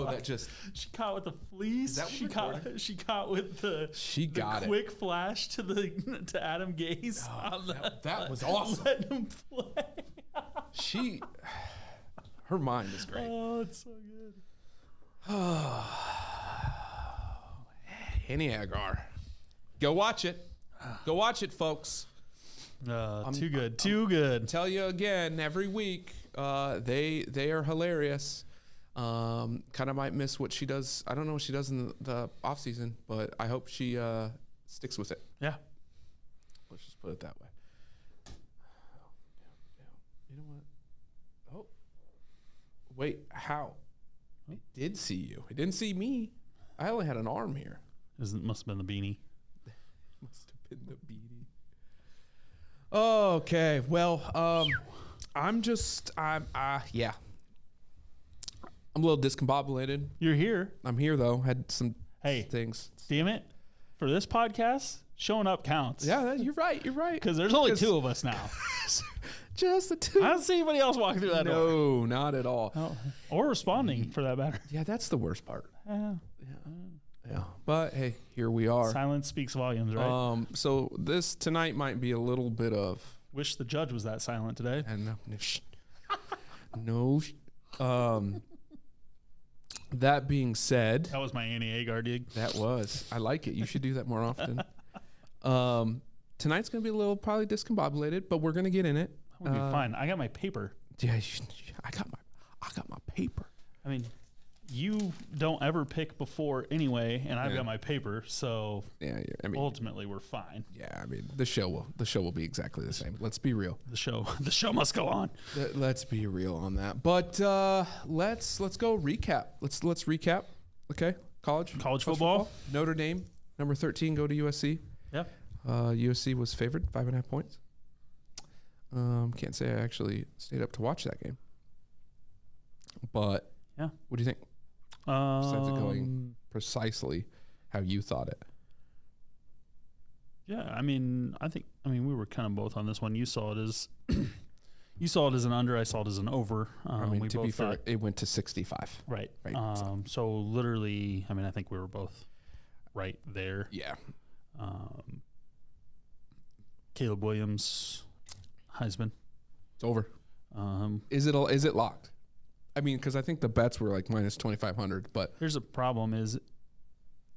show that just she caught with the fleece. Is that She caught with the quick flash to Adam Gase. That was awesome. Let him play. Her mind is great. Oh, it's so good. Henny Agar. Go watch it. Go watch it, folks. Too good. Tell you again every week. They are hilarious. Kind of might miss what she does. I don't know what she does in the off season, but I hope she sticks with it. Yeah. Let's just put it that way. You know what? Oh, wait. How? It did see you. It didn't see me. I only had an arm here. Must have been the beanie. Must have been the beanie. Okay. Well, I'm a little discombobulated. You're here. I'm here though. Had some things. Damn it. For this podcast, showing up counts. Yeah, you're right. Because there's only two of us now. Just the two. I don't see anybody else walking through that door. No, not at all. Oh, or responding for that matter. Yeah, that's the worst part. Yeah. But hey, here we are. Silence speaks volumes, right? So this tonight might be a little bit of. Wish the judge was that silent today. And no. That being said, that was my Annie Agar dig. That was. I like it. You should do that more often. Tonight's gonna be a little probably discombobulated, but we're gonna get in it. We'll be fine. I got my paper. Yeah, I got my paper. I mean, you don't ever pick before anyway, and I've got my paper, so ultimately we're fine. Yeah, I mean the show will be exactly the same. Let's be real. The show must go on. Let's be real on that. But let's go recap. Let's recap. Okay, college football. Notre Dame, number 13, go to USC. Yeah. USC was favored 5.5 points. Can't say I actually stayed up to watch that game. But yeah, what do you think? Besides it going precisely how you thought it. Yeah, I mean, we were kind of both on this one. You saw it as an under. I saw it as an over. To be fair, it went to 65. Right. So literally, I think we were both right there. Yeah. Caleb Williams, Heisman. It's over. Is it locked? I mean, because I think the bets were like minus 2,500. But here's the problem: is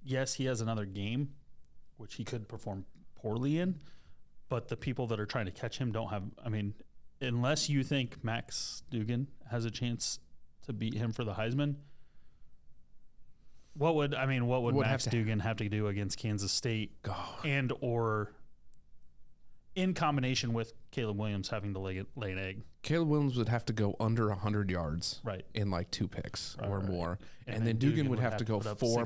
yes, he has another game, which he could perform poorly in, but the people that are trying to catch him don't have. I mean, unless you think Max Duggan has a chance to beat him for the Heisman, what would Max Duggan have to do against Kansas State and or in combination with Caleb Williams having to lay an egg? Caleb Williams would have to go under 100 yards in like 2 picks or more. And then Dugan would have to go 4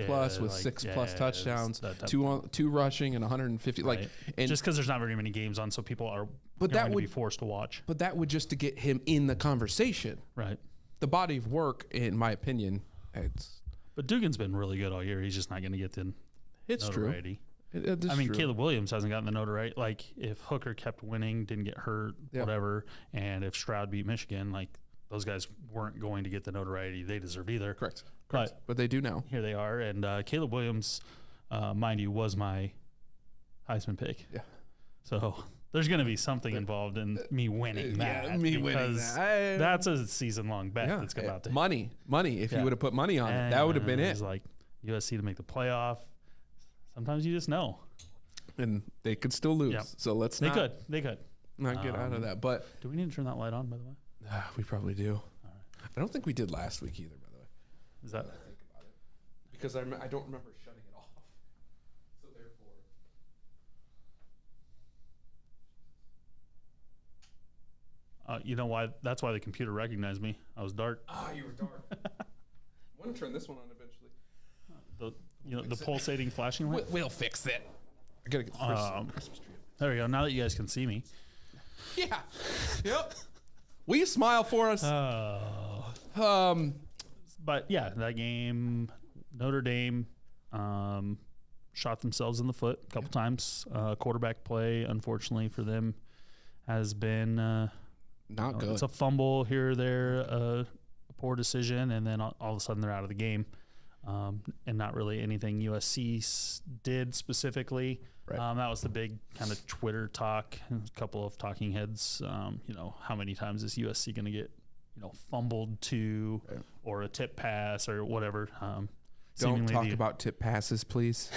plus with 6 plus touchdowns, two rushing and 150. Right. And just because there's not very many games on, so people are going to be forced to watch. But that would just to get him in the conversation. Right. The body of work, in my opinion, But Dugan's been really good all year. He's just not going to get the notoriety. True. Caleb Williams hasn't gotten the notoriety. Like, if Hooker kept winning, didn't get hurt, whatever, and if Stroud beat Michigan, like, those guys weren't going to get the notoriety they deserve either. Correct. But they do now. Here they are. And Caleb Williams, mind you, was my Heisman pick. Yeah. So there's going to be something involved in me winning that. That's a season-long bet that's about to Money. If you would have put money on it, that would have been it. It's like USC to make the playoff. Sometimes you just know. And they could still lose. Yep. So They could not get out of that. But do we need to turn that light on, by the way? We probably do. All right. I don't think we did last week either, by the way. Is that? I think about it. Because I don't remember shutting it off. So therefore. You know why? That's why the computer recognized me. I was dark. You were dark. I want to turn this one on eventually. The pulsating flashing light? We'll fix it. I gotta get the Christmas tree. There we go. Now that you guys can see me. Yeah. Yep. Will you smile for us? But yeah, that game, Notre Dame shot themselves in the foot a couple times. Quarterback play, unfortunately for them, has been not good. It's a fumble here or there, a poor decision, and then all of a sudden they're out of the game. And not really anything USC did specifically. Right. That was the big kind of Twitter talk. A couple of talking heads, how many times is USC going to get, fumbled to or a tip pass or whatever. Don't talk about tip passes, please.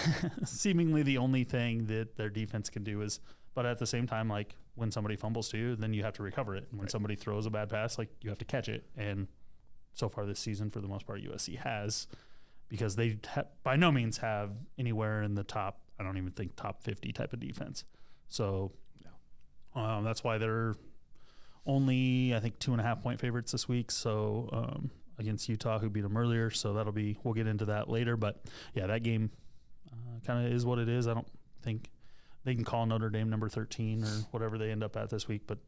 Seemingly the only thing that their defense can do is, but at the same time, like when somebody fumbles to you, then you have to recover it. And when somebody throws a bad pass, like you have to catch it. And so far this season, for the most part, USC has, because they by no means have anywhere in the top, I don't even think top 50 type of defense. So that's why they're only, I think, 2.5 point favorites this week. So against Utah, who beat them earlier. So we'll get into that later. But yeah, that game kind of is what it is. I don't think they can call Notre Dame number 13 or whatever they end up at this week, but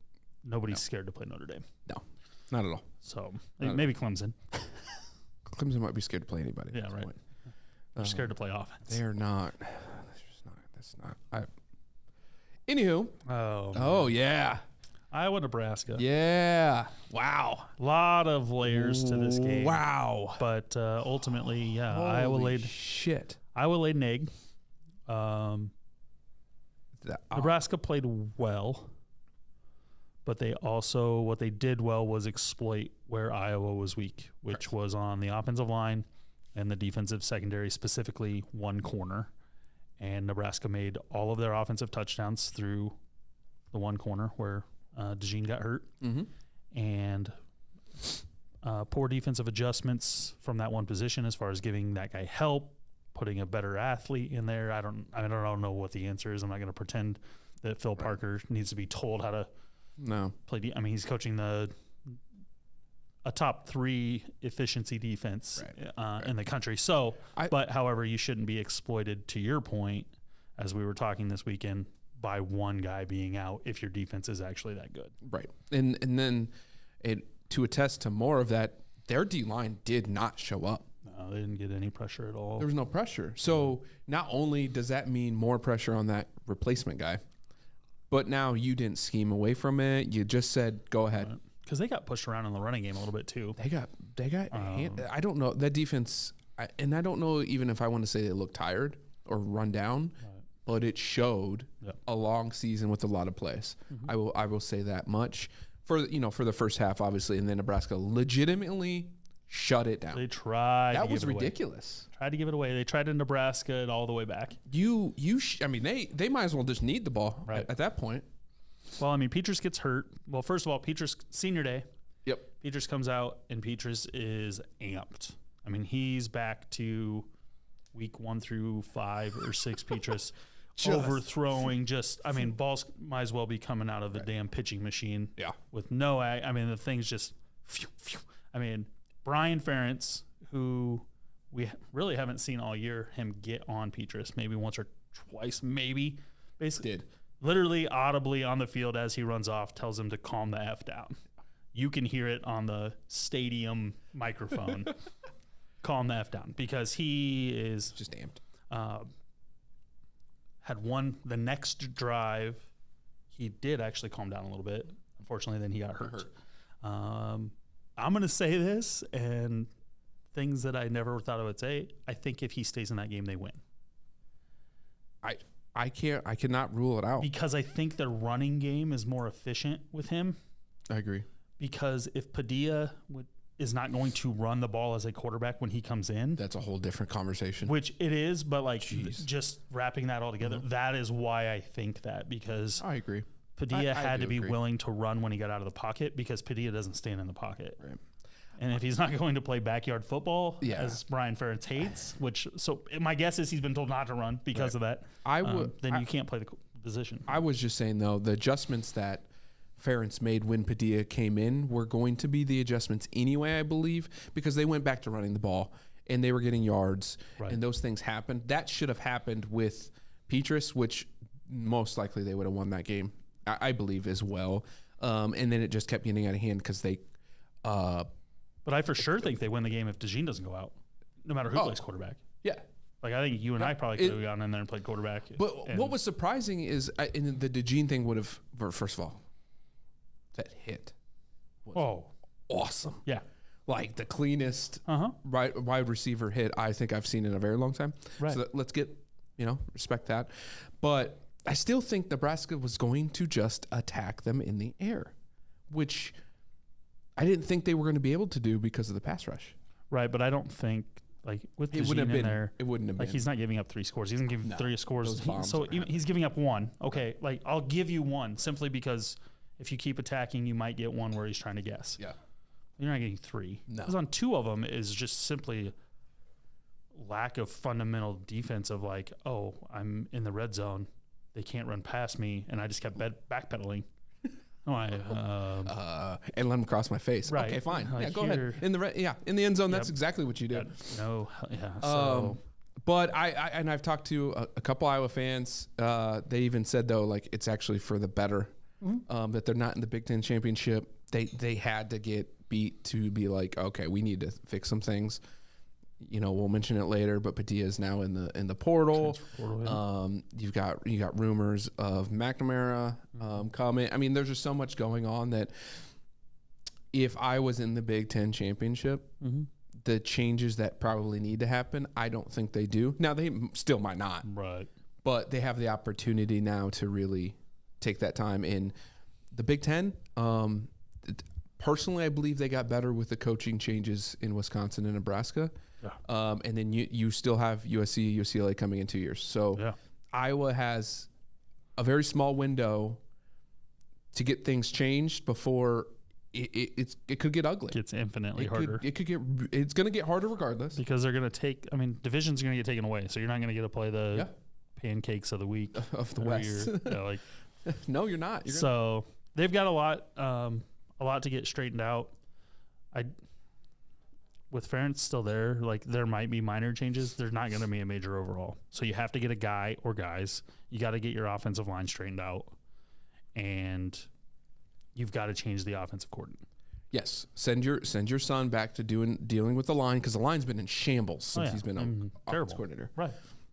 nobody's scared to play Notre Dame. No, not at all. So maybe Clemson. Clemson might be scared to play anybody. Yeah, right. They're scared to play offense. They're not. That's not. Anywho. Oh, yeah. Iowa, Nebraska. Yeah. Wow. A lot of layers to this game. Wow. But ultimately, Holy Iowa laid an egg. Nebraska played well, but they also, what they did well was exploit where Iowa was weak, which was on the offensive line and the defensive secondary, specifically one corner. And Nebraska made all of their offensive touchdowns through the one corner where DeJean got hurt. Mm-hmm. And poor defensive adjustments from that one position as far as giving that guy help, putting a better athlete in there. I don't know what the answer is. I'm not going to pretend that Phil Parker needs to be told how to play. I mean, he's coaching a top 3 efficiency defense in the country. So, but however, you shouldn't be exploited, to your point, as we were talking this weekend, by one guy being out if your defense is actually that good. Right. And then to attest to more of that, their D-line did not show up. No, they didn't get any pressure at all. There was no pressure. So not only does that mean more pressure on that replacement guy, but now you didn't scheme away from it. You just said, go ahead. Because they got pushed around in the running game a little bit too. They got. I don't know that defense, and I don't know even if I want to say they look tired or run down, but it showed a long season with a lot of plays. Mm-hmm. I will say that much for the first half, obviously, and then Nebraska legitimately shut it down. They tried. That was ridiculous. Tried to give it away. They tried in Nebraska and all the way back. I mean, they might as well just need the ball at that point. Well, I mean, Petras gets hurt. Well, first of all, Petras senior day. Yep. Petras comes out, and Petras is amped. I mean, he's back to week 1 through 5 or 6. Petras overthrowing. Balls might as well be coming out of the damn pitching machine. Yeah. With the thing's just. Phew, phew. I mean, Brian Ferentz, who we really haven't seen all year, him get on Petras maybe once or twice, maybe. Basically did. Literally audibly on the field as he runs off, tells him to calm the F down. You can hear it on the stadium microphone. Calm the F down, because he is just amped. Had won the next drive. He did actually calm down a little bit. Unfortunately, then he got hurt. I'm going to say this, and things that I never thought I would say. I think if he stays in that game, they win. I cannot rule it out. Because I think the running game is more efficient with him. I agree. Because if Padilla is not going to run the ball as a quarterback when he comes in. That's a whole different conversation. Which it is, but just wrapping that all together, that is why I think that, because I agree. Padilla had to be willing to run when he got out of the pocket, because Padilla doesn't stand in the pocket. Right. And if he's not going to play backyard football, as Brian Ferentz hates, so my guess is he's been told not to run because of that. Then you can't play the position. I was just saying, though, the adjustments that Ferentz made when Padilla came in were going to be the adjustments anyway, I believe, because they went back to running the ball and they were getting yards, and those things happened. That should have happened with Petras, which most likely they would have won that game, I believe, as well. And then it just kept getting out of hand because they but I for sure think they win the game if DeJean doesn't go out, no matter who plays quarterback. Yeah. Like, I think you and I probably could have gone in there and played quarterback. But what was surprising is in the DeJean thing would have, first of all, that hit was awesome. Yeah. like the cleanest wide receiver hit I think I've seen in a very long time. Right. So let's get, respect that. But I still think Nebraska was going to just attack them in the air, which I didn't think they were going to be able to do because of the pass rush. Right, but I don't think, with DeJean in there, it wouldn't have been. He's not giving up 3 scores. He doesn't give 3 scores. He's giving up 1. Okay, I'll give you 1 simply because if you keep attacking, you might get 1 where he's trying to guess. Yeah. You're not getting 3. No. Because on 2 of them is just simply lack of fundamental defense of I'm in the red zone. They can't run past me, and I just kept backpedaling. And let him cross my face. Right. Okay, fine. Go ahead. In the end zone, that's exactly what you do. But I've talked to a couple Iowa fans. They even said though, it's actually for the better that they're not in the Big Ten championship. They had to get beat to be okay, we need to fix some things. We'll mention it later, but Padilla is now in the portal. You've got rumors of McNamara coming. I mean, there's just so much going on that if I was in the Big Ten championship, the changes that probably need to happen, I don't think they do. Now they still might not, right? But they have the opportunity now to really take that time in the Big Ten. Personally, I believe they got better with the coaching changes in Wisconsin and Nebraska. Yeah. And then you still have USC, UCLA coming in 2 years. So Iowa has a very small window to get things changed before it could get ugly. It gets infinitely harder. It's going to get harder regardless. Because they're going to divisions are going to get taken away. So you're not going to get to play the pancakes of the week. Of the West. No, you're not. They've got a lot to get straightened out. With Ferentz still there, there might be minor changes. There's not going to be a major overhaul. So you have to get a guy or guys. You got to get your offensive line straightened out, and you've got to change the offensive coordinator. Yes, send your son back to dealing with the line because the line's been in shambles since he's been offensive coordinator. Right.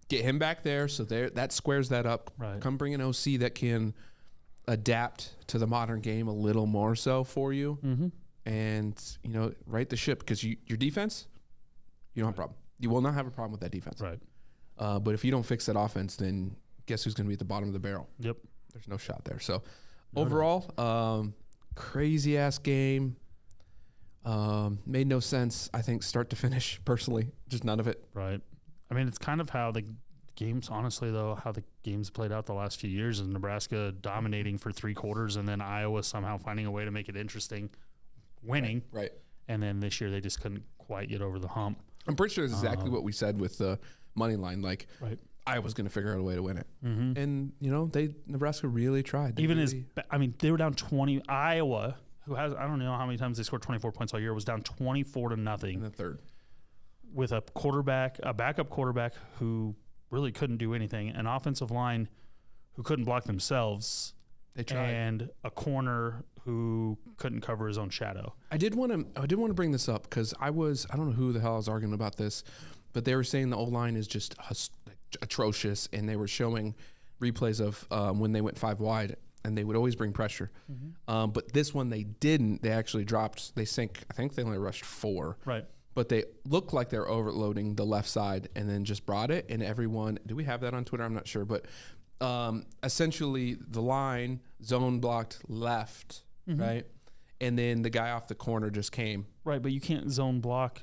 Get him back there so that squares that up. Right. Come bring an OC that can adapt to the modern game a little more so for you. Mm-hmm. And, right the ship because your defense, you don't have a problem. You will not have a problem with that defense. Right. But if you don't fix that offense, then guess who's going to be at the bottom of the barrel? Yep. There's no shot there. So, overall, crazy-ass game. Made no sense, I think, start to finish, personally. Just none of it. Right. I mean, it's kind of how the games, honestly, though, how the games played out the last few years is Nebraska dominating for 3 quarters and then Iowa somehow finding a way to make it interesting. Winning, right? And then this year they just couldn't quite get over the hump. I'm pretty sure it's exactly what we said with the money line. I was going to figure out a way to win it, and Nebraska really tried. They were down 20. Iowa, who has I don't know how many times they scored 24 points all year, was down 24-0 in the third with a backup quarterback who really couldn't do anything, an offensive line who couldn't block themselves. They tried. And a corner who couldn't cover his own shadow. I did want to bring this up because I don't know who the hell I was arguing about this, but they were saying the O-line is just atrocious, and they were showing replays of when they went 5 wide, and they would always bring pressure. Mm-hmm. But this one they didn't. They actually dropped. I think they only rushed 4. Right. But they looked like they're overloading the left side and then just brought it, and everyone – do we have that on Twitter? I'm not sure, but – essentially the line zone blocked left, right? And then the guy off the corner just came. Right, but you can't zone block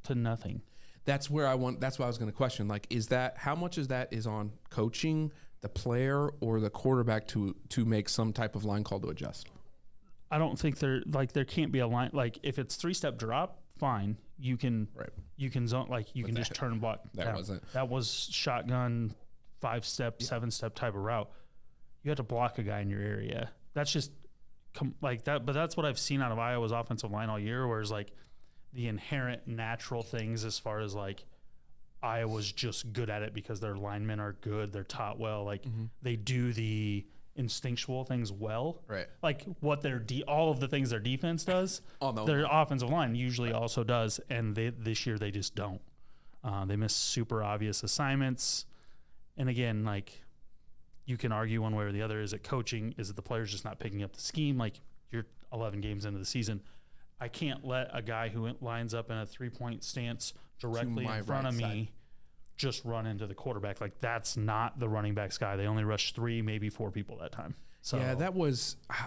to nothing. That's why I was going to question, is that, how much is that is on coaching, the player, or the quarterback to make some type of line call to adjust? I don't think there can't be a line, if it's 3-step drop, fine. You can zone, you can just turn and block. That was shotgun 5-step, 7-step type of route. You have to block a guy in your area. That's just that. But that's what I've seen out of Iowa's offensive line all year, whereas the inherent natural things as far as Iowa's just good at it because their linemen are good. They're taught well. They do the instinctual things well. Right. What all of the things their defense does, their offensive line usually also does. And this year they just don't. They miss super obvious assignments. And again, you can argue one way or the other. Is it coaching? Is it the players just not picking up the scheme? You're 11 games into the season. I can't let a guy who lines up in a 3-point stance directly in front of me just run into the quarterback. Like, that's not the running backs guy. They only rushed 3, maybe 4 people that time. So yeah,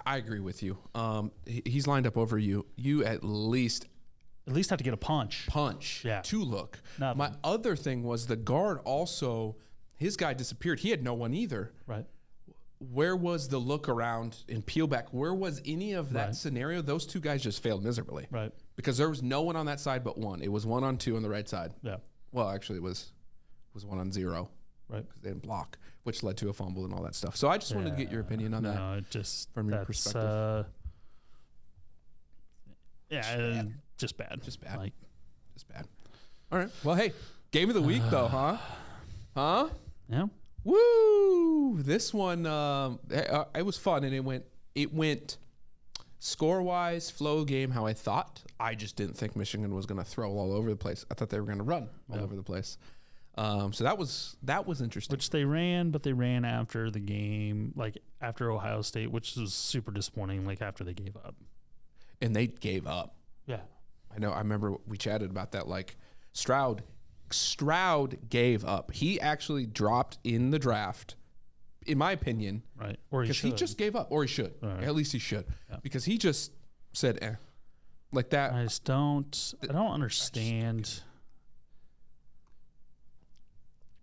I agree with you. He's lined up over you. You at least have to get a punch. Yeah. To look. Nothing. My other thing was the guard also, his guy disappeared. He had no one either. Right. Where was the look around and peel back? Where was any of that scenario? Those 2 guys just failed miserably. Right. Because there was no one on that side but one. It was 1-on-2 on the right side. Yeah. Well, actually, it was 1-on-0. Right. Because they didn't block, which led to a fumble and all that stuff. So I just wanted to get your opinion on that. No, just from your perspective. Just bad. Just bad. Like, just bad. All right. Well, hey, game of the week though, huh? Huh? Yeah. Woo! This one, it was fun, and it went score-wise, flow game how I thought. I just didn't think Michigan was going to throw all over the place. I thought they were going to run all over the place. So that was interesting. Which they ran, but they ran after the game, like after Ohio State, which was super disappointing. Like after they gave up, and they gave up. Yeah, I know. I remember we chatted about that. Like Stroud gave up. He actually dropped in the draft, in my opinion. Right. Or he should. He just gave up, or he should. Right. At least he should, because he just said, "Eh," like that. I don't understand.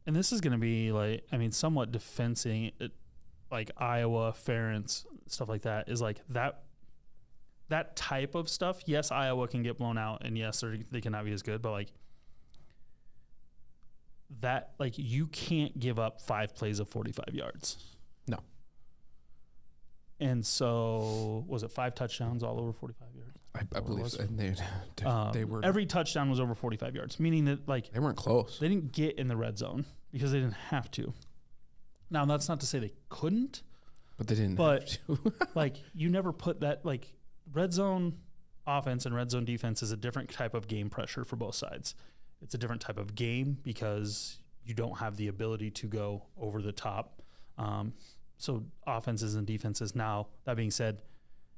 And this is going to be like, I mean, somewhat defending it, like Iowa, Ferentz, stuff like that, is like that type of stuff. Yes, Iowa can get blown out, and yes, they cannot be as good, but like that, like you can't give up 5 plays of 45 yards. No. And so, was it 5 touchdowns all over 45 yards? I believe so. They were. Every touchdown was over 45 yards, meaning that like they weren't close. They didn't get in the red zone because they didn't have to. Now, that's not to say they couldn't, but they didn't. But have to. Like you never put that, like red zone offense and red zone defense is a different type of game pressure for both sides. It's a different type of game because you don't have the ability to go over the top. So offenses and defenses. Now, that being said,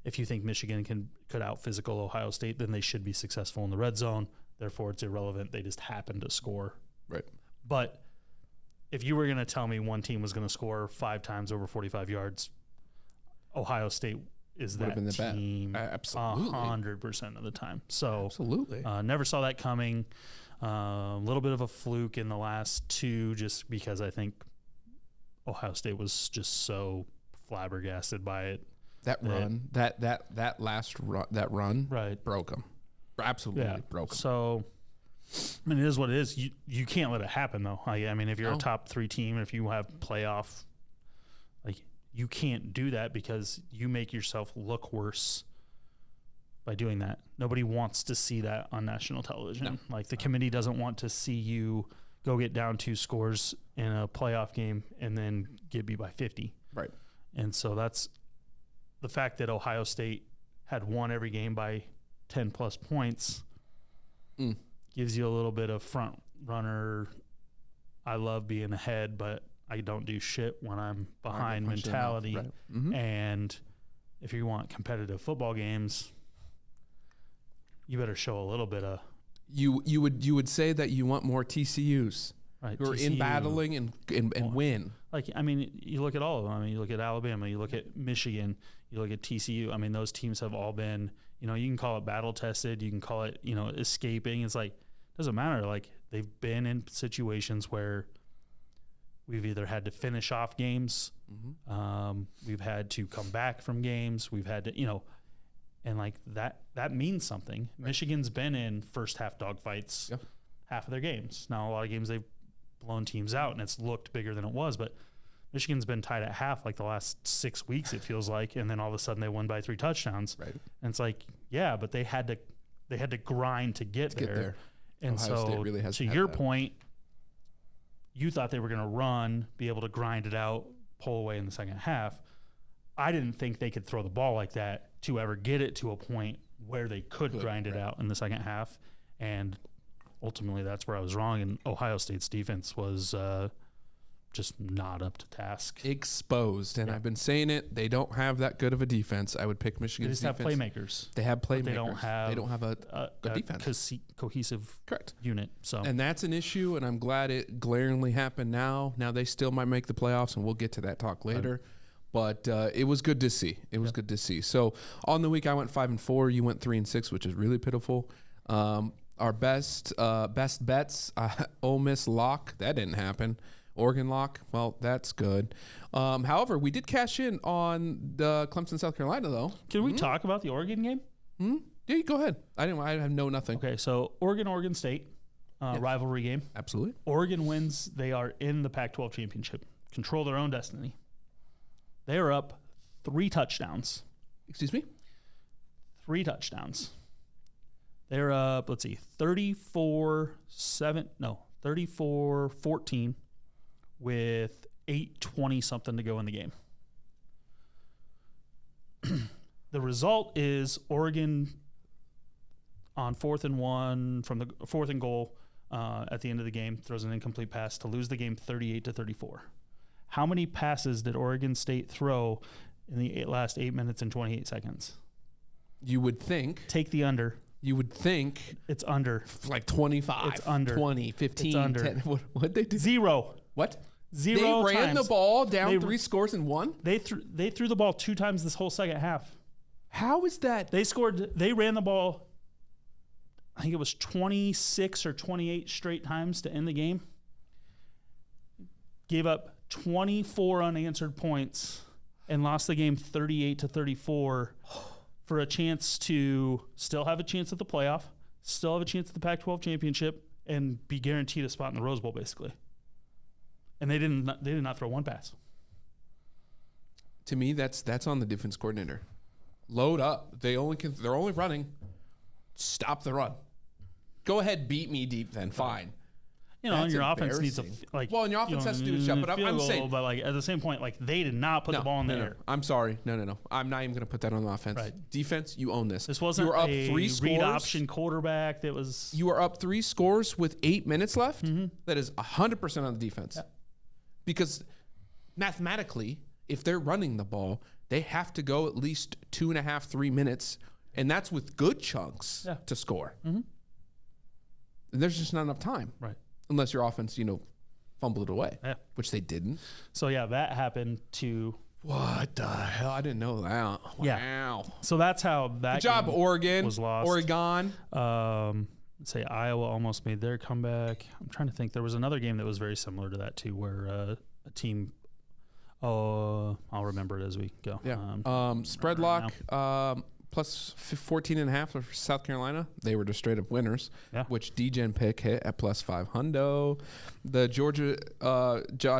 if you think Michigan could out-physical Ohio State, then they should be successful in the red zone. Therefore, it's irrelevant. They just happen to score. Right. But if you were going to tell me one team was going to score 5 times over 45 yards, Ohio State is that team absolutely 100% of the time. So absolutely, never saw that coming. A little bit of a fluke in the last 2, just because I think Ohio State was just so flabbergasted by it. That last run, right, broke them. Absolutely broke them. So, I mean, it is what it is. You can't let it happen, though. I mean, if you're a top 3 team, if you have playoff, like you can't do that because you make yourself look worse by doing that. Nobody wants to see that on national television. No. Like the committee doesn't want to see you go get down 2 scores in a playoff game and then get beat by 50. Right. And so that's the fact that Ohio State had won every game by 10 plus points gives you a little bit of front runner. I love being ahead, but I don't do shit when I'm behind mentality. Right. Mm-hmm. And if you want competitive football games, you better show a little bit of. You would say that you want more TCUs, right? Who are in battling and win. Like, I mean, you look at all of them. I mean, you look at Alabama, you look at Michigan, you look at TCU. I mean, those teams have all been, you can call it battle tested, you can call it, escaping. It's like, it doesn't matter. Like, they've been in situations where we've either had to finish off games, we've had to come back from games, we've had to, and like that means something. Right. Michigan's been in first half dogfights half of their games. Now, a lot of games they've blown teams out and it's looked bigger than it was, but Michigan's been tied at half like the last 6 weeks, it feels like, and then all of a sudden they won by 3 touchdowns. Right. And it's like, yeah, but they had to grind to get there. And Ohio State really has to your point, you thought they were going to run, be able to grind it out, pull away in the second half. I didn't think they could throw the ball like that to ever get it to a point where they could grind it out in the second half. And ultimately that's where I was wrong. And Ohio State's defense was just not up to task. Exposed. And I've been saying it. They don't have that good of a defense. I would pick Michigan's defense. They just have playmakers. They have playmakers. They don't have a defense. Cohesive unit. So and that's an issue, and I'm glad it glaringly happened now. Now they still might make the playoffs, and we'll get to that talk later. But it was good to see. It was good to see. So on the week, I went 5-4. You went 3-6, which is really pitiful. Our best bets, Ole Miss lock. That didn't happen. Oregon lock. Well, that's good. However, we did cash in on the Clemson, South Carolina, though. Can we talk about the Oregon game? Yeah, go ahead. I have nothing. Okay, so Oregon State rivalry game. Absolutely. Oregon wins. They are in the Pac-12 championship. Control their own destiny. They are up 3 touchdowns. Excuse me? 3 touchdowns. They're up, 34-14 with 8:20 something to go in the game. The result is Oregon on 4th and 1 from the 4th and goal at the end of the game throws an incomplete pass to lose the game 38-34. How many passes did Oregon State throw in the last 8 minutes and 28 seconds? You would think. Take the under. You would think. It's under. Like 25. It's under. 20, 15, it's under. 10. What'd they do? 0. What? 0 They ran times. the ball down 3 scores and won? They threw the ball 2 times this whole second half. How is that? They ran the ball, I think it was 26 or 28 straight times to end the game. Gave up 24 unanswered points and lost the game 38-34 for a chance to still have a chance at the playoff, still have a chance at the Pac-12 championship, and be guaranteed a spot in the Rose Bowl, basically. And they did not throw 1 pass. To me, that's on the defense coordinator. Load up. They're only running. Stop the run. Go ahead, beat me deep then. Fine. And your offense needs and your offense has to do its job. But I'm saying, but at the same point, they did not put the ball in the air. I'm sorry. No. I'm not even going to put that on the offense. Right. Defense, you own this. This wasn't you were up a 3 scores. read option quarterback that was. You were up 3 scores with 8 minutes left. Mm-hmm. That is 100% on the defense. Yeah. Because mathematically, if they're running the ball, they have to go at least 2.5, 3 minutes, and that's with good chunks to score. Mm-hmm. And there's just not enough time. Right. Unless your offense, fumbled it away, which they didn't. So, that happened to... What the hell? I didn't know that. Wow. Yeah. So that's how that good job, game Oregon. Was lost. Oregon. Say Iowa almost made their comeback. I'm trying to think. There was another game that was very similar to that, too, where a team... I'll remember it as we go. Yeah. Spread lock... plus 14.5 for South Carolina. They were just straight up winners, which D-Gen pick hit at plus 500. The Georgia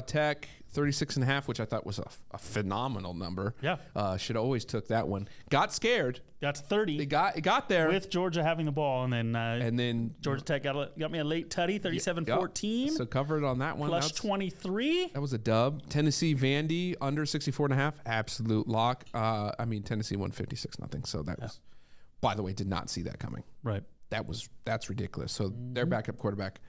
Tech 36.5, which I thought was a phenomenal number. Yeah. Should have always took that one. Got scared. Got to 30. It got there. With Georgia having the ball, and then Georgia Tech got me a late tutty, 37-14. So covered on that one. Plus 23. That was a dub. Tennessee Vandy under 64.5. Absolute lock. Tennessee won 56-0. So that was, by the way, did not see that coming. Right. That's ridiculous. So their backup quarterback,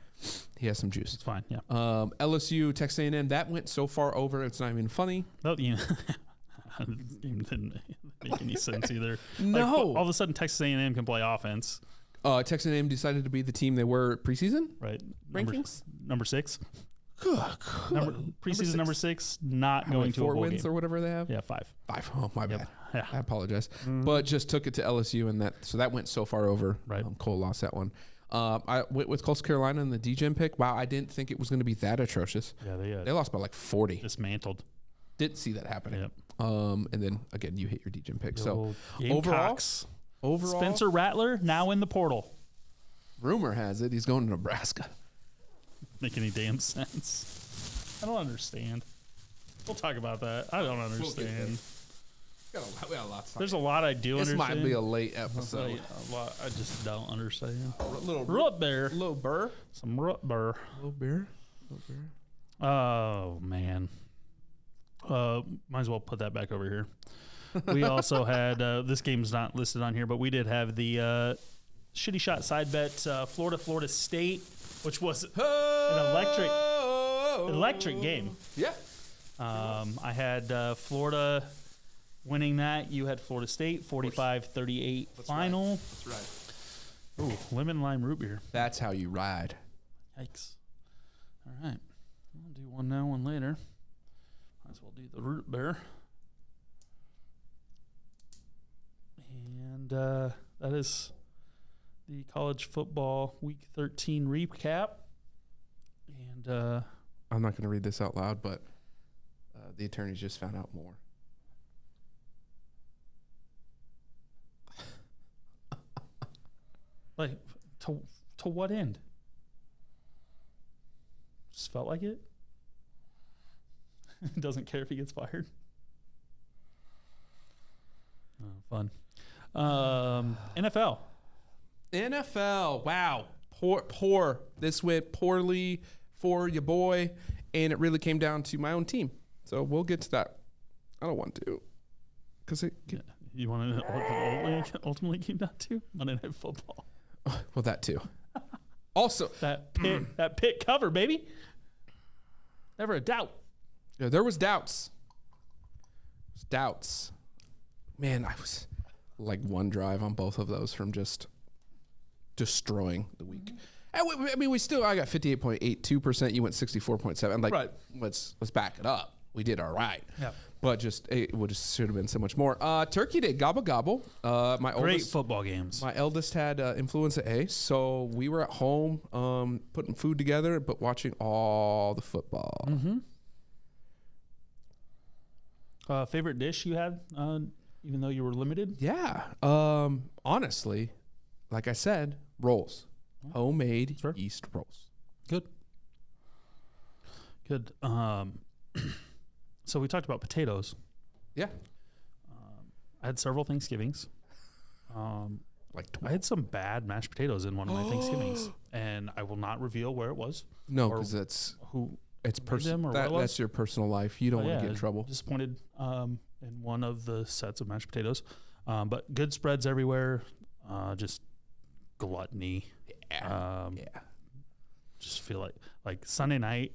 he has some juice. It's fine. Yeah. LSU, Texas A&M, that went so far over, it's not even funny. Oh, the game didn't make any sense either. No. All of a sudden, Texas A&M can play offense. Texas A&M decided to be the team they were preseason. Right. Rankings? Number 6. Preseason number 6, not going to a bowl game. 4 wins or whatever they have? Yeah, 5. Oh, my bad. Yeah. I apologize. But just took it to LSU, and that went so far over. Right. Cole lost that one. I went with Coastal Carolina in the D-Gen pick. Wow, I didn't think it was going to be that atrocious. Yeah, they lost by like 40. Dismantled. Didn't see that happening. Yep. And then again, you hit your D-Gen pick. So overall, Spencer Rattler now in the portal. Rumor has it he's going to Nebraska. Make any damn sense? I don't understand. We'll talk about that. I don't understand. We got a lot to talk. There's a lot I do understand. This might be a late episode. A lot I just don't understand. Little bear. Little burr. Some root bear. Little bear. Oh, man. Might as well put that back over here. We also had, this game's not listed on here, but we did have the shitty shot side bet, Florida State, which was an electric electric game. Yeah. I had Florida winning that. You had Florida State, 45-38 final. Right. That's right. Ooh, lemon lime root beer. That's how you ride. Yikes. All right. I'll do one now, one later. Might as well do the root beer. And that is the college football week 13 recap. And I'm not going to read this out loud, but the attorneys just found out more. Like, to what end? Just felt like it. Doesn't care if he gets fired. Oh, fun. NFL. Wow. Poor. This went poorly for your boy, and it really came down to my own team. So we'll get to that. I don't want to. You want to ultimately came down to Monday Night Football. Well, that too. Also, that pit cover, baby. Never a doubt. Yeah, there was doubts. Man, I was like one drive on both of those from just destroying the week. And I mean, I got 58.82%. You went 64.7%. Like, right. Let's back it up. We did all right. Yeah. But should have been so much more. Turkey Day, gobble gobble. Great football games. My eldest had influenza A, so we were at home putting food together, but watching all the football. Mm-hmm. Favorite dish you had, even though you were limited? Yeah. Honestly, like I said, rolls. Homemade yeast rolls. Good. So we talked about potatoes. Yeah. I had several Thanksgivings. Like 12. I had some bad mashed potatoes in one of my Thanksgivings, and I will not reveal where it was. No, because that's personal. That's your personal life. You don't want to get in trouble. Disappointed in one of the sets of mashed potatoes, but good spreads everywhere. Just gluttony. Yeah. Just feel like Sunday night.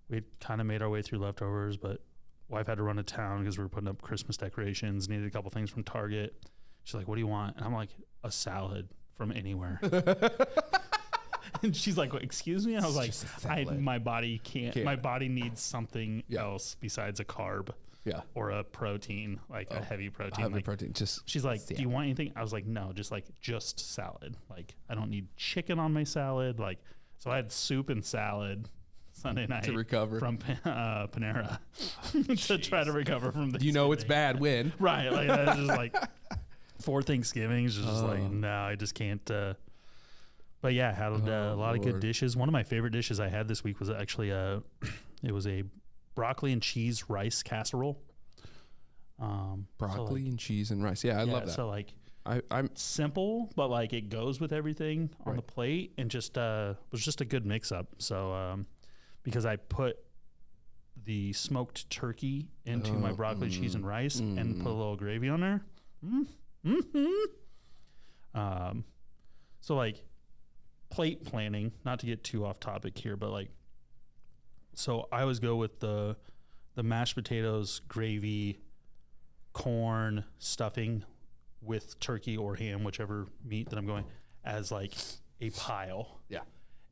We kind of made our way through leftovers, but wife had to run to town because we were putting up Christmas decorations, needed a couple things from Target. She's like, what do you want? And I'm like, a salad from anywhere. And she's like, excuse me? And I was like, my body can't. My body needs something else besides a carb. Yeah. Or a protein, like a heavy protein. Heavy protein. She's like, do you want anything? I was like, no, just salad. Like, I don't need chicken on my salad. Like, so I had soup and salad Sunday night to recover from Panera to try to recover from the. You know it's bad when right. Like that's just like 4 Thanksgivings. Just like no, I just can't. But yeah, had a lot of good dishes. One of my favorite dishes I had this week was actually it was a broccoli and cheese rice casserole. Broccoli and cheese and rice. Yeah, I love that. So like. I'm simple, but like it goes with everything on the plate, and just was just a good mix up. So because I put the smoked turkey into my broccoli, cheese, and rice, and put a little gravy on there. So like plate planning, not to get too off topic here, but like, so I always go with the mashed potatoes, gravy, corn, stuffing, with turkey or ham, whichever meat that I'm going, as like a pile. Yeah.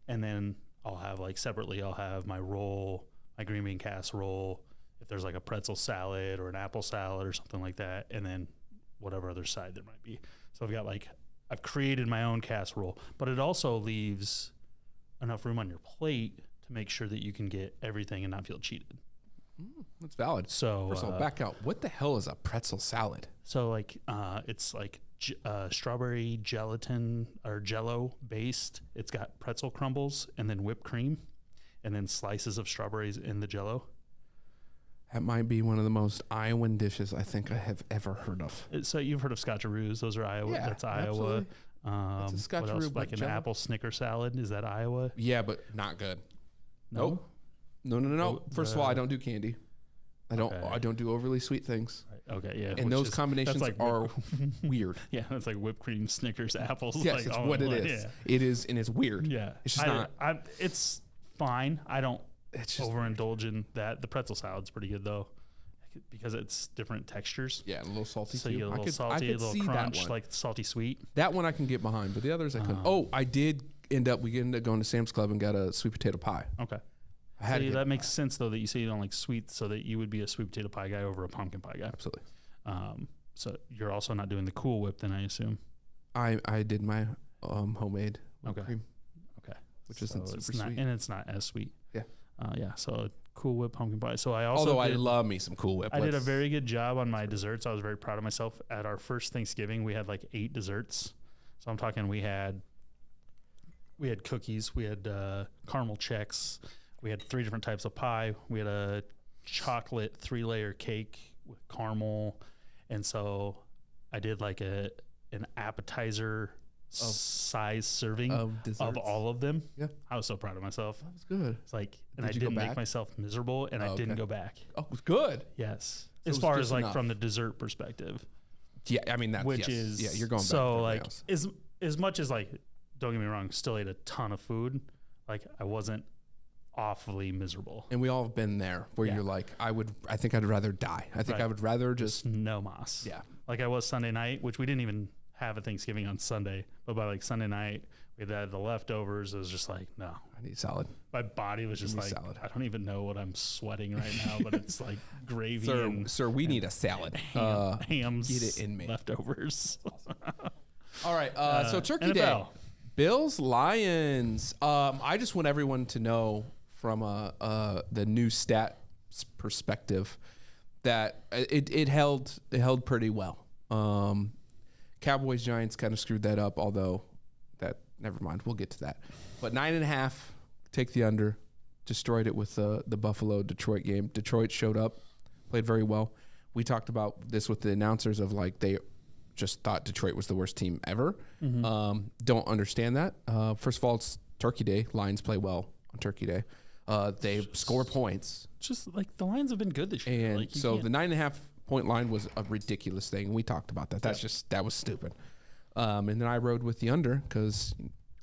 And then I'll have separately, I'll have my roll, my green bean casserole, if there's like a pretzel salad or an apple salad or something like that, and then whatever other side there might be. So I've created my own casserole, but it also leaves enough room on your plate to make sure that you can get everything and not feel cheated. That's valid. So first of all, back out. What the hell is a pretzel salad? So it's like strawberry gelatin or Jello based. It's got pretzel crumbles and then whipped cream, and then slices of strawberries in the Jello. That might be one of the most Iowan dishes I think I have ever heard of. So you've heard of scotcheroos? Those are Iowa. Yeah, that's Iowa. That's a scotcheroo, what else? Like an apple Snicker salad. Is that Iowa? Yeah, but not good. No. Nope. No. First of all, I don't do candy. I don't do overly sweet things. Right. Okay, yeah. And those combinations are weird. Yeah, it's like whipped cream, Snickers, apples. Yes, it's what it is. Yeah. It is, and it's weird. Yeah. It's just not. It's fine. I don't overindulge in that. The pretzel salad's pretty good though, because it's different textures. Yeah, a little salty. So you get a little salty, a little crunch, like salty sweet. That one I can get behind, but the others I couldn't. We ended up going to Sam's Club and got a sweet potato pie. Okay. That makes sense though that you say you don't like sweet, so that you would be a sweet potato pie guy over a pumpkin pie guy. Absolutely. So you're also not doing the Cool Whip then, I assume. I did my homemade cream. Okay. Which isn't super sweet. And it's not as sweet. Yeah. So Cool Whip pumpkin pie. So I I love me some Cool Whip. I did a very good job on my desserts. I was very proud of myself. At our first Thanksgiving, we had like 8 desserts. So I'm talking we had cookies, we had caramel checks, we had 3 different types of pie, we had a chocolate 3-layer cake with caramel, and so I did like an appetizer size serving of all of them. Yeah, I was so proud of myself. That was good. It's like, and I didn't make myself miserable, and I didn't go back. Oh, it was good. Yes, so as far as like from the dessert perspective. Yeah, I mean you're going back. So like as much as like, don't get me wrong, still ate a ton of food. Like I wasn't awfully miserable. And we all have been there where you're like, I think I'd rather die. I think I would rather just no mas. Yeah. Like I was Sunday night, which we didn't even have a Thanksgiving on Sunday, but by like Sunday night we had the leftovers. It was just like, no, I need salad. My body was just like, salad. I don't even know what I'm sweating right now, but it's like gravy. Sir, we need a salad. Hams. Get it in me. Leftovers. All right. So Turkey NFL. Day. Bills, Lions. I just want everyone to know from the new stat perspective that it held pretty well. Cowboys, Giants kind of screwed that up, although never mind, we'll get to that. But 9.5, take the under. Destroyed it with the Buffalo Detroit game. Detroit showed up, played very well. We talked about this with the announcers of like they just thought Detroit was the worst team ever. Mm-hmm. Don't understand that. First of all, it's Turkey Day. Lions play well on Turkey Day. They score points. Just like the Lions have been good this year. And so the 9.5 point line was a ridiculous thing. We talked about that. That was stupid. And then I rode with the under because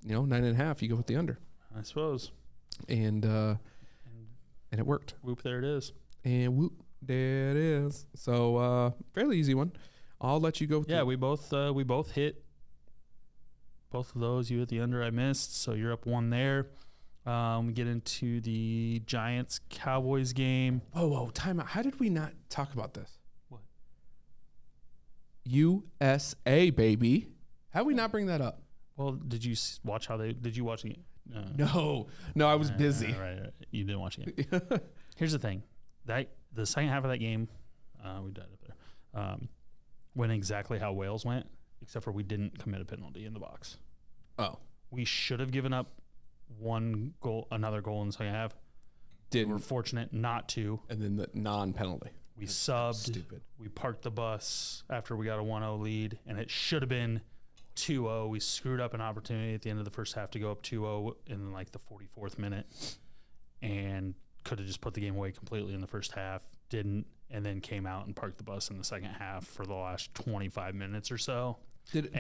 9.5, you go with the under. I suppose. And it worked. Whoop, there it is. And whoop, there it is. So fairly easy one. I'll let you go. We both hit both of those. You hit the under, I missed. So you're up 1 there. We get into the Giants Cowboys game. Whoa, time out. How did we not talk about this? What? USA, baby. How did we not bring that up? Well, did you watch did you watch the game? No, I was busy. Right. You didn't watch the game. Here's the thing. The second half of that game, we died up there, went exactly how Wales went, except for we didn't commit a penalty in the box. Oh. We should have given up another goal in the second half. We were fortunate not to. And then the non-penalty. We subbed. Stupid. We parked the bus after we got a 1-0 lead, and it should have been 2-0. We screwed up an opportunity at the end of the first half to go up 2-0 in like the 44th minute, and could have just put the game away completely in the first half. Didn't, and then came out and parked the bus in the second half for the last 25 minutes or so. Did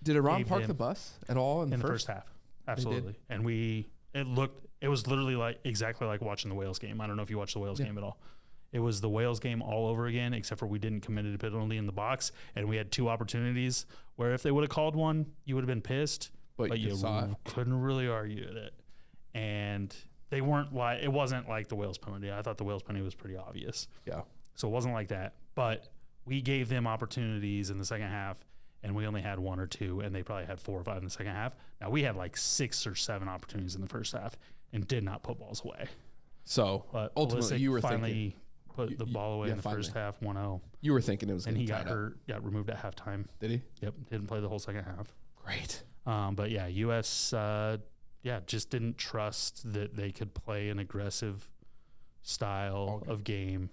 Iran park the bus at all in the first half? Absolutely. And it was literally exactly like watching the Wales game. I don't know if you watched the Wales game at all. It was the Wales game all over again, except for we didn't commit a penalty in the box, and we had 2 opportunities where if they would have called one, you would have been pissed, but you couldn't really argue it. And they weren't it wasn't like the Wales penalty. I thought the Wales penalty was pretty obvious. Yeah. So it wasn't like that, but we gave them opportunities in the second half, and we only had 1 or 2, and they probably had 4 or 5 in the second half. Now we had like 6 or 7 opportunities in the first half and did not put balls away. So ultimately, you were thinking put the ball away in the first half, 1-0. You were thinking it was, and he got hurt, got removed at halftime. Did he? Yep, didn't play the whole second half. Great. But yeah, U.S. Just didn't trust that they could play an aggressive style of game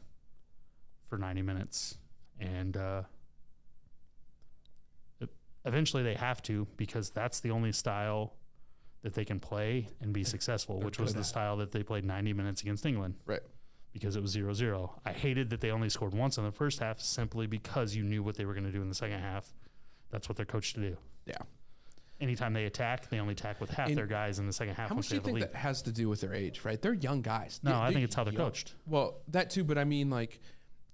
for 90 minutes, and eventually they have to, because that's the only style that they can play and be successful, which was the style that they played 90 minutes against England. Right. Because it was 0-0. I hated that they only scored once in the first half simply because you knew what they were going to do in the second half. That's what they're coached to do. Yeah. anytime they attack, they only attack with half their guys in the second half. How much do you think that has to do with their age, right? They're young guys. No, I think it's how they're coached. Well, that too, but I mean, like,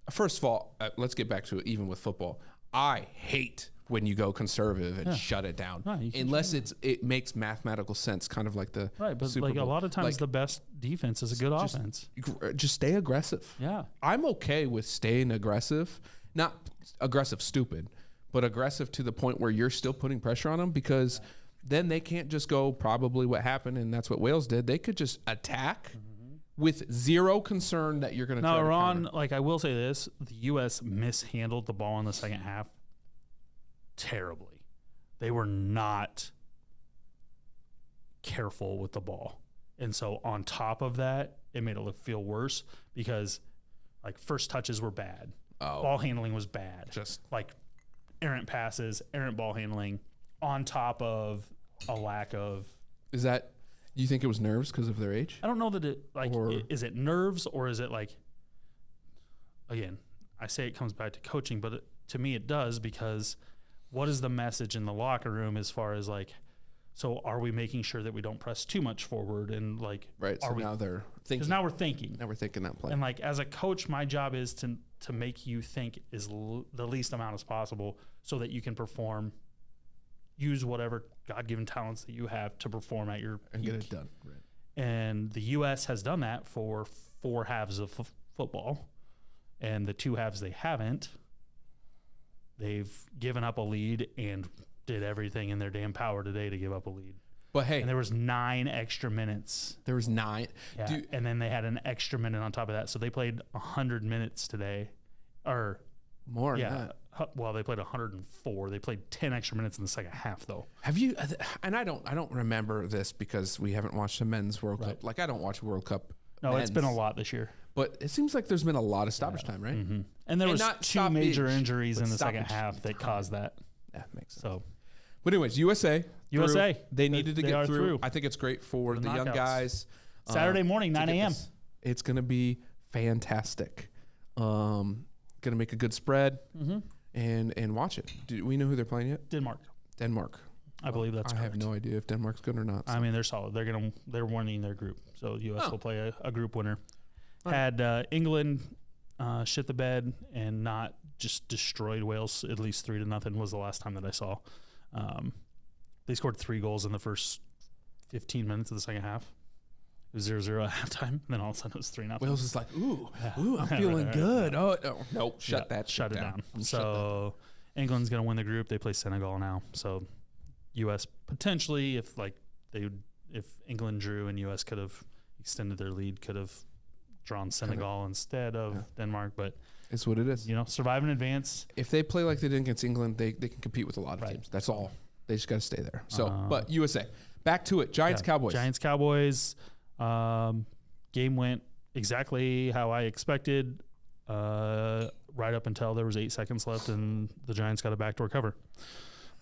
first of all, let's get back to it, even with football. I hate when you go conservative and shut it down, unless it makes mathematical sense, kind of like the but Super like Bowl. A lot of times the best defense is a good offense. Just stay aggressive. Yeah, I'm okay with staying aggressive, not aggressive stupid, but aggressive to the point where you're still putting pressure on them, because then they can't just go probably what happened, and that's what Wales did. They could just attack with zero concern that you're going to try to Ron, like I will say this, the U.S. mishandled the ball in the second half terribly. They were not careful with the ball. And so on top of that, it made it feel worse because like first touches were bad. Ball handling was bad. Just like errant passes, errant ball handling on top of a lack of. Is that, you think it was nerves because of their age? I don't know that it, like, is it nerves or is it like, again, I say it comes back to coaching, but to me it does, because what is the message in the locker room as far as like, so are we making sure that we don't press too much forward and like, right? So now they're thinking. Because now we're thinking. Now we're thinking that play. And like as a coach, my job is to make you think the least amount as possible so that you can perform, use whatever God-given talents that you have to perform at your and peak. Get it done. Right. And the U.S. has done that for 4 halves of football, and the 2 halves they haven't. They've given up a lead and did everything in their damn power today to give up a lead. But hey, and there was 9 extra minutes. There was 9. Yeah, and then they had an extra minute on top of that. So they played 100 minutes today, or more. Yeah. Well, they played 104. They played 10 extra minutes in the second half, though. Have you? And I don't remember this because we haven't watched the men's World Cup. Like I don't watch World Cup. No, it's been a lot this year. But it seems like there's been a lot of stoppage time, right? Mm-hmm. And there was 2 major injuries in the second half that caused that. That makes sense. So, but anyways, USA. They needed to get through. I think it's great for the young guys. Saturday morning, 9 a.m. It's going to be fantastic. Going to make a good spread and watch it. Do we know who they're playing yet? Denmark. I believe that's correct. I have no idea if Denmark's good or not. So. I mean, they're solid. They're winning their group. So the U.S. will play a group winner. Had England shit the bed and not just destroyed Wales. At least 3-0 was the last time that I saw. They scored 3 goals in the first 15 minutes of the second half. It was 0-0 at halftime. And then all of a sudden it was 3-0. Wales is like, ooh, I'm feeling good. Oh, no, shut it down. So England's going to win the group. They play Senegal now. So U.S. potentially, if England drew and U.S. could have extended their lead, could have drawn Senegal instead of Denmark. But it's what it is. Survive in advance. If they play like they did against England, they can compete with a lot of teams. That's all. They just got to stay there. So, but USA, back to it. Giants-Cowboys. Giants-Cowboys. Game went exactly how I expected. Right up until there was 8 seconds left, and the Giants got a backdoor cover.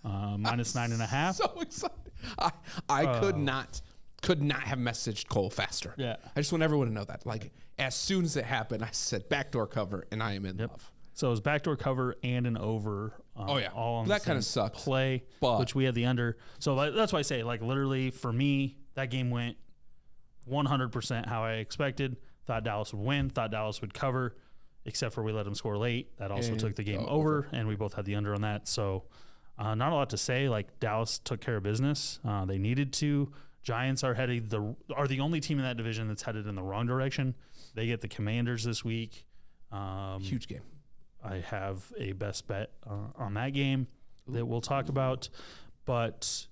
Minus 9.5. So excited! I could not have messaged Cole faster. Yeah, I just want everyone to know that. Like as soon as it happened, I said backdoor cover, and I am in love. So it was backdoor cover and an over. All on that kind of sucks. Play, which we had the under. So that's why I say, like, literally for me, that game went 100% how I expected. Thought Dallas would win. Thought Dallas would cover, except for we let them score late. That also took the game over, and we both had the under on that. So not a lot to say. Like Dallas took care of business. They needed to. Giants are the only team in that division that's headed in the wrong direction. They get the Commanders this week. Huge game. I have a best bet on that game that we'll talk about. But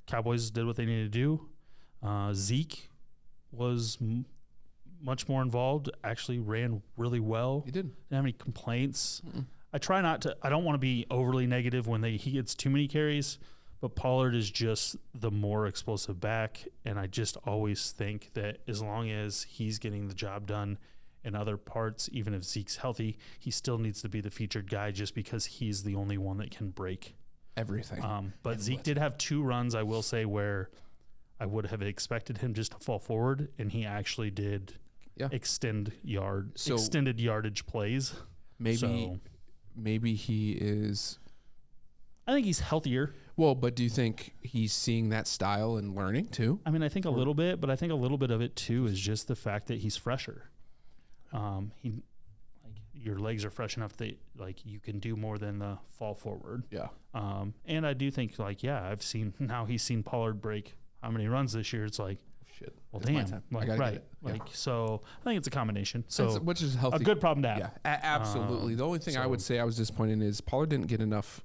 Cowboys did what they needed to do. Zeke was much more involved, actually ran really well. He did. Didn't have any complaints. I try not to. I don't want to be overly negative when he gets too many carries, but Pollard is just the more explosive back, and I just always think that as long as he's getting the job done in other parts, even if Zeke's healthy, he still needs to be the featured guy just because he's the only one that can break everything. But Zeke did have 2 runs, I will say, where I would have expected him just to fall forward, and he actually did extended yardage plays. Maybe he is. I think he's healthier. Well, but do you think he's seeing that style and learning too? I mean, I think a little bit, but I think a little bit of it too is just the fact that he's fresher. Your legs are fresh enough that like you can do more than the fall forward. Yeah. And I do think he's seen Pollard break how many runs this year? It's like, shit. Well, damn. Like, right. Like, so I think it's a combination. So which is healthy. A good problem to have. Yeah, absolutely. The only thing I would say I was disappointed in is Pollard didn't get enough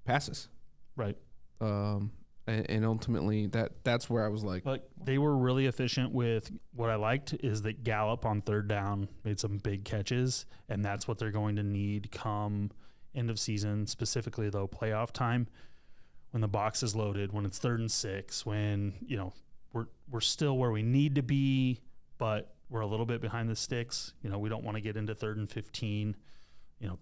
passes. Right. And ultimately that's where I was like. But they were really efficient with what I liked is that Gallup on third down made some big catches, and that's what they're going to need come end of season, specifically though playoff time, when the box is loaded, when it's 3rd and 6, when we're still where we need to be, but we're a little bit behind the sticks. We don't want to get into 3rd and 15,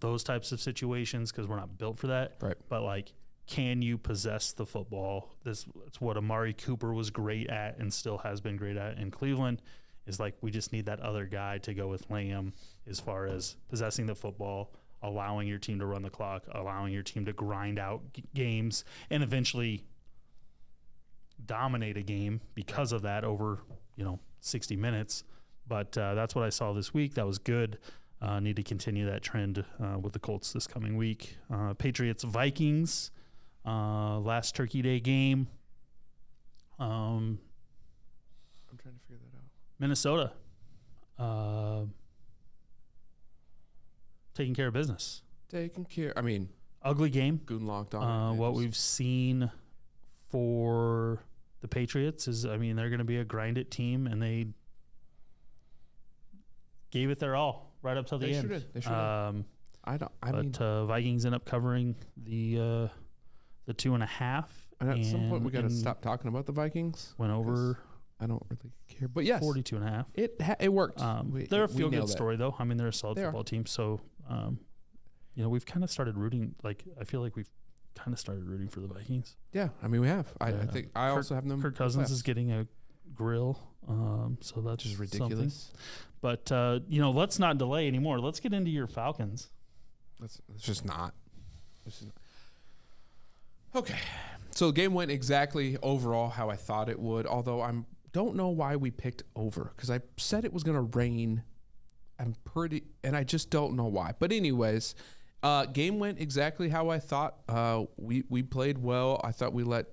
those types of situations because we're not built for that. Right. But like, can you possess the football? It's what Amari Cooper was great at and still has been great at in Cleveland. Is like we just need that other guy to go with Lamb as far as possessing the football, allowing your team to run the clock, allowing your team to grind out games, and eventually dominate a game because of that over 60 minutes. But that's what I saw this week. That was good. Need to continue that trend with the Colts this coming week. Patriots Vikings. Last Turkey Day game. I'm trying to figure that out. Minnesota. Taking care of business. Ugly game. Goonlocked on. What we've seen for the Patriots is, they're going to be a grind it team, and they gave it their all right up till the end. They should have. Vikings end up covering the 2.5. And at some point, we got to stop talking about the Vikings. Went over. I don't really care, but yes, 42.5. It worked. They're a feel good story though. They're a solid football team. So, we've kind of started rooting. Like, I feel like we've kind of started rooting for the Vikings. Yeah, we have. I think I also have them. Kirk Cousins is getting a grill, so that's just ridiculous. Something. But let's not delay anymore. Let's get into your Falcons. It's just not. Okay, so the game went exactly overall how I thought it would. Although I don't know why we picked over, because I said it was going to rain. And I just don't know why. But anyways, game went exactly how I thought. We played well. I thought we let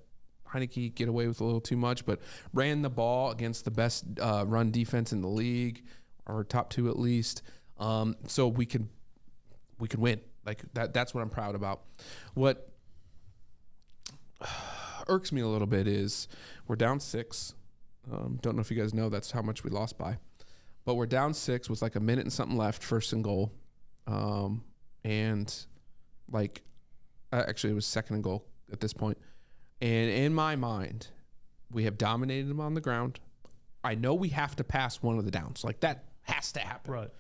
Heineke get away with a little too much, but ran the ball against the best run defense in the league, or top 2 at least. So we could win. Like that's what I'm proud about. What irks me a little bit is we're down 6. Don't know if you guys know that's how much we lost by, but we're down 6 with like a minute and something left, 1st and goal. And like, actually it was 2nd and goal at this point. And in my mind, we have dominated them on the ground. I know we have to pass one of the downs. Like, that has to happen. Right.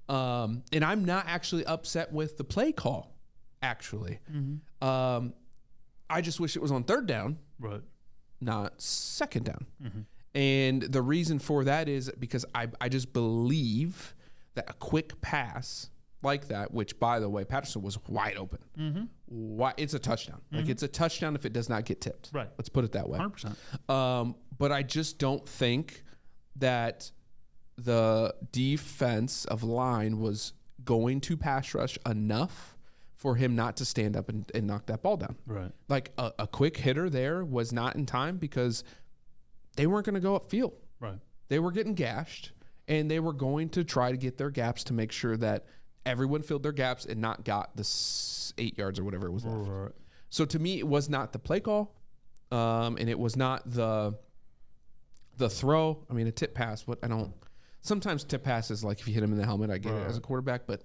And I'm not actually upset with the play call, actually. Mm-hmm. I just wish it was on 3rd down. Right. Not 2nd down. Mm-hmm. And the reason for that is because I just believe that a quick pass like that, which, by the way, Patterson was wide open. Mm-hmm. It's a touchdown. Mm-hmm. Like, it's a touchdown if it does not get tipped. Right. Let's put it that way. 100%. But I just don't think that the defensive line was going to pass rush enough for him not to stand up and knock that ball down. Right. Like, a quick hitter there was not in time because they weren't going to go upfield. Right. They were getting gashed, and they were going to try to get their gaps to make sure that everyone filled their gaps and not got the 8 yards or whatever it was left. Right. So to me, it was not the play call, and it was not the throw. A tip pass. Sometimes tip passes, like if you hit him in the helmet, I get it as a quarterback, but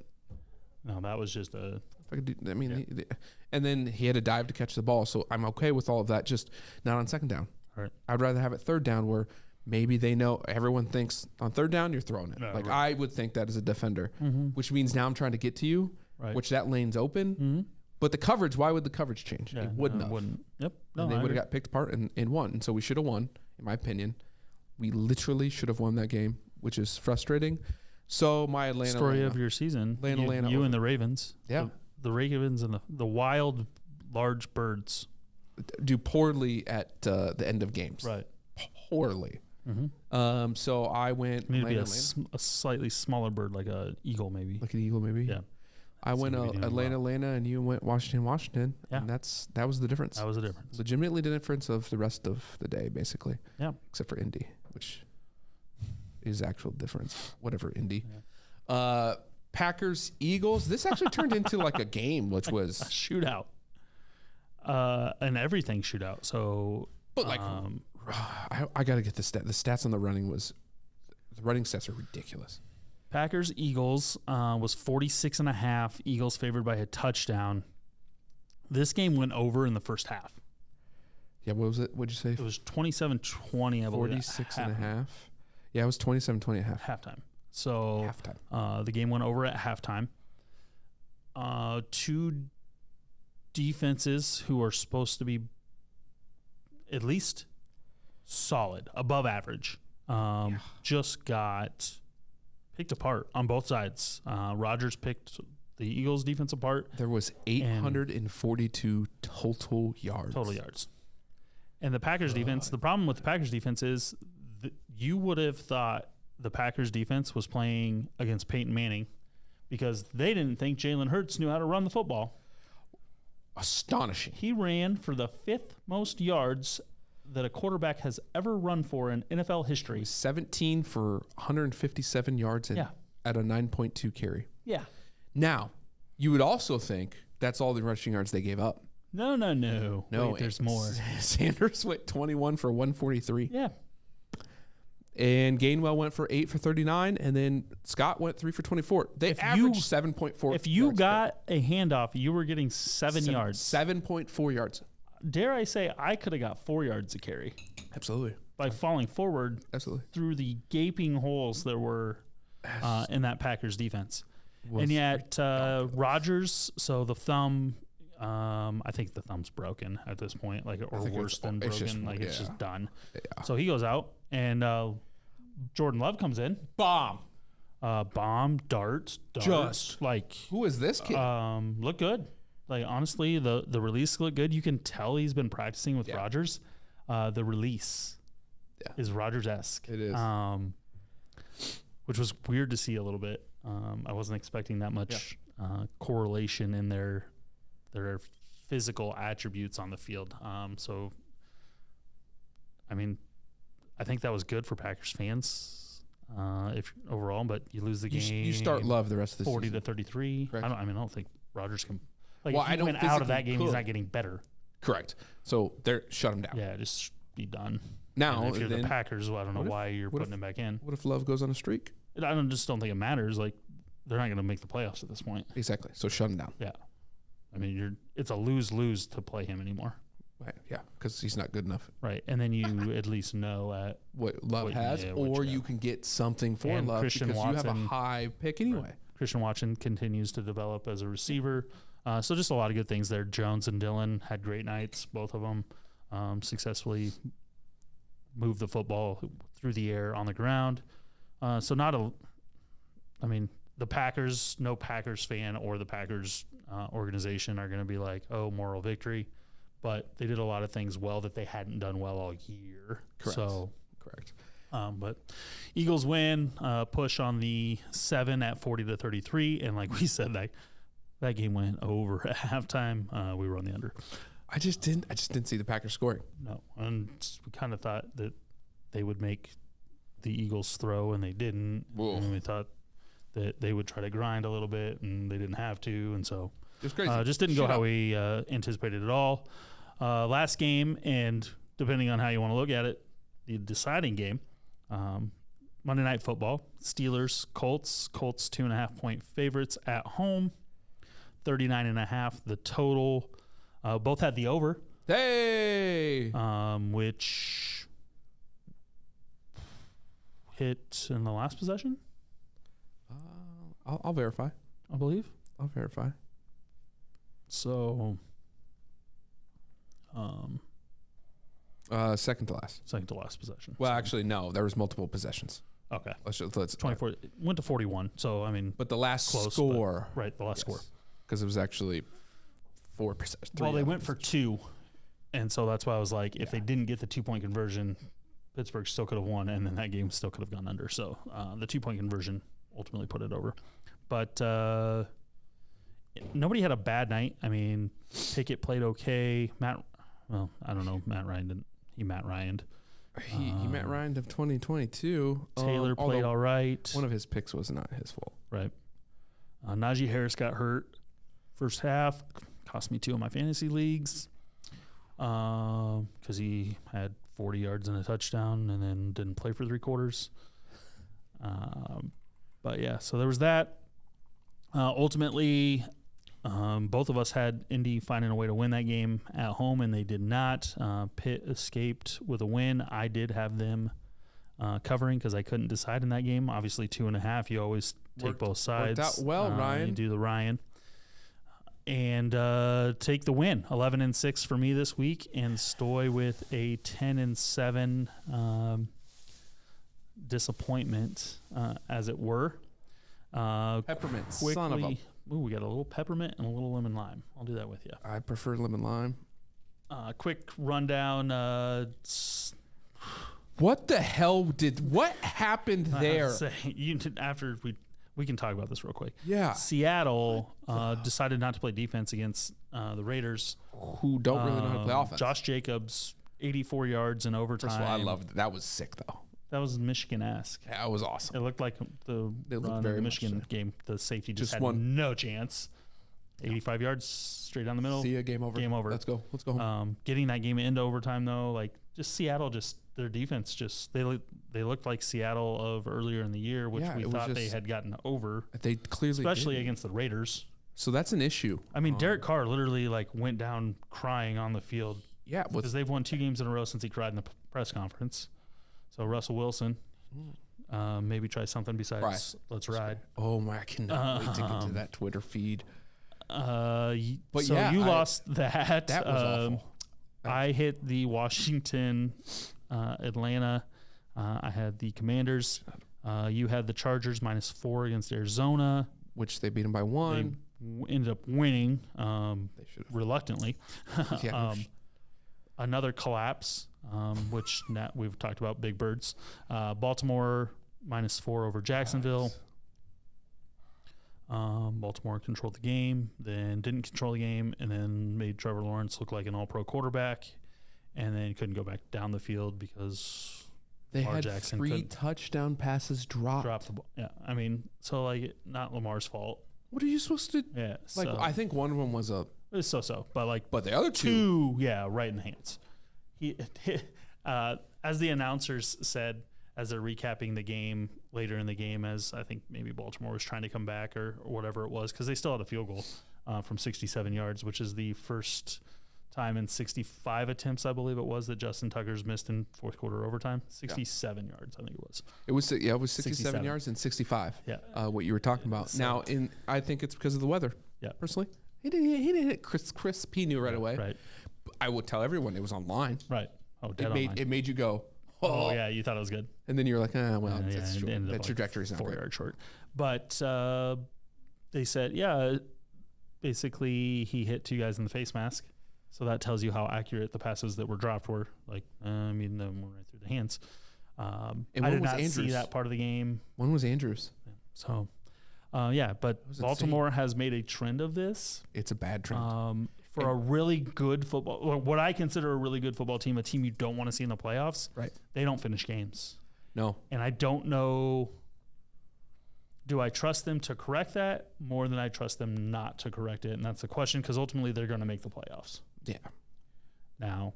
no, that was just a. If I could do, and then he had a dive to catch the ball, so I'm okay with all of that. Just not on 2nd down. Right. I'd rather have it 3rd down where maybe they know everyone thinks on 3rd down you're throwing it. Right. I would think that as a defender, which means now I'm trying to get to you, which that lane's open. Mm-hmm. But the coverage, why would the coverage change? Yeah, it wouldn't have. Yep. No, and they would have got picked apart and won. And so we should have won, in my opinion. We literally should have won that game, which is frustrating. So my Atlanta story of your season, you and the Ravens. Yeah. The Ravens and the wild large birds do poorly at the end of games. Right. Poorly. Mm-hmm. So I went. Need to be a slightly smaller bird, like a eagle, maybe. Like an eagle, maybe. Yeah. I went Atlanta, and you went Washington. Yeah. And that was the difference. That was the difference. Legitimately the difference of the rest of the day, basically. Yeah. Except for Indy, which is actual difference. Whatever, Indy. Yeah. Packers, Eagles. This actually turned into like a game, which was a shootout. An everything shootout. So, but like, I got to get the stats on the running stats are ridiculous. Packers, Eagles was 46.5. Eagles favored by a touchdown. This game went over in the first half. Yeah, what was it? What'd you say? It was 27-20, I believe. 46.5. Yeah, it was 27-20 at halftime. So the game went over at halftime. Two defenses who are supposed to be at least solid, above average, just got picked apart on both sides. Rodgers picked the Eagles defense apart. There was 842 total yards. And the Packers defense, the problem with the Packers defense is you would have thought the Packers defense was playing against Peyton Manning because they didn't think Jalen Hurts knew how to run the football. Astonishing. He ran for the 5th most yards that a quarterback has ever run for in NFL history. 17 for 157 yards at a 9.2 carry. Yeah. Now, you would also think that's all the rushing yards they gave up. No. Wait, there's more. Sanders went 21 for 143. Yeah. And Gainwell went for 8 for 39, and then Scott went 3 for 24. They averaged 7.4. If you got a handoff, you were getting 7 yards. 7.4 yards. Dare I say I could have got 4 yards to carry. Absolutely. By falling forward through the gaping holes there were in that Packers defense. And yet Rodgers, so the thumb, I think the thumb's broken at this point, or worse than broken. It's just done. Yeah. So he goes out, and Jordan Love comes in. Bomb, dart. Just who is this kid? Look good. Like, honestly, the release looked good. You can tell he's been practicing with Rodgers. The release is Rodgers-esque. It is. Which was weird to see a little bit. I wasn't expecting that much correlation in their physical attributes on the field. So, I mean, I think that was good for Packers fans if overall, but you lose the game. You start Love the rest of the 40 to 33. I don't think Rodgers can. If he went out of that game, he's not getting better. Correct. So they're shut him down. Yeah, just be done. Now, and if you're the Packers, I don't know why you're putting him back in. What if Love goes on a streak? I just don't think it matters. Like, they're not going to make the playoffs at this point. Exactly. So shut him down. Yeah. I mean, it's a lose-lose to play him anymore. Right. Yeah, because he's not good enough. Right. And then you at least know what Love has, or you can get something for Love Christian because Watson, you have a high pick anyway. Right. Christian Watson continues to develop as a receiver. So just a lot of good things there. Jones and Dillon had great nights, both of them successfully moved the football through the air on the ground. The Packers, no Packers fan or the Packers organization are going to be like, oh, moral victory. But they did a lot of things well that they hadn't done well all year. Correct. But Eagles win, push on the 7 at 40 to 33. And like we said, that game went over at halftime. We were on the under. I just didn't see the Packers scoring. No. And we kind of thought that they would make the Eagles throw, and they didn't. Whoa. And we thought that they would try to grind a little bit, and they didn't have to. And so it was crazy. Just didn't go how we anticipated at all. Last game, and depending on how you want to look at it, the deciding game, Monday Night Football, Steelers, Colts 2.5-point favorites at home, 39.5 the total. Both had the over. Hey! Which hit in the last possession? I'll verify. I believe. I'll verify. So, second to last. Second to last possession. Well, actually, no. There was multiple possessions. Okay. Let's 24. Went to 41. So, I mean, but the last score. Right, the last score. Because it was actually 4%. Well, they went for 2. And so that's why I was like, if they didn't get the 2-point conversion, Pittsburgh still could have won, and then that game still could have gone under. So the 2-point conversion ultimately put it over. But nobody had a bad night. I mean, Pickett played okay. I don't know. Matt Ryan didn't. He Matt Ryan'd. He Matt Ryan of 2022. Taylor played all right. One of his picks was not his fault. Right. Najee Harris got hurt first half. Cost me 2 of my fantasy leagues because he had 40 yards and a touchdown and then didn't play for 3 quarters. But, yeah, so there was that. Ultimately, both of us had Indy finding a way to win that game at home, and they did not. Pitt escaped with a win. I did have them covering because I couldn't decide in that game. Obviously, 2.5, you always take both sides. Worked out well, Ryan. You do the Ryan. And take the win, 11-6 for me this week, and Stoy with a 10-7 disappointment, as it were. Peppermint, quickly, son of a... Ooh, we got a little peppermint and a little lemon lime. I'll do that with you. I prefer lemon lime. Quick rundown. What the hell what happened there? After we can talk about this real quick. Yeah. Seattle decided not to play defense against the Raiders, who don't really know how to play offense. Josh Jacobs, 84 yards in overtime. First of all, I loved that. Was sick though. That was Michigan-esque. That was awesome. It looked like the Michigan game. The safety just had no chance. 85 yards straight down the middle. See ya, game over. Game over. Let's go home. Getting that game into overtime though, like just Seattle, their defense they looked like Seattle of earlier in the year, which we thought they had gotten over. They clearly, especially against the Raiders. So that's an issue. I mean, Derek Carr literally went down crying on the field. Yeah, because they've won 2 games in a row since he cried in the press conference. So Russell Wilson, maybe try something besides let's ride. Oh my! I cannot wait to get to that Twitter feed. You lost that. That was awful. I hit the Washington, Atlanta. I had the Commanders. You had the Chargers -4 against Arizona, which they beat them by 1. They ended up winning. They should have reluctantly. Another collapse, which we've talked about big birds. Baltimore -4 over Jacksonville. Baltimore controlled the game, then didn't control the game, and then made Trevor Lawrence look like an all-pro quarterback, and then couldn't go back down the field because they had Jackson 3 touchdown passes dropped the ball. Yeah, I mean, so not Lamar's fault. What are you supposed to? Yeah, I think one of them was it's so, but the other two, right in the hands. He as the announcers said, as they're recapping the game later in the game, as I think maybe Baltimore was trying to come back or whatever it was, because they still had a field goal from 67 yards, which is the first time in 65 attempts, I believe it was, that Justin Tucker's missed in fourth quarter overtime. 67 yards, I think it was. It was 67 yards and 65. Yeah, what you were talking about. So, now, I think it's because of the weather. Yeah, personally, he didn't hit crisp. He knew right away. Right. I would tell everyone it was online. Right. Oh, it made you go. Oh yeah, you thought it was good, and then you're like, it's short. That trajectory's not 4 yards short. But they said, basically he hit 2 guys in the face mask, so that tells you how accurate the passes that were dropped were. Them were right through the hands. I did not see that part of the game. One was Andrews. So, but Baltimore has made a trend of this. It's a bad trend. For a really good football, what I consider a really good football team, a team you don't want to see in the playoffs, right? They don't finish games. No. And I don't know, do I trust them to correct that more than I trust them not to correct it? And that's the question, because ultimately they're going to make the playoffs. Yeah. Now,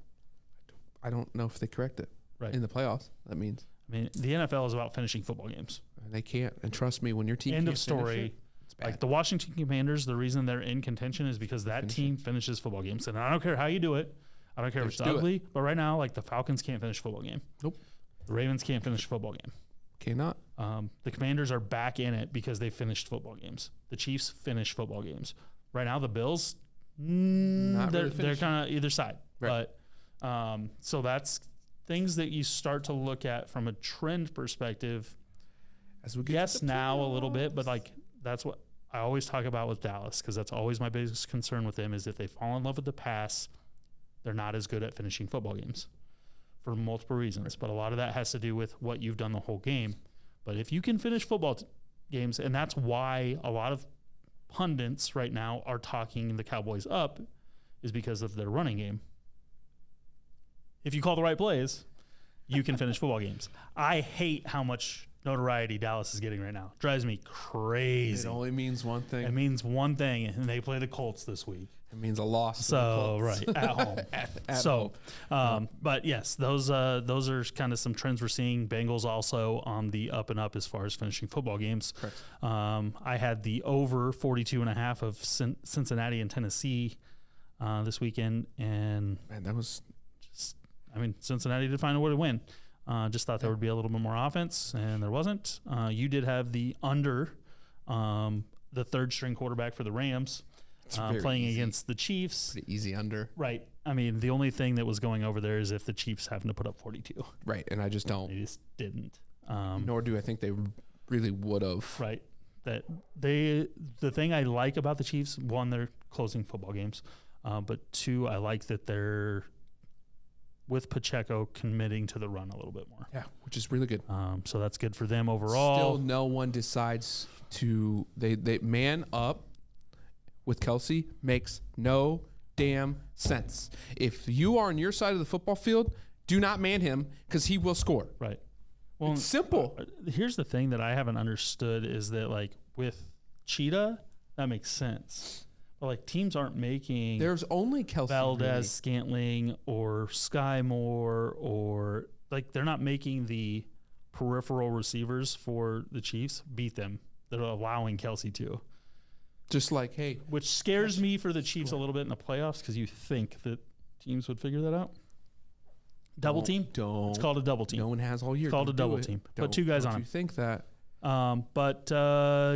I don't know if they correct it in the playoffs. That means. I mean, the NFL is about finishing football games. And they can't. And trust me, when your team End can't of story. Like the Washington Commanders, the reason they're in contention is because that team finishes football games. And I don't care how you do it. I don't care if it's ugly. But right now, the Falcons can't finish a football game. Nope. The Ravens can't finish a football game. Cannot. The Commanders are back in it because they finished football games. The Chiefs finished football games. Right now, the Bills, they're kind of either side. Right. But so that's things that you start to look at from a trend perspective. As we get now a little bit, but that's what I always talk about with Dallas, because that's always my biggest concern with them, is if they fall in love with the pass, they're not as good at finishing football games for multiple reasons. But a lot of that has to do with what you've done the whole game. But if you can finish football games, and that's why a lot of pundits right now are talking the Cowboys up, is because of their running game. If you call the right plays, you can finish football games. I hate how much notoriety Dallas is getting right now. Drives me crazy. It only means one thing. It means one thing, and they play the Colts this week. It means a loss. So right at home. at home. But yes, those are kind of some trends we're seeing. Bengals also on the up and up as far as finishing football games. Correct. I had the over 42.5 of Cincinnati and Tennessee this weekend, and man, that was just. I mean, Cincinnati did find a way to win. Just thought there would be a little bit more offense, and there wasn't. You did have the under, the third string quarterback for the Rams. Playing against the Chiefs. Pretty easy under. Right. I mean, the only thing that was going over there is if the Chiefs having to put up 42. Right, and I just don't. They just didn't. Nor do I think they really would have. Right. The thing I like about the Chiefs, one, they're closing football games, but two, I like that they're, with Pacheco, committing to the run a little bit more. Yeah, which is really good. So that's good for them overall. Still, no one decides to they man up with Kelsey makes no damn sense. If you are on your side of the football field, do not man him because he will score. Right. Well, it's simple. Here's the thing that I haven't understood is that, like, with Cheetah, that makes sense. But, like, teams aren't making there's only Kelsey Valdez, really. Scantling, or Sky Moore, or, like, they're not making the peripheral receivers for the Chiefs beat them. They're allowing Kelsey to. Just like, hey. Which scares me for the Chiefs a little bit in the playoffs because you think that teams would figure that out. Double team? Don't. It's called a double team. No one has all year. It's called a double team. Put two guys on you think that. But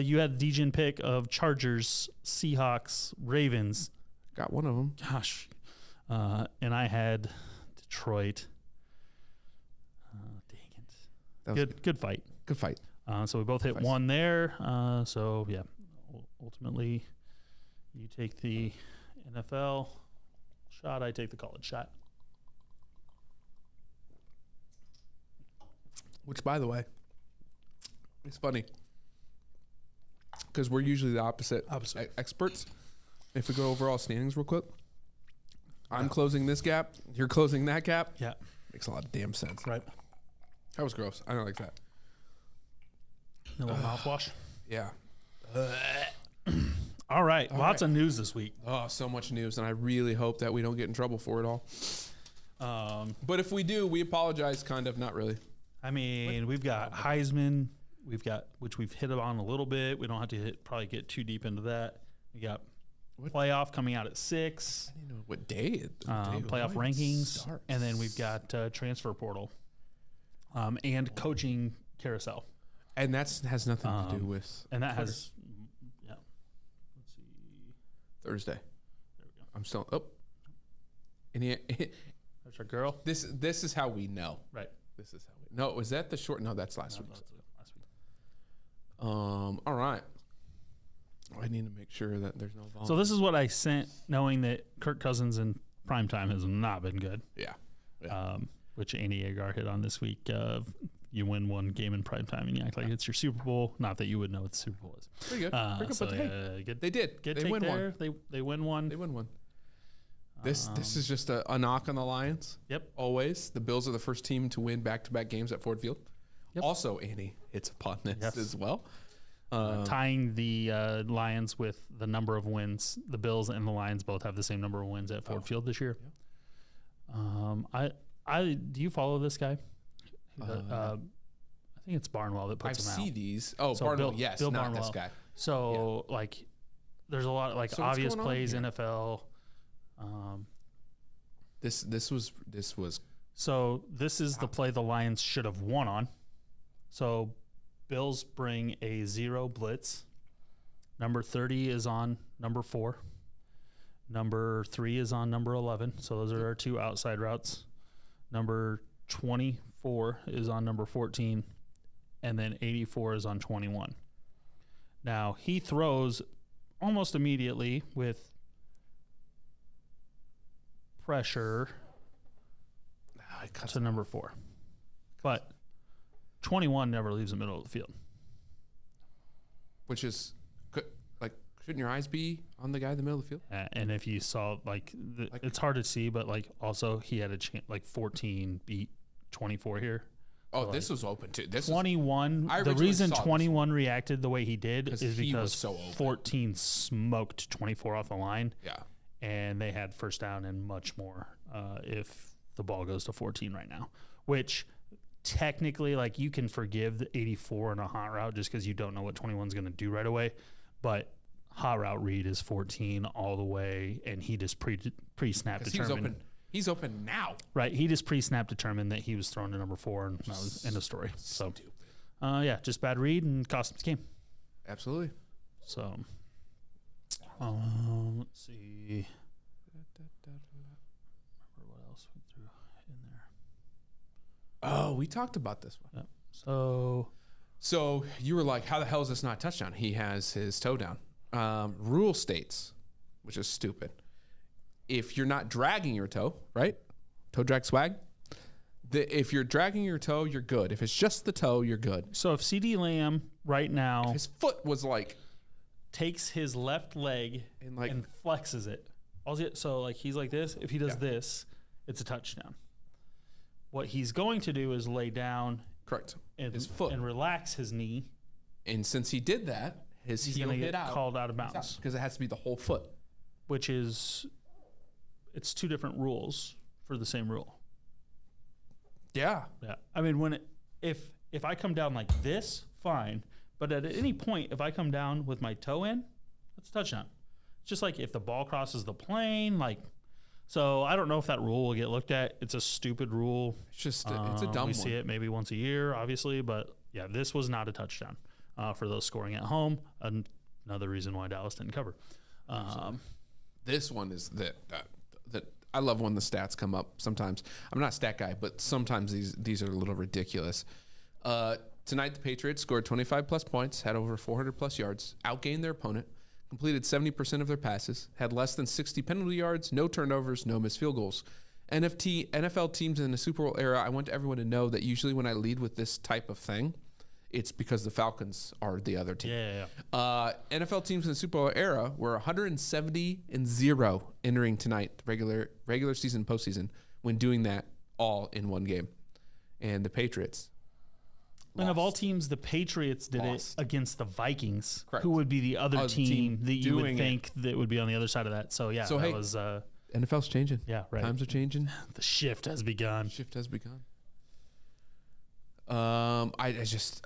you had the DGen pick of Chargers, Seahawks, Ravens. Got one of them. Gosh. And I had Detroit. Dang it. Good fight. Good fight. So we both hit one there. So, yeah. Ultimately, you take the NFL shot, I take the college shot. Which, by the way, it's funny because we're usually the opposite experts. If we go overall standings real quick, I'm closing this gap, you're closing that gap. Yeah. Makes a lot of damn sense. Right. That was gross. I don't like that. A little mouthwash. Yeah. All right. Lots of news this week. Oh, so much news, and I really hope that we don't get in trouble for it all. But if we do, we apologize, kind of, not really. I mean, we've got Heisman, which we've hit on a little bit. We don't have to probably get too deep into that. We got playoff coming out at 6. I didn't know what day. Playoff rankings, starts. And then we've got transfer portal, and coaching carousel. And that has nothing to do with. And that has, yeah. Let's see. Thursday. There we go. I'm still. Oh. There's our girl. This is how we know. Right. This is how we. No, was that the short? No, that's last week. Last week. All right. I need to make sure that there's no volume. So this is what I sent, knowing that Kirk Cousins in primetime has not been good. Yeah. Which Andy Agar hit on this week. You win one game in primetime and you act like it's your Super Bowl. Not that you would know what the Super Bowl is. Pretty good. But hey, they did. They win one. They win one. They win one. This is just a knock on the Lions. Yep. Always. The Bills are the first team to win back-to-back games at Ford Field. Yep. Also, Andy hits upon this as well. Tying the Lions with the number of wins. The Bills and the Lions both have the same number of wins at Ford Field this year. Yeah. Do you follow this guy? I think it's Barnwell that puts him out. I see these. Oh, so Barnwell, yes, Bill not Barnwell. This guy. So, like, there's a lot of, obvious plays, NFL. This was. So this is the play the Lions should have won on. So Bills bring a 0 blitz. Number 30 is on number 4. Number 3 is on number 11. So those are our 2 outside routes. Number 24 is on number 14, and then 84 is on 21. Now, he throws almost immediately with pressure to number 4. But 21 never leaves the middle of the field. Which is, like, shouldn't your eyes be on the guy in the middle of the field? And if you saw, it's hard to see, but, like, also he had a chance, like, 14 beat 24 here. Oh, so this was open, too. This 21. The reason 21 reacted the way he did is because 14 smoked 24 off the line. Yeah. And they had first down and much more if the ball goes to 14 right now, which technically, like, you can forgive the 84 in a hot route just because you don't know what 21 is going to do right away. But hot route read is 14 all the way, and he just pre-snap determined. He's open now. Right. He just pre-snap determined that he was thrown to number 4, and that was end of story. So, yeah, just bad read and cost him the game. Absolutely. So, let's see. Remember what else we threw in there? Oh, we talked about this one. Yep. So you were like, how the hell is this not a touchdown? He has his toe down. Rule states, which is stupid, if you're not dragging your toe, right? Toe drag swag. If you're dragging your toe, you're good. If it's just the toe, you're good. So if CeeDee Lamb right now, his foot was like, takes his left leg and flexes it. So like he's like this. If he does this, it's a touchdown. What he's going to do is lay down, correct, and his foot and relax his knee. And since he did that, he's heel going to hit get out, called out of bounds because it has to be the whole foot. Which is, it's 2 different rules for the same rule. Yeah. Yeah. I mean, if I come down like this, fine. But at any point, if I come down with my toe in, that's a touchdown. It's just like if the ball crosses the plane, like, so I don't know if that rule will get looked at. It's a stupid rule. It's just, it's a dumb one. We see it maybe once a year, obviously. But yeah, this was not a touchdown for those scoring at home. Another reason why Dallas didn't cover. This one is that I love when the stats come up sometimes. I'm not a stat guy, but sometimes these are a little ridiculous. Tonight, the Patriots scored 25-plus points, had over 400-plus yards, outgained their opponent, completed 70% of their passes, had less than 60 penalty yards, no turnovers, no missed field goals. NFL teams in the Super Bowl era, I want everyone to know that usually when I lead with this type of thing, it's because the Falcons are the other team. Yeah. NFL teams in the Super Bowl era were 170-0 entering tonight, regular season, postseason, when doing that all in one game. And the Patriots lost. And of all teams, the Patriots did it against the Vikings, correct, who would be the other team that you would think that would be on the other side of that. So, yeah, that was... NFL's changing. Yeah, right. Times are changing. The shift has begun.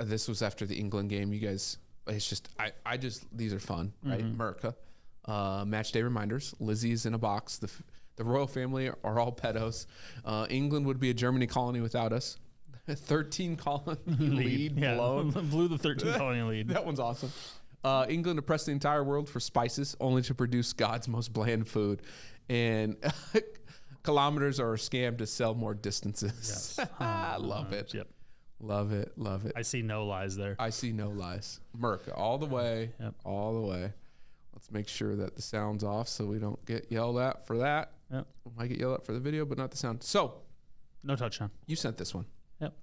This was after the England game. You guys, these are fun, right? America. Match day reminders. Lizzie's in a box. The royal family are all pedos. England would be a Germany colony without us. 13 colony lead blown. Blew the 13 colony lead. That one's awesome. England oppressed the entire world for spices, only to produce God's most bland food. And kilometers are a scam to sell more distances. Yes. I love it. Yep. Love it. I see no lies there. I see no lies. America, all the way. Yep. All the way. Let's make sure that the sound's off so we don't get yelled at for that. Yep. We might get yelled at for the video, but not the sound. So, no touchdown. You sent this one. Yep.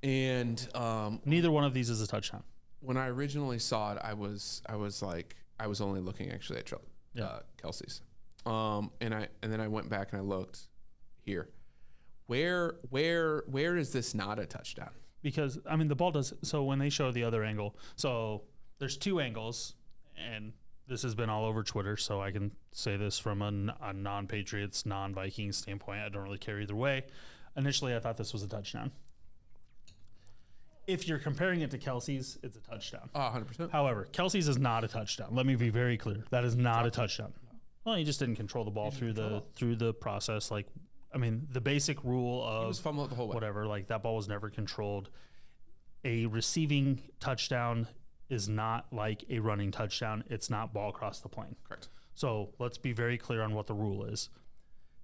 And neither one of these is a touchdown. When I originally saw it, I was only looking actually at Kelsey's. And then I went back and I looked here. Where is this not a touchdown? Because I mean the ball does, so when they show the other angle, so there's 2 angles, and this has been all over Twitter, so I can say this from a non-Patriots, non-Vikings standpoint. I don't really care either way. Initially, I thought this was a touchdown. If you're comparing it to Kelsey's, it's a touchdown. 100%. However, Kelsey's is not a touchdown. Let me be very clear. That is not a touchdown. Well, he just didn't control the ball through the process. Like, I mean, the basic rule of he was fumbling the whole way. Whatever, like that ball was never controlled. A receiving touchdown is not like a running touchdown. It's not ball across the plane. Correct. So let's be very clear on what the rule is.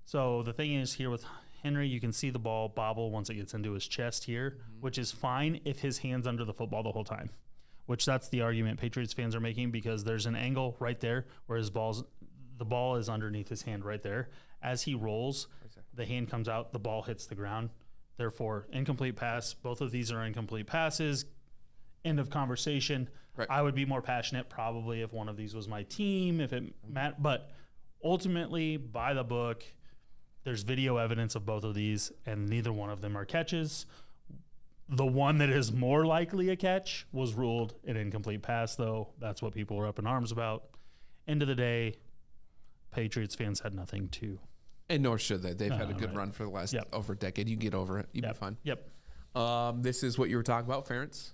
So the thing is here with Henry, you can see the ball bobble once it gets into his chest here, which is fine if his hand's under the football the whole time, which that's the argument Patriots fans are making, because there's an angle right there where the ball is underneath his hand right there. As he rolls, the hand comes out, the ball hits the ground. Therefore, incomplete pass. Both of these are incomplete passes. End of conversation. Right. I would be more passionate probably if one of these was my team, if it mattered. But ultimately, by the book, there's video evidence of both of these, and neither one of them are catches. The one that is more likely a catch was ruled an incomplete pass, though. That's what people were up in arms about. End of the day, Patriots fans had nothing to. And nor should they. They've had a good run for the last over a decade. You can get over it. You'll be fine. Yep. This is what you were talking about, Ferentz.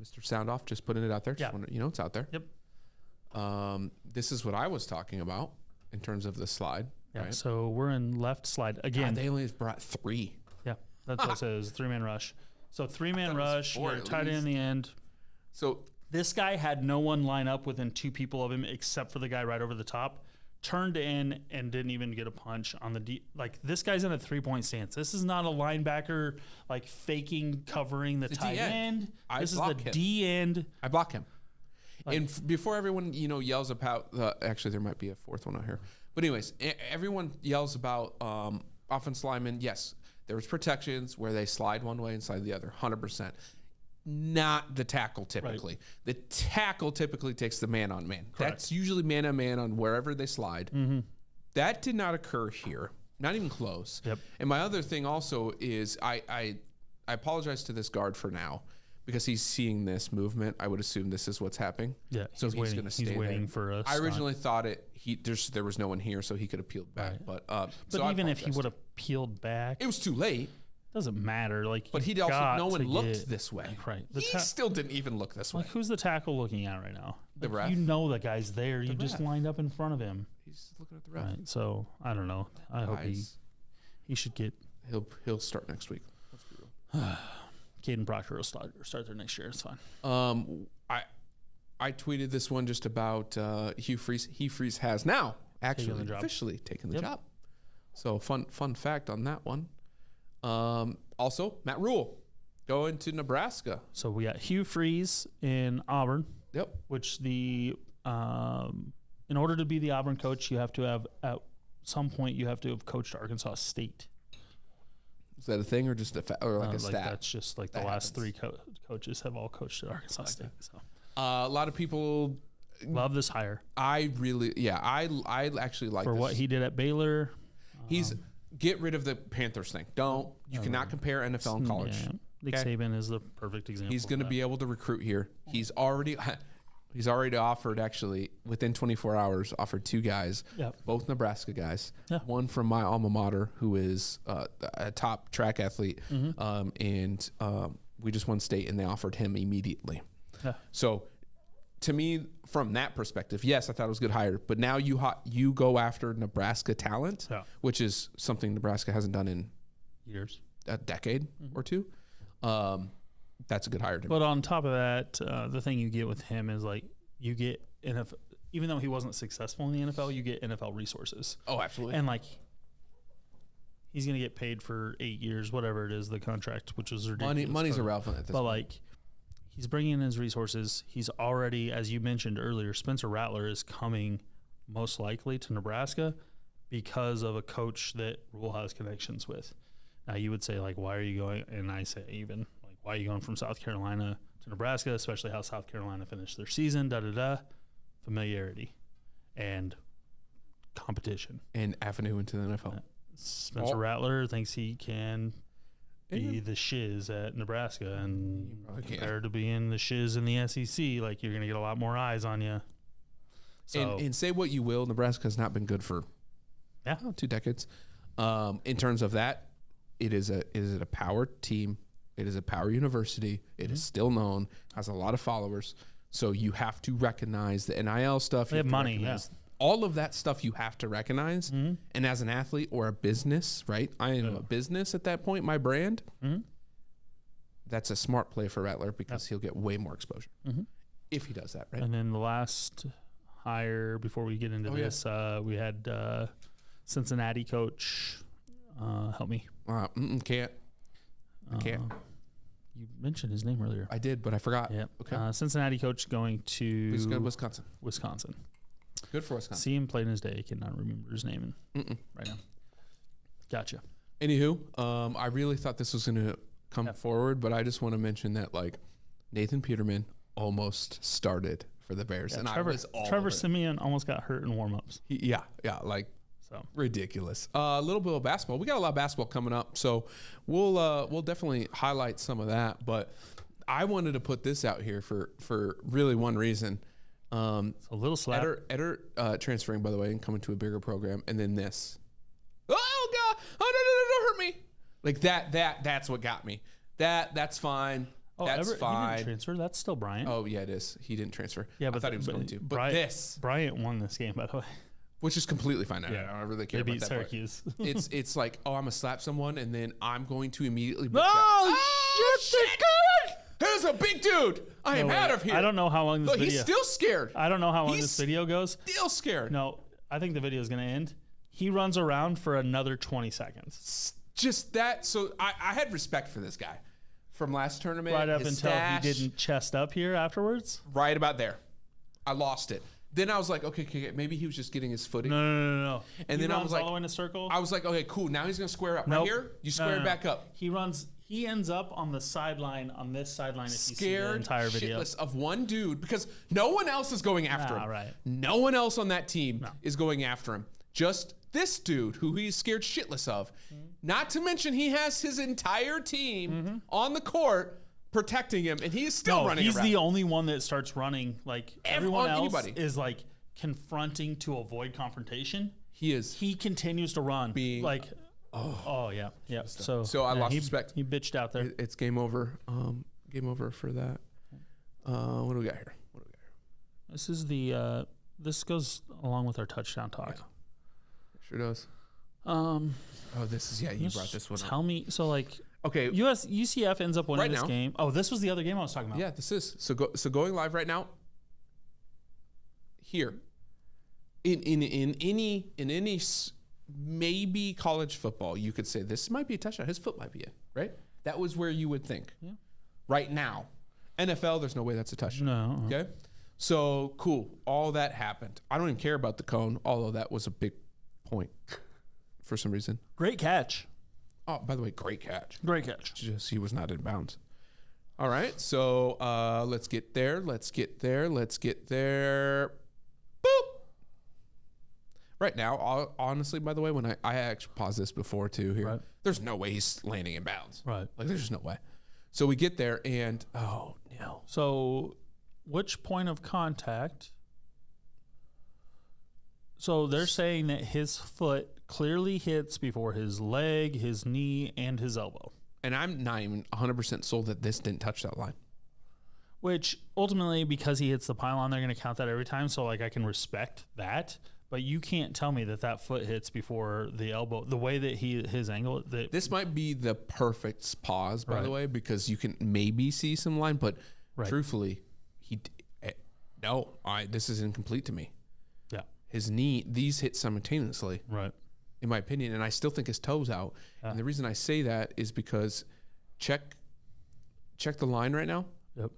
Mr. Soundoff, just putting it out there. Just wanted, it's out there. Yep. This is what I was talking about in terms of the slide. Yeah. Right? So we're in left slide again. God, they only brought 3. Yeah. That's what it says. 3-man rush. So 3-man rush. You're tight in the end. So this guy had no one line up within 2 people of him except for the guy right over the top. Turned in and didn't even get a punch on the D. Like, this guy's in a 3-point stance. This is not a linebacker like faking covering the tight end. This is the D end. I block him. And before everyone yells about actually there might be a 4th one out here. But anyways, everyone yells about offensive linemen. Yes, there was protections where they slide one way and slide the other. 100%. Not the tackle typically. Right. The tackle typically takes the man-on-man. That's usually man-on-man on wherever they slide. Mm-hmm. That did not occur here. Not even close. Yep. And my other thing also is I apologize to this guard for now because he's seeing this movement. I would assume this is what's happening. Yeah. So he's going to stay He's waiting there. for us. I originally thought there was no one here, so he could have peeled back. Right. But so even if he would have peeled back, it was too late. Doesn't matter. But he also no one looked this way. Right. He still didn't even look this way. Like, who's the tackle looking at right now? The ref. You know the guy's there. You just lined up in front of him. He's looking at the ref. Right. So I don't know. I hope he should get. He'll start next week. Let's be real. Caden Proctor will start there next year. It's fine. I tweeted this one just about Hugh Freeze. Hugh Freeze has now actually officially taken the job. So fun fact on that one. Also, Matt Rule going to Nebraska. So we got Hugh Freeze in Auburn. Yep. Which in order to be the Auburn coach, you have to have at some point you have to have coached Arkansas State. Is that a thing or just a stat? That's just like the last 3 coaches have all coached at Arkansas State. So a lot of people love this hire. I actually like for what he did at Baylor. He's get rid of the Panthers thing. You cannot compare NFL and college. Yeah. Nick Saban is the perfect example. He's going to be able to recruit here. He's already offered, actually, within 24 hours, offered 2 guys, both Nebraska guys. Yeah. One from my alma mater, who is a top track athlete, and we just won state, and they offered him immediately. Yeah. So, to me, from that perspective, yes, I thought it was a good hire. But now you go after Nebraska talent, which is something Nebraska hasn't done in years, a decade or 2. That's a good hire to me. But on top of that, the thing you get with him is like you get NFL. Even though he wasn't successful in the NFL, you get NFL resources. Oh, absolutely. And like he's going to get paid for 8 years, whatever it is, the contract, which was ridiculous. Money's irrelevant at this point. Like he's bringing in his resources. He's already, as you mentioned earlier, Spencer Rattler is coming most likely to Nebraska because of a coach that Rule has connections with. Now, you would say, like, why are you going? And I say even, like, why are you going from South Carolina to Nebraska, especially how South Carolina finished their season, familiarity and competition. And avenue into the NFL. Spencer Rattler thinks he can be the shiz at Nebraska, and compared to being the shiz in the SEC, like, you're going to get a lot more eyes on you. So, and say what you will, Nebraska has not been good for 2 decades. In terms of that, it is a power team. It is a power university. It is still known, has a lot of followers. So you have to recognize the NIL stuff. They have money. All of that stuff you have to recognize. Mm-hmm. And as an athlete or a business, right? I am a business at that point, my brand. Mm-hmm. That's a smart play for Rattler because he'll get way more exposure if he does that, right? And then the last hire before we get into this, we had Cincinnati coach. Help me. Can't. I can't. You mentioned his name earlier. I did, but I forgot. Yeah. Okay. Cincinnati coach going to He's going to Wisconsin. Good for Wisconsin. See him play in his day. Cannot remember his name right now. Gotcha. Anywho, I really thought this was going to come forward, but I just want to mention that like Nathan Peterman almost started for the Bears, and Trevor Siemian almost got hurt in warmups. So ridiculous. A little bit of basketball. We got a lot of basketball coming up, so we'll definitely highlight some of that. But I wanted to put this out here for really one reason. It's a little slap. Eder transferring, by the way, and coming to a bigger program, and then this. Oh God! Oh no! Don't hurt me! Like that's what got me. That's fine. Oh, that's fine. He didn't transfer. That's still Bryant. Oh yeah, it is. He didn't transfer. Yeah, but I thought he was going to. But Bryant won this game, by the way. Which is completely fine. I don't really care about that. Syracuse. It's like, oh, I'm gonna slap someone, and then I'm going to immediately. Shit! There's a big dude. I am out of here. I don't know how long this video. He's still scared. I don't know how long this video goes. Still scared. No, I think the video is gonna end. He runs around for another 20 seconds. Just that. So I had respect for this guy from last tournament. Right up until he didn't chest up here afterwards. Right about there. I lost it. Then I was like, okay, maybe he was just getting his footing. No. And then I was like, all the way in a circle. I was like, okay, cool. Now he's gonna square up right here. You square back up. He ends up on the sideline, on this sideline. If you see the entire video, shitless of one dude because no one else is going after him. Right. No one else on that team is going after him. Just this dude who he's scared shitless of. Not to mention he has his entire team on the court protecting him, and he is still running around. He's the only one that starts running. Like everyone else is like confronting to avoid confrontation. He continues to run. Oh yeah. So I lost respect. He bitched out there. It's game over. Game over for that. What do we got here? This is this goes along with our touchdown talk. Yeah. Sure does. This is you brought this one up. Tell me, so like, okay, UCF ends up winning this game. Oh, this was the other game I was talking about. Yeah, this is so going live right now. Here, in any maybe college football, you could say this might be a touchdown. His foot might be in, right? That was where you would think. Yeah. Right now, NFL, there's no way that's a touchdown. No. Okay. So cool. All that happened. I don't even care about the cone, although that was a big point for some reason. Great catch. Oh, by the way, great catch. Great catch. Just he was not in bounds. All right. So let's get there. Boop. Right now, honestly, by the way, when I actually paused this before too here, there's no way he's landing in bounds. Right. Like there's just no way. So we get there and oh no. So which point of contact? So they're saying that his foot clearly hits before his leg, his knee, and his elbow. And I'm not even 100% sold that this didn't touch that line. Which ultimately, because he hits the pylon, they're going to count that every time. So like I can respect that. But you can't tell me that foot hits before the elbow. The way that his angle. This might be the perfect pause, by the way, because you can maybe see some line. But truthfully, this is incomplete to me. Yeah. His knee, these hit simultaneously. Right. In my opinion, and I still think his toe's out. And the reason I say that is because check the line right now. Yep.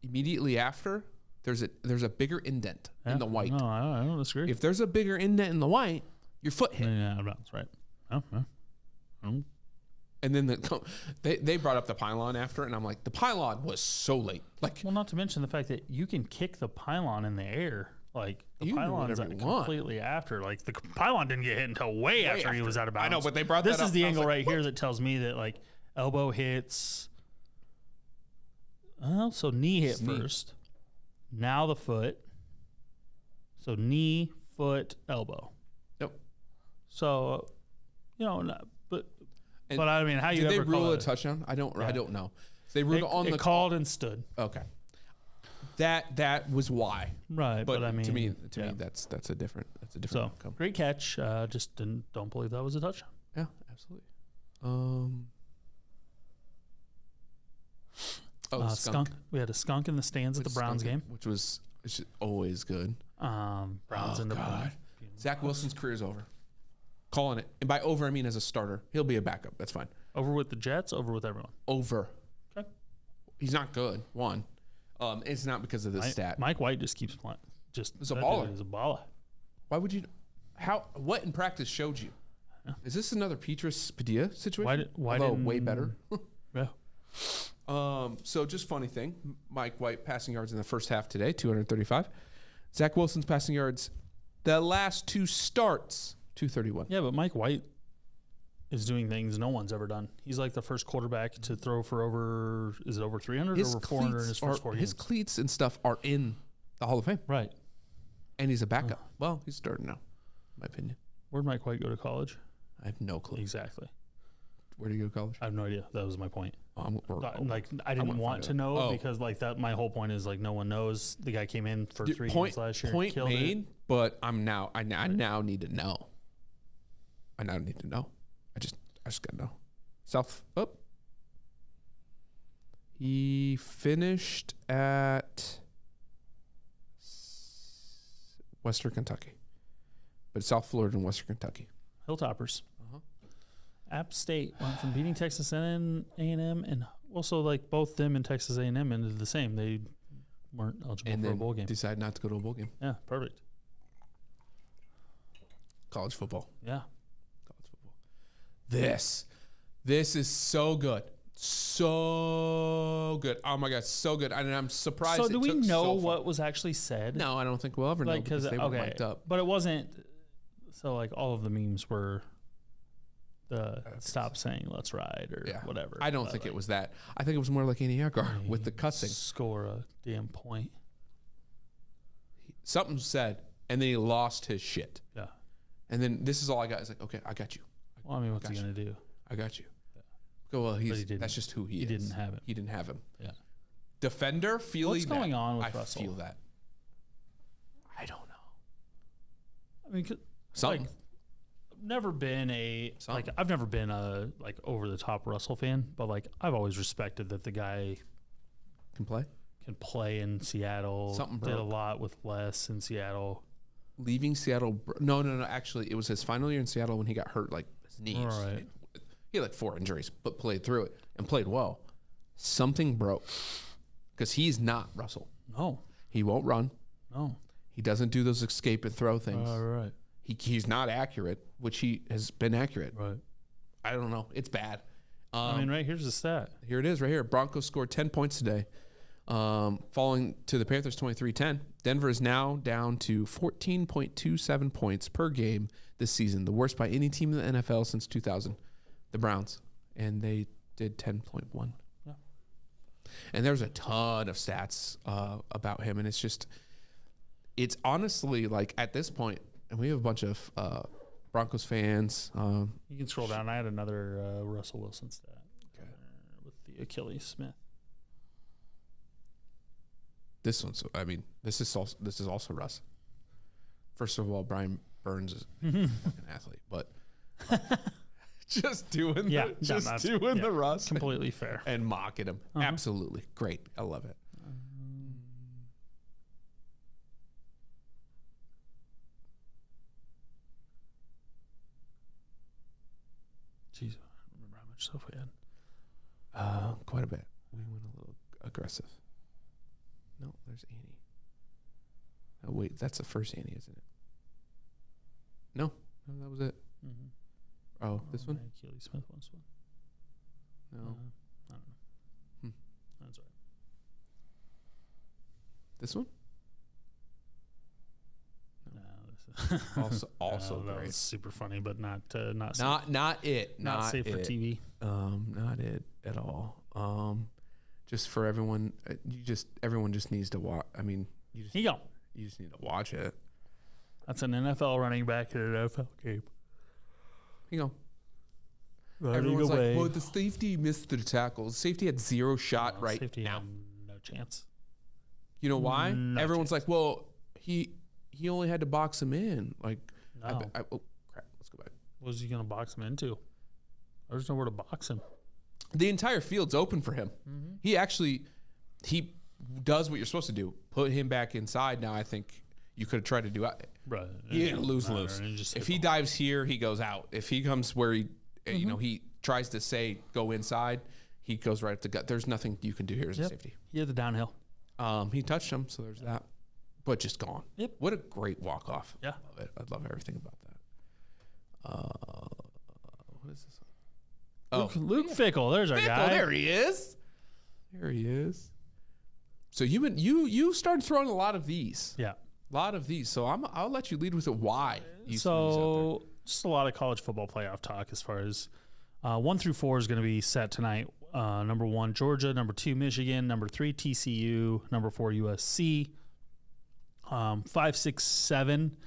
Immediately after, there's a bigger indent in the white. No, I don't disagree. If there's a bigger indent in the white, your foot hit. Yeah, that's right. And then they brought up the pylon after, and I'm like, the pylon was so late. Like, well, not to mention the fact that you can kick the pylon in the air. Like the pylon's completely after. Like the pylon didn't get hit until way after he was out of bounds. I know, but they brought that up. This is the angle right here that tells me that like elbow hits. Oh, so knee hit first. Now the foot. So knee, foot, elbow. Yep. So, but I mean, how you ever did they rule call a touchdown? I don't know. They ruled on the called and stood. Okay. That was why. Right, but I mean, to me that's a different outcome. Great catch. Just don't believe that was a touchdown. Yeah, absolutely. Skunk. We had a skunk in the stands at the Browns game, which was always good. Browns in the God. Zach Wilson's career's over. Calling it, and by over I mean as a starter. He'll be a backup. That's fine. Over with the Jets. Over with everyone. Over. Okay. He's not good. One. It's not because of the stat. Mike White just keeps playing. just is a baller. He's a baller. Why would you? What in practice showed you? Yeah. Is this another Petrus Padilla situation? Why way better? Yeah. So just funny thing. Mike White passing yards in the first half today, 235. Zach Wilson's passing yards the last 2 starts, 231. Yeah, but Mike White is doing things no one's ever done. He's like the first quarterback to throw for over 300 or over 400 in his first 4 games. His cleats and stuff are in the Hall of Fame. Right. And he's a backup. Well, he's starting now, in my opinion. Where'd Mike White go to college? I have no clue. Exactly. Where did he go to college? I have no idea. That was my point. I didn't want to know because like that. My whole point is like no one knows. The guy came in for 3 games last year. Point made, but I now need to know. I now need to know. I just gotta know. South up. He finished at Western Kentucky, but South Florida and Western Kentucky. Hilltoppers. App State went from beating Texas A&M and also like both them and Texas A&M ended the same. They weren't eligible for a bowl game. Decided not to go to a bowl game. Yeah, perfect. College football. Yeah. College football. This is so good. So good. Oh my God, so good. And I'm surprised. So do we know what was actually said? No, I don't think we'll ever know because they were mic'd up. But it wasn't. So like all of the memes were stop saying let's ride or whatever. I don't think it was that. I think it was more like Andy Agar with the cussing. Score a damn point. Something said, and then he lost his shit. Yeah. And then this is all I got. It's like, okay, I got you. Well, I mean, what's he going to do? I got you. Yeah. Well, that's just who he is. He didn't have him. He didn't have him. Yeah. Defender feeling what's going on with Russell? I feel that. I don't know. I mean, something. Like, never been I've never been a like over the top Russell fan, but like I've always respected that the guy can play in Seattle. Something did a lot with less in Seattle. Leaving Seattle, no. Actually, it was his final year in Seattle when he got hurt, like his knees. Right. He had like 4 injuries, but played through it and played well. Something broke because he's not Russell. No, he won't run. No, he doesn't do those escape and throw things. Right. He's not accurate, which he has been accurate. Right. I don't know. It's bad. I mean, right here's the stat. Here it is right here. Broncos scored 10 points today, falling to the Panthers 23-10. Denver is now down to 14.27 points per game this season, the worst by any team in the NFL since 2000, the Browns. And they did 10.1. Yeah. And there's a ton of stats about him, and it's honestly like at this point, and we have a bunch of Broncos fans. You can scroll down. I had another Russell Wilson stat with the Achilles Smith. This one's. I mean, this is also Russ. First of all, Brian Burns is a fucking athlete, but just doing the Russ. Completely fair. And mocking him. Absolutely great. I love it. Jeez, I don't remember how much stuff we had. Quite a bit. We went a little aggressive. No, there's Annie. Oh, wait, that's the first Annie, isn't it? No, that was it. Mm-hmm. Oh, this one? Achilles Smith wants one. No. I don't know. That's all right. This one? Also that great. Was super funny, but not it. Not safe for TV. Not it at all. Just for everyone, everyone just needs to watch. I mean, you just need to watch it. That's an NFL running back in an NFL game. Everyone's like, well, the safety missed the tackles. Safety had zero shot safety now. Had no chance. You know why? No Everyone's chance. like, well, he only had to box him in. Like, no. Oh crap! Let's go back. What was he gonna box him into? There's nowhere to box him. The entire field's open for him. Mm-hmm. He does what you're supposed to do. Put him back inside. Now I think you could have tried to do it. Right. He didn't lose. If he dives here, he goes out. If he comes where he, he tries to go inside, he goes right at the gut. There's nothing you can do here as a safety. He had the downhill. He touched him, so there's that. but just gone. Yep. What a great walk-off. Yeah. I love it. I love everything about that. What is this? Luke Fickell. There's our guy. There he is. There he is. So you started throwing a lot of these. Yeah. A lot of these. So I'll let you lead with it. Why? So just a lot of college football playoff talk as far as 1 through 4 is going to be set tonight. Number 1, Georgia. Number 2, Michigan. Number 3, TCU. Number 4, USC. 5, 6, 7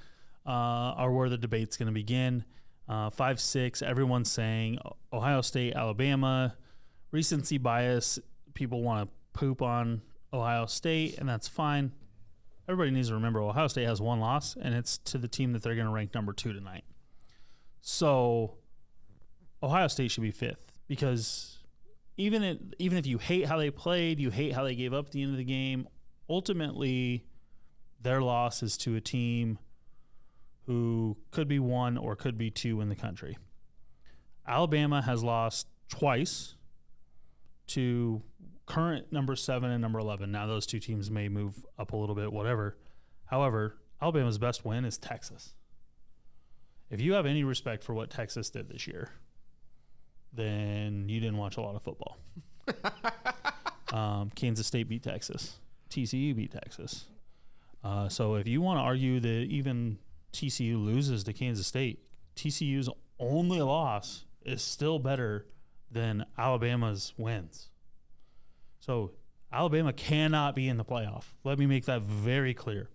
are where the debate's going to begin. 5, 6, everyone's saying Ohio State, Alabama. Recency bias. People want to poop on Ohio State, and that's fine. Everybody needs to remember Ohio State has 1 loss, and it's to the team that they're going to rank number 2 tonight. So Ohio State should be 5th because even if you hate how they played, you hate how they gave up at the end of the game, ultimately their loss is to a team who could be 1 or could be 2 in the country. Alabama has lost twice to current number 7 and number 11. Now those 2 teams may move up a little bit, whatever. However, Alabama's best win is Texas. If you have any respect for what Texas did this year, then you didn't watch a lot of football. Kansas State beat Texas. TCU beat Texas. So if you want to argue that even TCU loses to Kansas State, TCU's only loss is still better than Alabama's wins. So Alabama cannot be in the playoff. Let me make that very clear.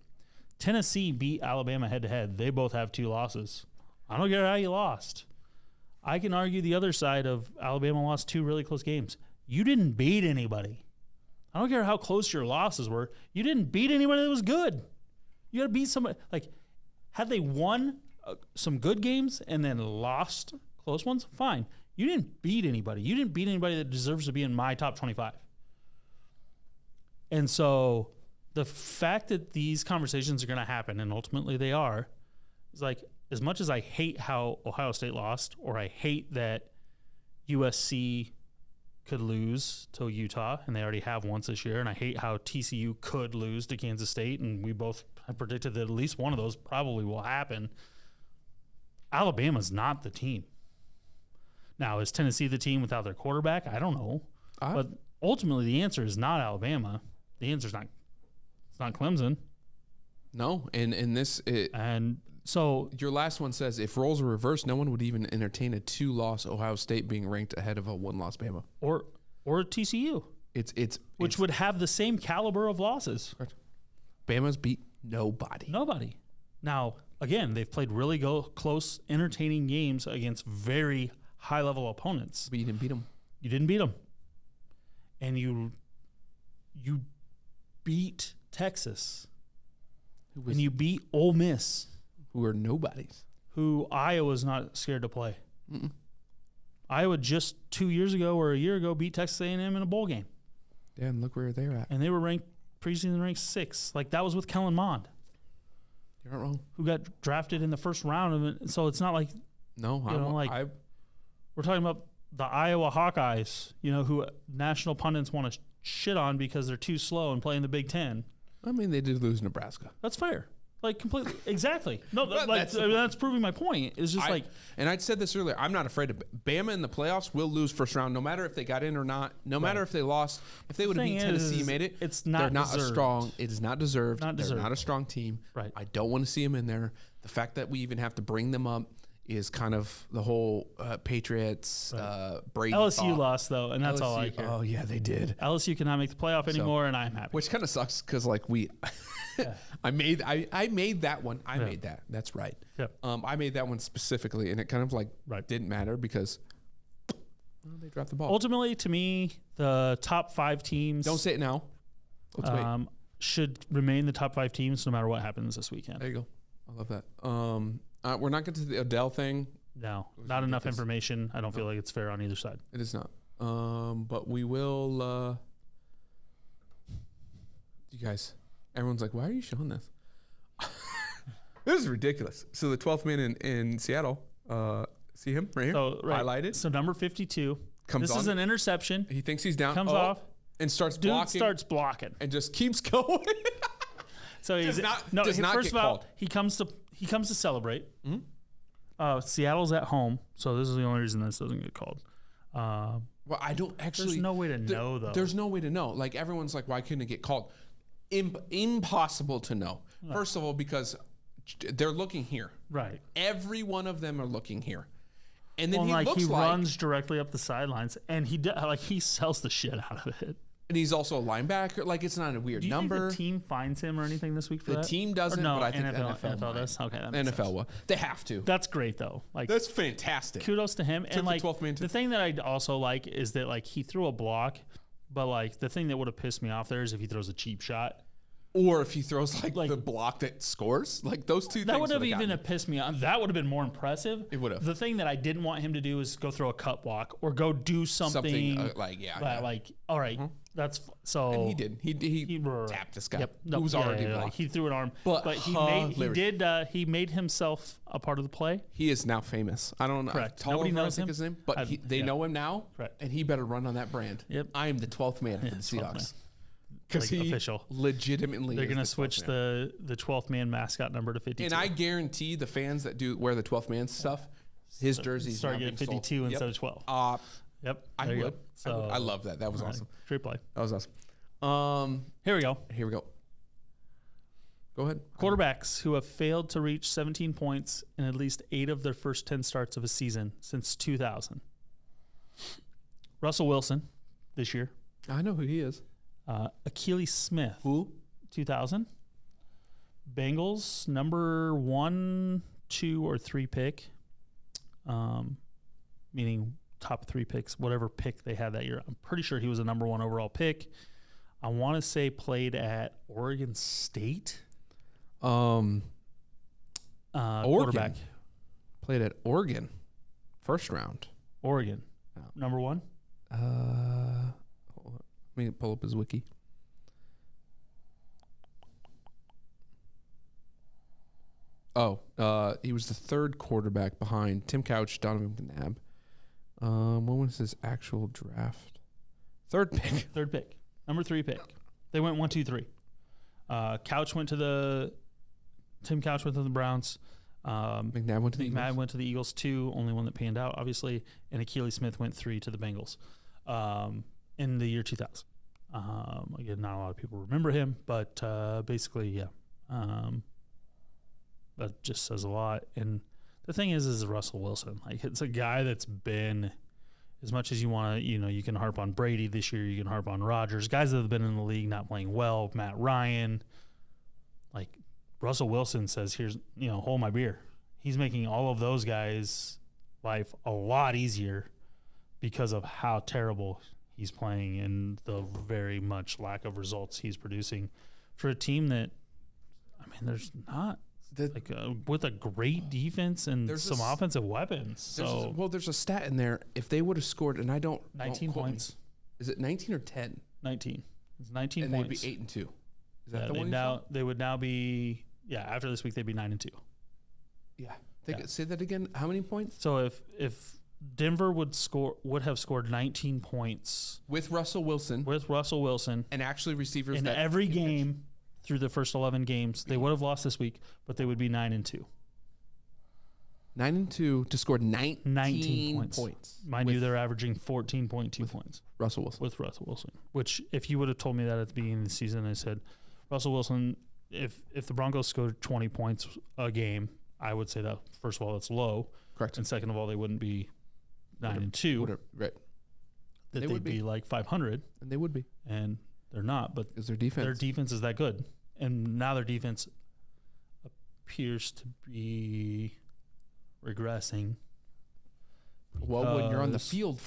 Tennessee beat Alabama head-to-head. They both have 2 losses. I don't care how you lost. I can argue the other side of Alabama lost 2 really close games. You didn't beat anybody. I don't care how close your losses were. You didn't beat anybody that was good. You got to beat somebody. Like, had they won some good games and then lost close ones, fine. You didn't beat anybody. You didn't beat anybody that deserves to be in my top 25. And so the fact that these conversations are going to happen, and ultimately they are, is like, as much as I hate how Ohio State lost, or I hate that USC could lose to Utah, and they already have once this year, and I hate how TCU could lose to Kansas State, and we both have predicted that at least one of those probably will happen, Alabama's not the team. Now, is Tennessee the team without their quarterback? I don't know. But ultimately, the answer is not Alabama. The answer is not. It's not Clemson. No, and this. And so your last one says if roles are reversed, no one would even entertain a 2-loss Ohio State being ranked ahead of a 1-loss Bama or TCU. It's would have the same caliber of losses. Correct. Bama's beat nobody. Now, again, they've played really close, entertaining games against very high-level opponents. But you didn't beat them. You didn't beat them. And you beat Texas. And you beat Ole Miss. Who are nobodies. Who Iowa's not scared to play. Mm-mm. Iowa just 2 years ago or a year ago beat Texas A&M in a bowl game. Yeah, and look where they're at. And they were preseason ranked 6. Like, that was with Kellen Mond. You're not wrong. Who got drafted in the first round of it. So it's not like, we're talking about the Iowa Hawkeyes, who national pundits want to shit on because they're too slow and playing the Big Ten. I mean, they did lose Nebraska. That's fair. Like, completely. Exactly. No, that's proving my point. It's just and I said this earlier, I'm not afraid of Bama in the playoffs will lose first round, no matter if they got in or not, no matter if they lost. If they would have beat Tennessee, made it, they're not a strong, it is not deserved. They're not a strong team. Right. I don't want to see them in there. The fact that we even have to bring them up is kind of the whole Patriots, Brady LSU thought. Lost, though, and that's all I care. Oh, yeah, they did. LSU cannot make the playoff anymore, and I'm happy. Which kind of sucks because, I made that one. I made that. That's right. Yeah. I made that one specifically, and it kind of didn't matter because they dropped the ball. Ultimately, to me, the top 5 teams. Don't say it now. Let's wait. Should remain the top 5 teams no matter what happens this weekend. There you go. I love that. We're not getting to the Odell thing. No, not enough information. I don't feel like it's fair on either side. It is not. But we will. You guys, everyone's like, why are you showing this? This is ridiculous. So the 12th man in Seattle, see him right here? Highlighted. So number 52. This is an interception. He thinks he's down. Comes off. And starts Dude blocking. starts blocking. And just keeps going. So he's first of all, he comes to celebrate. Mm-hmm. Seattle's at home, so this is the only reason this doesn't get called. Well, I don't actually. There's no way to know, though. There's no way to know. Like, everyone's like, why couldn't it get called? Impossible to know. Right. First of all, because they're looking here. Right. Every one of them are looking here. And then he runs directly up the sidelines, and he sells the shit out of it. And he's also a linebacker. Like, it's not a weird number. Do you think the team finds him or anything this week for that? The team doesn't, but I think NFL does. Okay, that makes NFL sense. will. They have to. That's great, though. Like, that's fantastic. Kudos to him. And like, the thing that I also like is that like he threw a block, but like the thing that would have pissed me off there is if he throws a cheap shot. Or if he throws like the block that scores, like those two things. That would have even pissed me off. That would have been more impressive. It would have. The thing that I didn't want him to do is go throw a cut block or go do something all right, that's so. And he did. He tapped this guy. Yep. Who was already blocked. Like, he threw an arm, but he made himself a part of the play. He is now famous. I don't know. Correct. Nobody knows him. His name, but they know him now. Correct. And he better run on that brand. Yep. I am the 12th man for the Seahawks. Because like official. Legitimately they're going to switch the 12th man mascot number to 52. And I guarantee the fans that do wear the 12th man stuff, his jerseys start getting 52 instead of 12. Yep. I would. So I love that. That was awesome. Great play. That was awesome. Here we go. Go ahead. Quarterbacks who have failed to reach 17 points in at least 8 of their first 10 starts of a season since 2000. Russell Wilson this year. I know who he is. Achilles Smith. Who? 2000. Bengals, number 1, 2, or 3 pick. Meaning top 3 picks, whatever pick they had that year. I'm pretty sure he was a number 1 overall pick. I want to say played at Oregon State. Oregon. Quarterback. Played at Oregon. First round. Oregon. Number 1. Let me pull up his wiki. He was the 3rd quarterback behind Tim Couch, Donovan McNabb. When was his actual draft? 3rd pick. 3rd pick. Number 3 pick. They went 1, 2, 3. Tim Couch went to the Browns. McNabb went to the Eagles. McNabb went to the Eagles 2, only one that panned out, obviously. And Achilles Smith went 3 to the Bengals in the year 2000. Again, not a lot of people remember him, but basically, yeah. That just says a lot. And the thing is Russell Wilson. Like, it's a guy that's been, as much as you want to, you can harp on Brady this year, you can harp on Rodgers, guys that have been in the league not playing well, Matt Ryan. Like, Russell Wilson says, here's, hold my beer. He's making all of those guys' life a lot easier because of how terrible he's playing and the very much lack of results he's producing for a team that, there's not with a great defense and some offensive weapons. There's a stat in there. If they would have scored, and I don't 19 points. Is it 19 or 10? 19. It's 19 and points. And they'd be 8-2. Is that the one? They would now be after this week they'd be 9-2. Yeah. Say that again. How many points? So if Denver would have scored 19 points with Russell Wilson, and actually receivers in every game through the first 11 games, they would have lost this week, but they would be 9-2. 9-2 to score 19 points. Mind you, they're averaging 14.2 points. Russell Wilson. With Russell Wilson. Which, if you would have told me that at the beginning of the season, I said, Russell Wilson, if the Broncos scored 20 points a game, I would say that, first of all, it's low. Correct. And second of all, they wouldn't be 9-2. Right. That they'd be like 500. And they would be. And they're not, but because their defense is that good. And now their defense appears to be regressing. Well, when you're on the field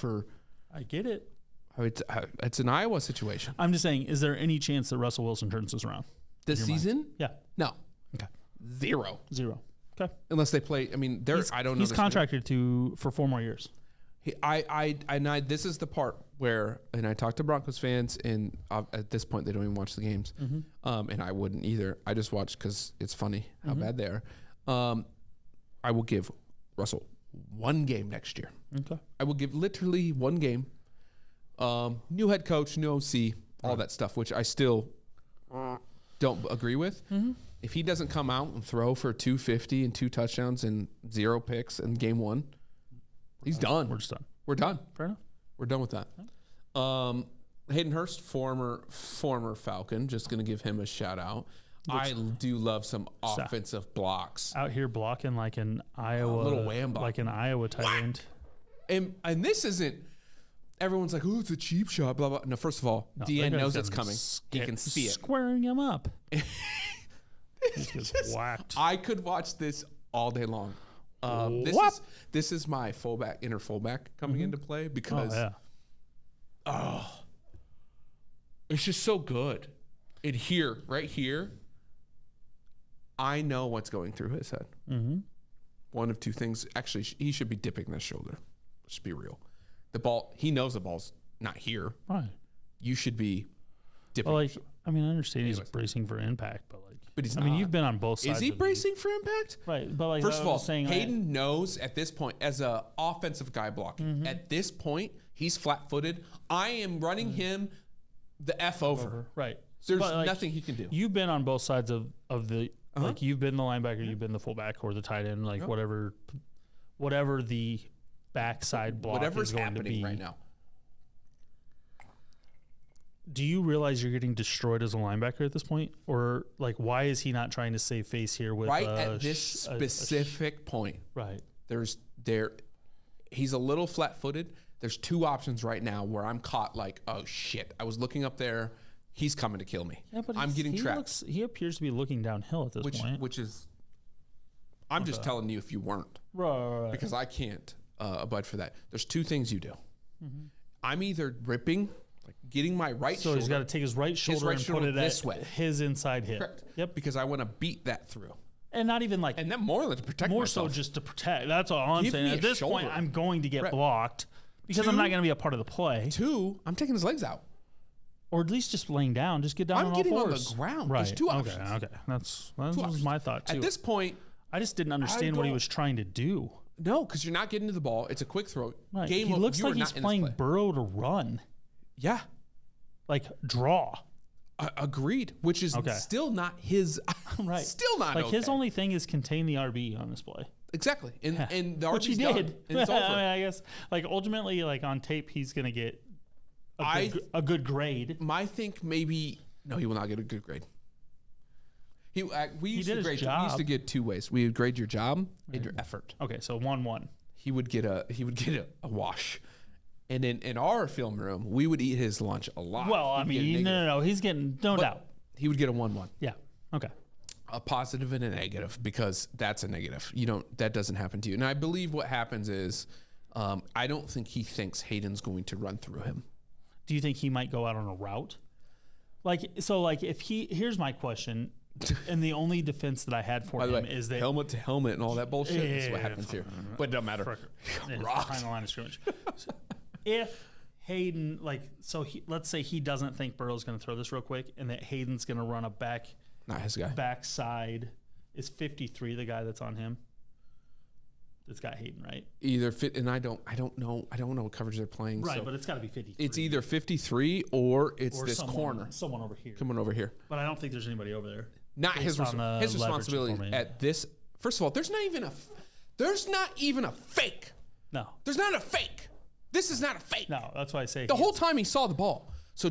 I get it. It's an Iowa situation. I'm just saying, is there any chance that Russell Wilson turns this around? This season? Mind? Yeah. No. Okay. Zero. Okay. Unless they play. I mean, I don't know. He's contracted for 4 more years. This is the part where, and I talk to Broncos fans, and at this point they don't even watch the games, and I wouldn't either. I just watch because it's funny how bad they are. I will give Russell 1 game next year. Okay. I will give literally 1 game. New head coach, new OC, all that stuff, which I still don't agree with. If he doesn't come out and throw for 250 and 2 touchdowns and 0 picks in game 1, he's done. We're just done. We're done. Fair enough. We're done with that. Hayden Hurst, former Falcon, just going to give him a shout out. I do love some offensive blocks. Out here blocking like an Iowa, little wham block. Like an Iowa tight end. And this isn't, everyone's like, oh, it's a cheap shot, blah, blah. No, first of all, DN knows it's coming. He can see it. Squaring him up. He gets whacked. I could watch this all day long. This is my inner fullback coming into play because it's just so good. And here, right here, I know what's going through his head. One of 2 things. Actually, he should be dipping this shoulder. Let's be real. The ball, he knows the ball's not here. Right. You should be dipping. Well, I understand he's bracing for impact, but he's not. you've been on both sides. Is he bracing for impact? Right. But first of all, Hayden knows at this point, as an offensive guy blocking, at this point, he's flat-footed. I am running him the F over. Right. There's nothing he can do. You've been on both sides of the like you've been the linebacker, you've been the fullback or the tight end, like whatever the backside block whatever's is going happening to be right now. Do you realize you're getting destroyed as a linebacker at this point, or like why is he not trying to save face here with at this specific point? Right. He's a little flat-footed. There's 2 options right now where I'm caught like, oh shit, I was looking up there. He's coming to kill me. Yeah, but I'm getting trapped. He appears to be looking downhill at this point. Which is, I'm just telling you if you weren't. Right. Because I can't abide for that. There's 2 things you do. I'm either ripping, like getting my right shoulder. So he's got to take his right shoulder and put it this way. His inside hip. Correct. Yep. Because I want to beat that through. And not even like. And then more to protect more myself. so just to protect. That's all I'm saying. At this point, I'm going to get blocked because I'm not going to be a part of the play. 2, I'm taking his legs out. Or at least just laying down. Just get down on all fours. I'm getting on the ground. Right. There's 2 options. Okay. That was my thought, too. At this point, I just didn't understand what he was trying to do. No, because you're not getting to the ball. It's a quick throw. Right. He looks like he's playing Burrow to run. Yeah. Like, draw. Agreed. Which is still not his. Right. Still not like, his only thing is contain the RB on this play. Exactly. And the RB's which he done, did. And it's over. I guess, like, ultimately, like, on tape, he's going to get a good grade. My think maybe no, he will not get a good grade. We used to get 2 ways. We would grade your job and your effort. Okay, so 1-1. He would get a wash, and in our film room, we would eat his lunch a lot. Well, I mean, no, he's getting no doubt. He would get a 1-1. Yeah. Okay. A positive and a negative, because that's a negative. That doesn't happen to you. And I believe what happens is, I don't think he thinks Hayden's going to run through him. Do you think he might go out on a route? Here's my question, and the only defense that I had for him is that helmet to helmet and all that bullshit is what happens here. But it don't matter. Final line of scrimmage. If Hayden, let's say he doesn't think Burrow's going to throw this real quick, and that Hayden's going to run a not his guy. Backside. Is 53 the guy that's on him? That's got Hayden, right? Either fit, and I don't know what coverage they're playing. Right, so but it's got to be 53. It's either 53 or this corner. Someone over here. Coming over here. But I don't think there's anybody over there. Not his responsibility at this. First of all, there's not even a fake. No. There's not a fake. This is not a fake. No, that's why I say the whole time he saw the ball. So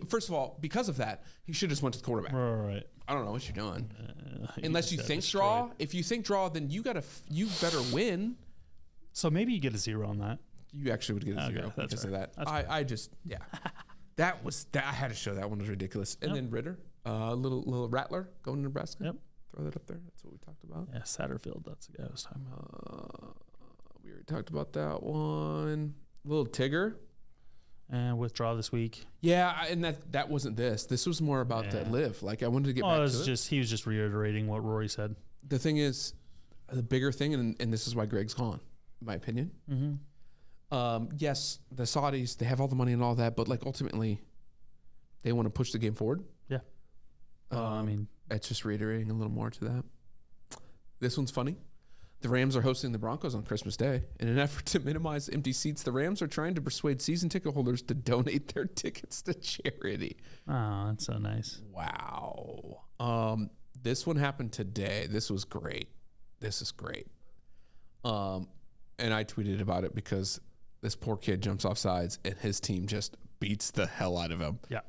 first of all, because of that, he should have just went to the quarterback. Right. I don't know what you're doing. Unless you think draw. If you think draw, then you better win. So maybe you get a 0 on that. You actually would get a 0 because of that. I just I had to show that one was ridiculous. And then Ritter, little rattler going to Nebraska. Yep. Throw that up there. That's what we talked about. Yeah, Satterfield. That's the guy I was talking about. We already talked about that one. Little Tigger. And withdraw this week. Yeah, and that wasn't this. This was more about the live. Like I wanted to get back to it. He was just reiterating what Rory said. The thing is, the bigger thing, and this is why Greg's gone, in my opinion. Mm-hmm. Yes, the Saudis, they have all the money and all that, but like ultimately, they want to push the game forward. Yeah. I mean, it's just reiterating a little more to that. This one's funny. The Rams are hosting the Broncos on Christmas Day. In an effort to minimize empty seats, the Rams are trying to persuade season ticket holders to donate their tickets to charity. Oh, that's so nice. Wow. This one happened today. This was great. This is great. And I tweeted about it because this poor kid jumps off sides and his team just beats the hell out of him. Yeah.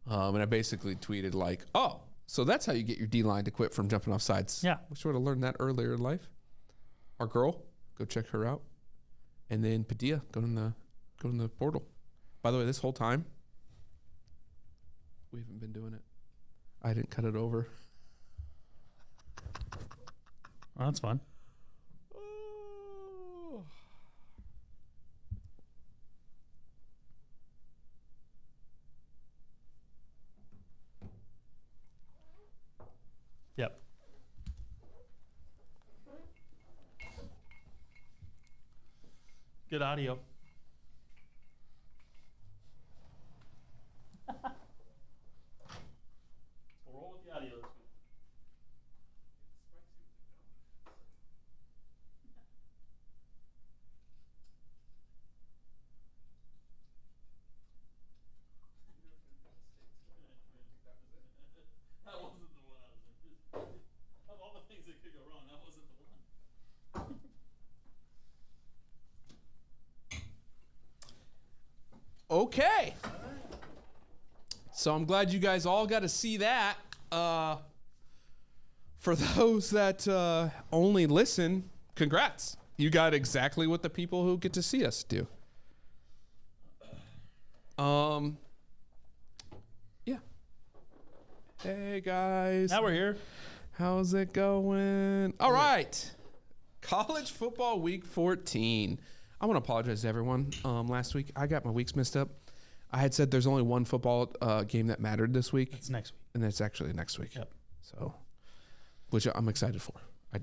And I basically tweeted like, oh, so that's how you get your D-line to quit from jumping off sides. Yeah. Wish I would have learned that earlier in life. Our girl, go check her out. And then Padilla, go in the portal. By the way, this whole time, we haven't been doing it. I didn't cut it over. Oh, that's fun. Oh. Yep. Good audio. We'll roll with the audio this week. That wasn't the one I was in. Of all the things that could go wrong, that wasn't the one. Okay. So I'm glad you guys all got to see that. For those that only listen, congrats. You got exactly what the people who get to see us do. Yeah. Hey, guys. Now we're here. How's it going? All right. College football week 14. I want to apologize to everyone. Last week, I got my weeks messed up. I had said there's only one football game that mattered this week. It's next week. And it's actually next week. Yep. So, which I'm excited for. I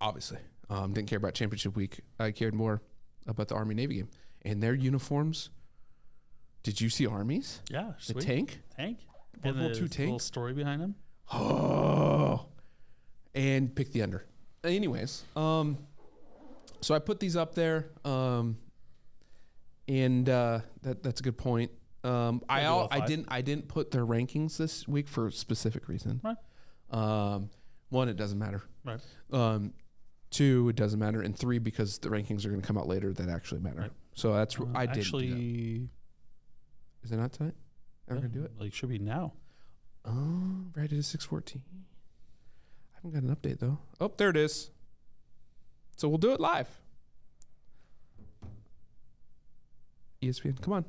obviously didn't care about championship week. I cared more about the Army-Navy game. And their uniforms. Did you see Army's? Yeah. The tank? Tank. World War II tank. Little story behind him. Oh. And pick the under. Anyways, so I put these up there, and that's a good point. I didn't put their rankings this week for a specific reason. Right. One, it doesn't matter. Right. Two, it doesn't matter, and three, because the rankings are going to come out later that actually matter. Right. So that's I did actually. Is it not tonight? Are we gonna do it? Like, should be now. Oh, right. It is 6:14. I haven't got an update though. Oh, there it is. So we'll do it live. ESPN, come on.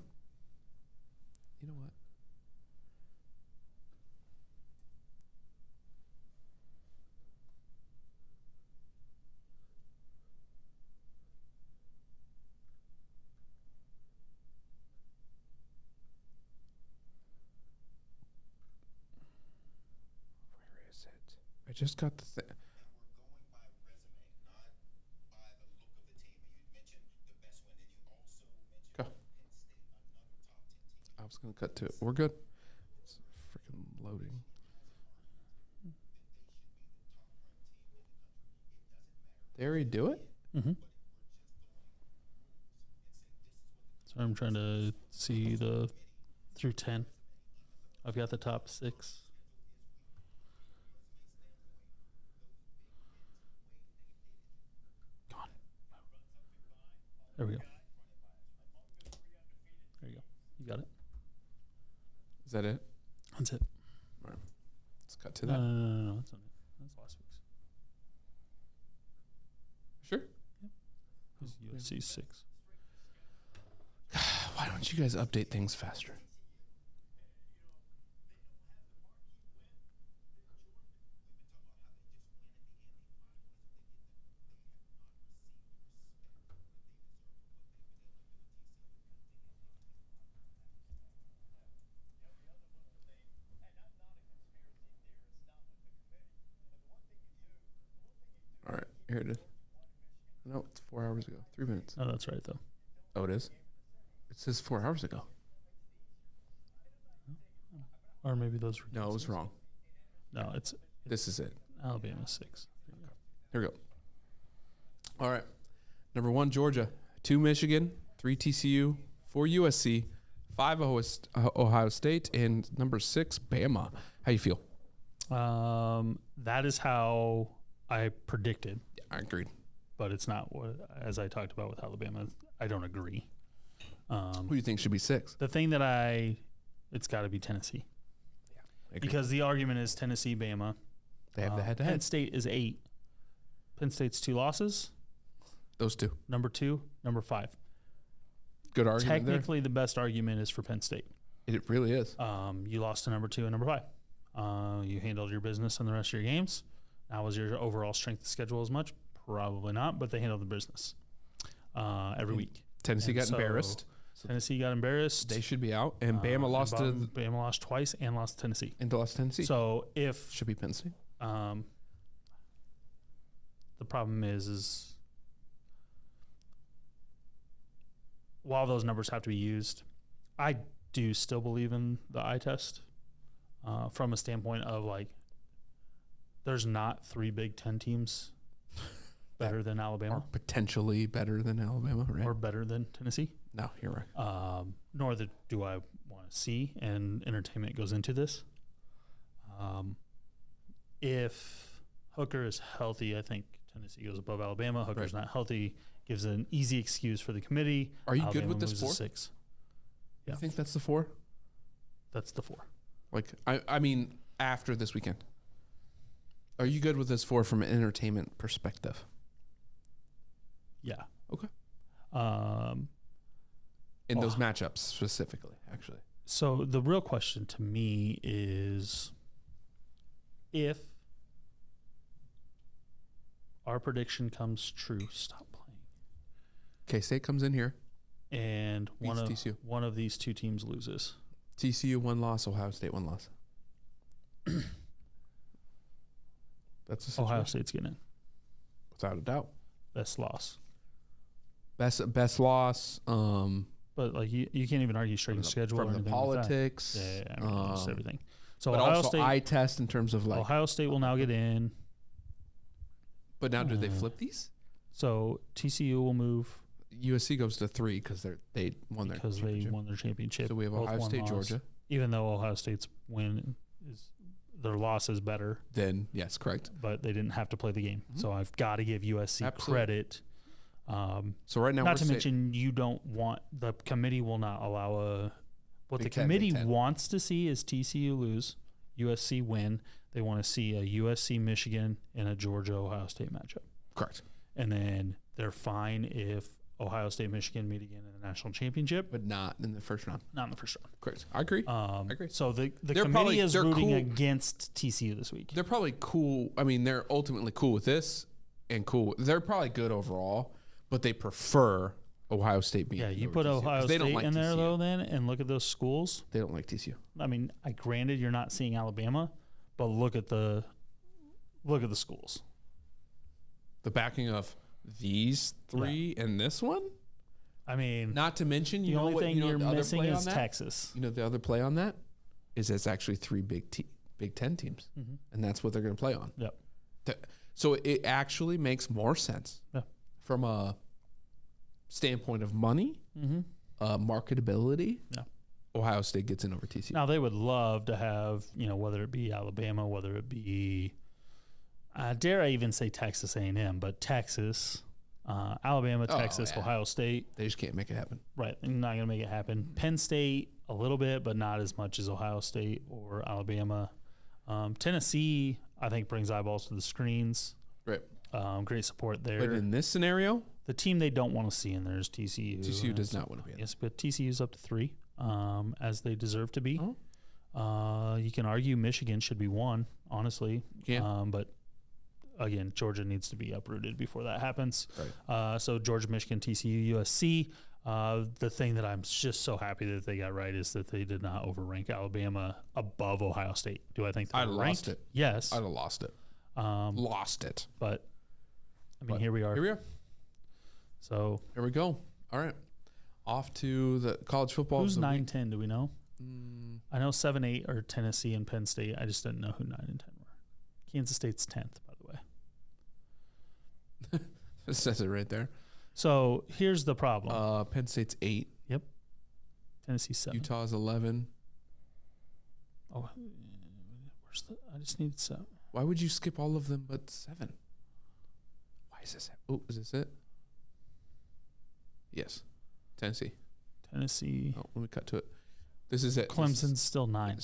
You know what? Where is it? I just got the thing. I was going to cut to it. We're good. It's freaking loading. They already do it? Mm-hmm. So I'm trying to see the through 10. I've got the top 6. Come on. There we go. There you go. You got it. Is that it? That's it. All right. Let's cut to that. No, that's not it. That's last week's. Sure? Yep. USC 6. Why don't you guys update things faster? All right, here it is. No, it's 4 hours ago. 3 minutes. Oh, that's right, though. Oh, it is? It says 4 hours ago. Or maybe those were. No, it was wrong. No, it's. This is it. Alabama 6. Here we go. All right. Number 1, Georgia. 2, Michigan. 3, TCU. 4, USC. 5, Ohio State. And number 6, Bama. How you feel? That is how I predicted. Yeah, I agreed. But it's not what, as I talked about with Alabama, I don't agree. Who do you think should be 6? The thing that it's got to be Tennessee. Yeah, because the argument is Tennessee, Bama. They have the head-to-head. Penn State is 8. Penn State's 2 losses. Those 2. Number 2, number 5. Good argument. Technically, the best argument is for Penn State. It really is. You lost to number 2 and number 5. You handled your business in the rest of your games. Now, was your overall strength of schedule as much? Probably not, but they handled the business every week. Tennessee got embarrassed. Tennessee got embarrassed. They should be out. And Bama lost to... Bama lost twice and lost to Tennessee. And lost to Tennessee. So if... Should be Penn State. The problem is while those numbers have to be used, I do still believe in the eye test from a standpoint of like there's not 3 Big Ten teams better than Alabama. Or potentially better than Alabama, right? Or better than Tennessee. No, you're right. Nor do I want to see, and entertainment goes into this. If Hooker is healthy, I think Tennessee goes above Alabama. Hooker's not healthy, gives an easy excuse for the committee. Are you Alabama good with this 4? 6. Yeah. You think that's the 4? That's the 4. Like, I mean, after this weekend. Are you good with this 4 from an entertainment perspective? Yeah. Okay. In those matchups specifically, actually. So the real question to me is if our prediction comes true, stop playing. K-State comes in here. And one of these 2 teams loses. TCU 1 loss, Ohio State 1 loss. That's the situation. Ohio State's getting in. Without a doubt. Best loss. Best loss. But like you can't even argue straight in schedule from or the politics. Like I mean, just everything. So but Ohio also State eye test in terms of like Ohio State will now get in. But now do they flip these? So TCU will move. USC goes to 3 because they won their championship. So we have Ohio State, Georgia. Even though Ohio State's win is their loss is better. Then yes, correct. But they didn't have to play the game, so I've got to give USC credit. So right now, not to mention you don't want the committee will not allow what the committee wants to see is TCU lose, USC win. They want to see a USC Michigan and a Georgia Ohio State matchup. Correct. And then they're fine if Ohio State Michigan meet again in the national championship, but not in the first round. Not in the first round. Correct. I agree. I agree. So the committee is rooting against TCU this week. They're probably cool. I mean, they're ultimately cool with this and cool. They're probably good overall, but they prefer Ohio State being. Yeah, you put Ohio State in there though, then, and look at those schools. They don't like TCU. I mean, granted, you're not seeing Alabama, but look at the schools. The backing of these 3 and this one. I mean, not to mention the only thing you're missing is Texas. You know, the other play on that is it's actually 3 Big Ten teams, and that's what they're going to play on. Yep. So it actually makes more sense from a standpoint of money, marketability. Yeah. Ohio State gets in over TCU. Now they would love to have, whether it be Alabama, whether it be, dare I even say Texas A&M, but Texas, Alabama, Texas, Ohio State. They just can't make it happen. Right. They're not going to make it happen. Penn State, a little bit, but not as much as Ohio State or Alabama. Tennessee, I think, brings eyeballs to the screens. Right. Great support there. But in this scenario, the team they don't want to see in there is TCU. TCU does not want to be in. Yes, but TCU's up to 3, as they deserve to be. You can argue Michigan should be 1, honestly. Yeah. But again, Georgia needs to be uprooted before that happens. Right. So Georgia, Michigan, TCU, USC. The thing that I'm just so happy that they got right is that they did not overrank Alabama above Ohio State. Do I think they lost it? Yes. I'd have lost it. Lost it. But, I mean, here we are. Here we are. So. Here we go. All right. Off to the college football. Who's 9-10? Do we know? I know 7-8 are Tennessee and Penn State. I just didn't know who 9 and 10 were. Kansas State's 10th, by the way. It says it right there. So here's the problem. Penn State's 8. Yep. Tennessee 7. Utah's 11. Oh, I just need 7. Why would you skip all of them but 7? Why is this? Oh, is this it? Yes. Tennessee. Oh, let me cut to it. This is it. Clemson's still 9.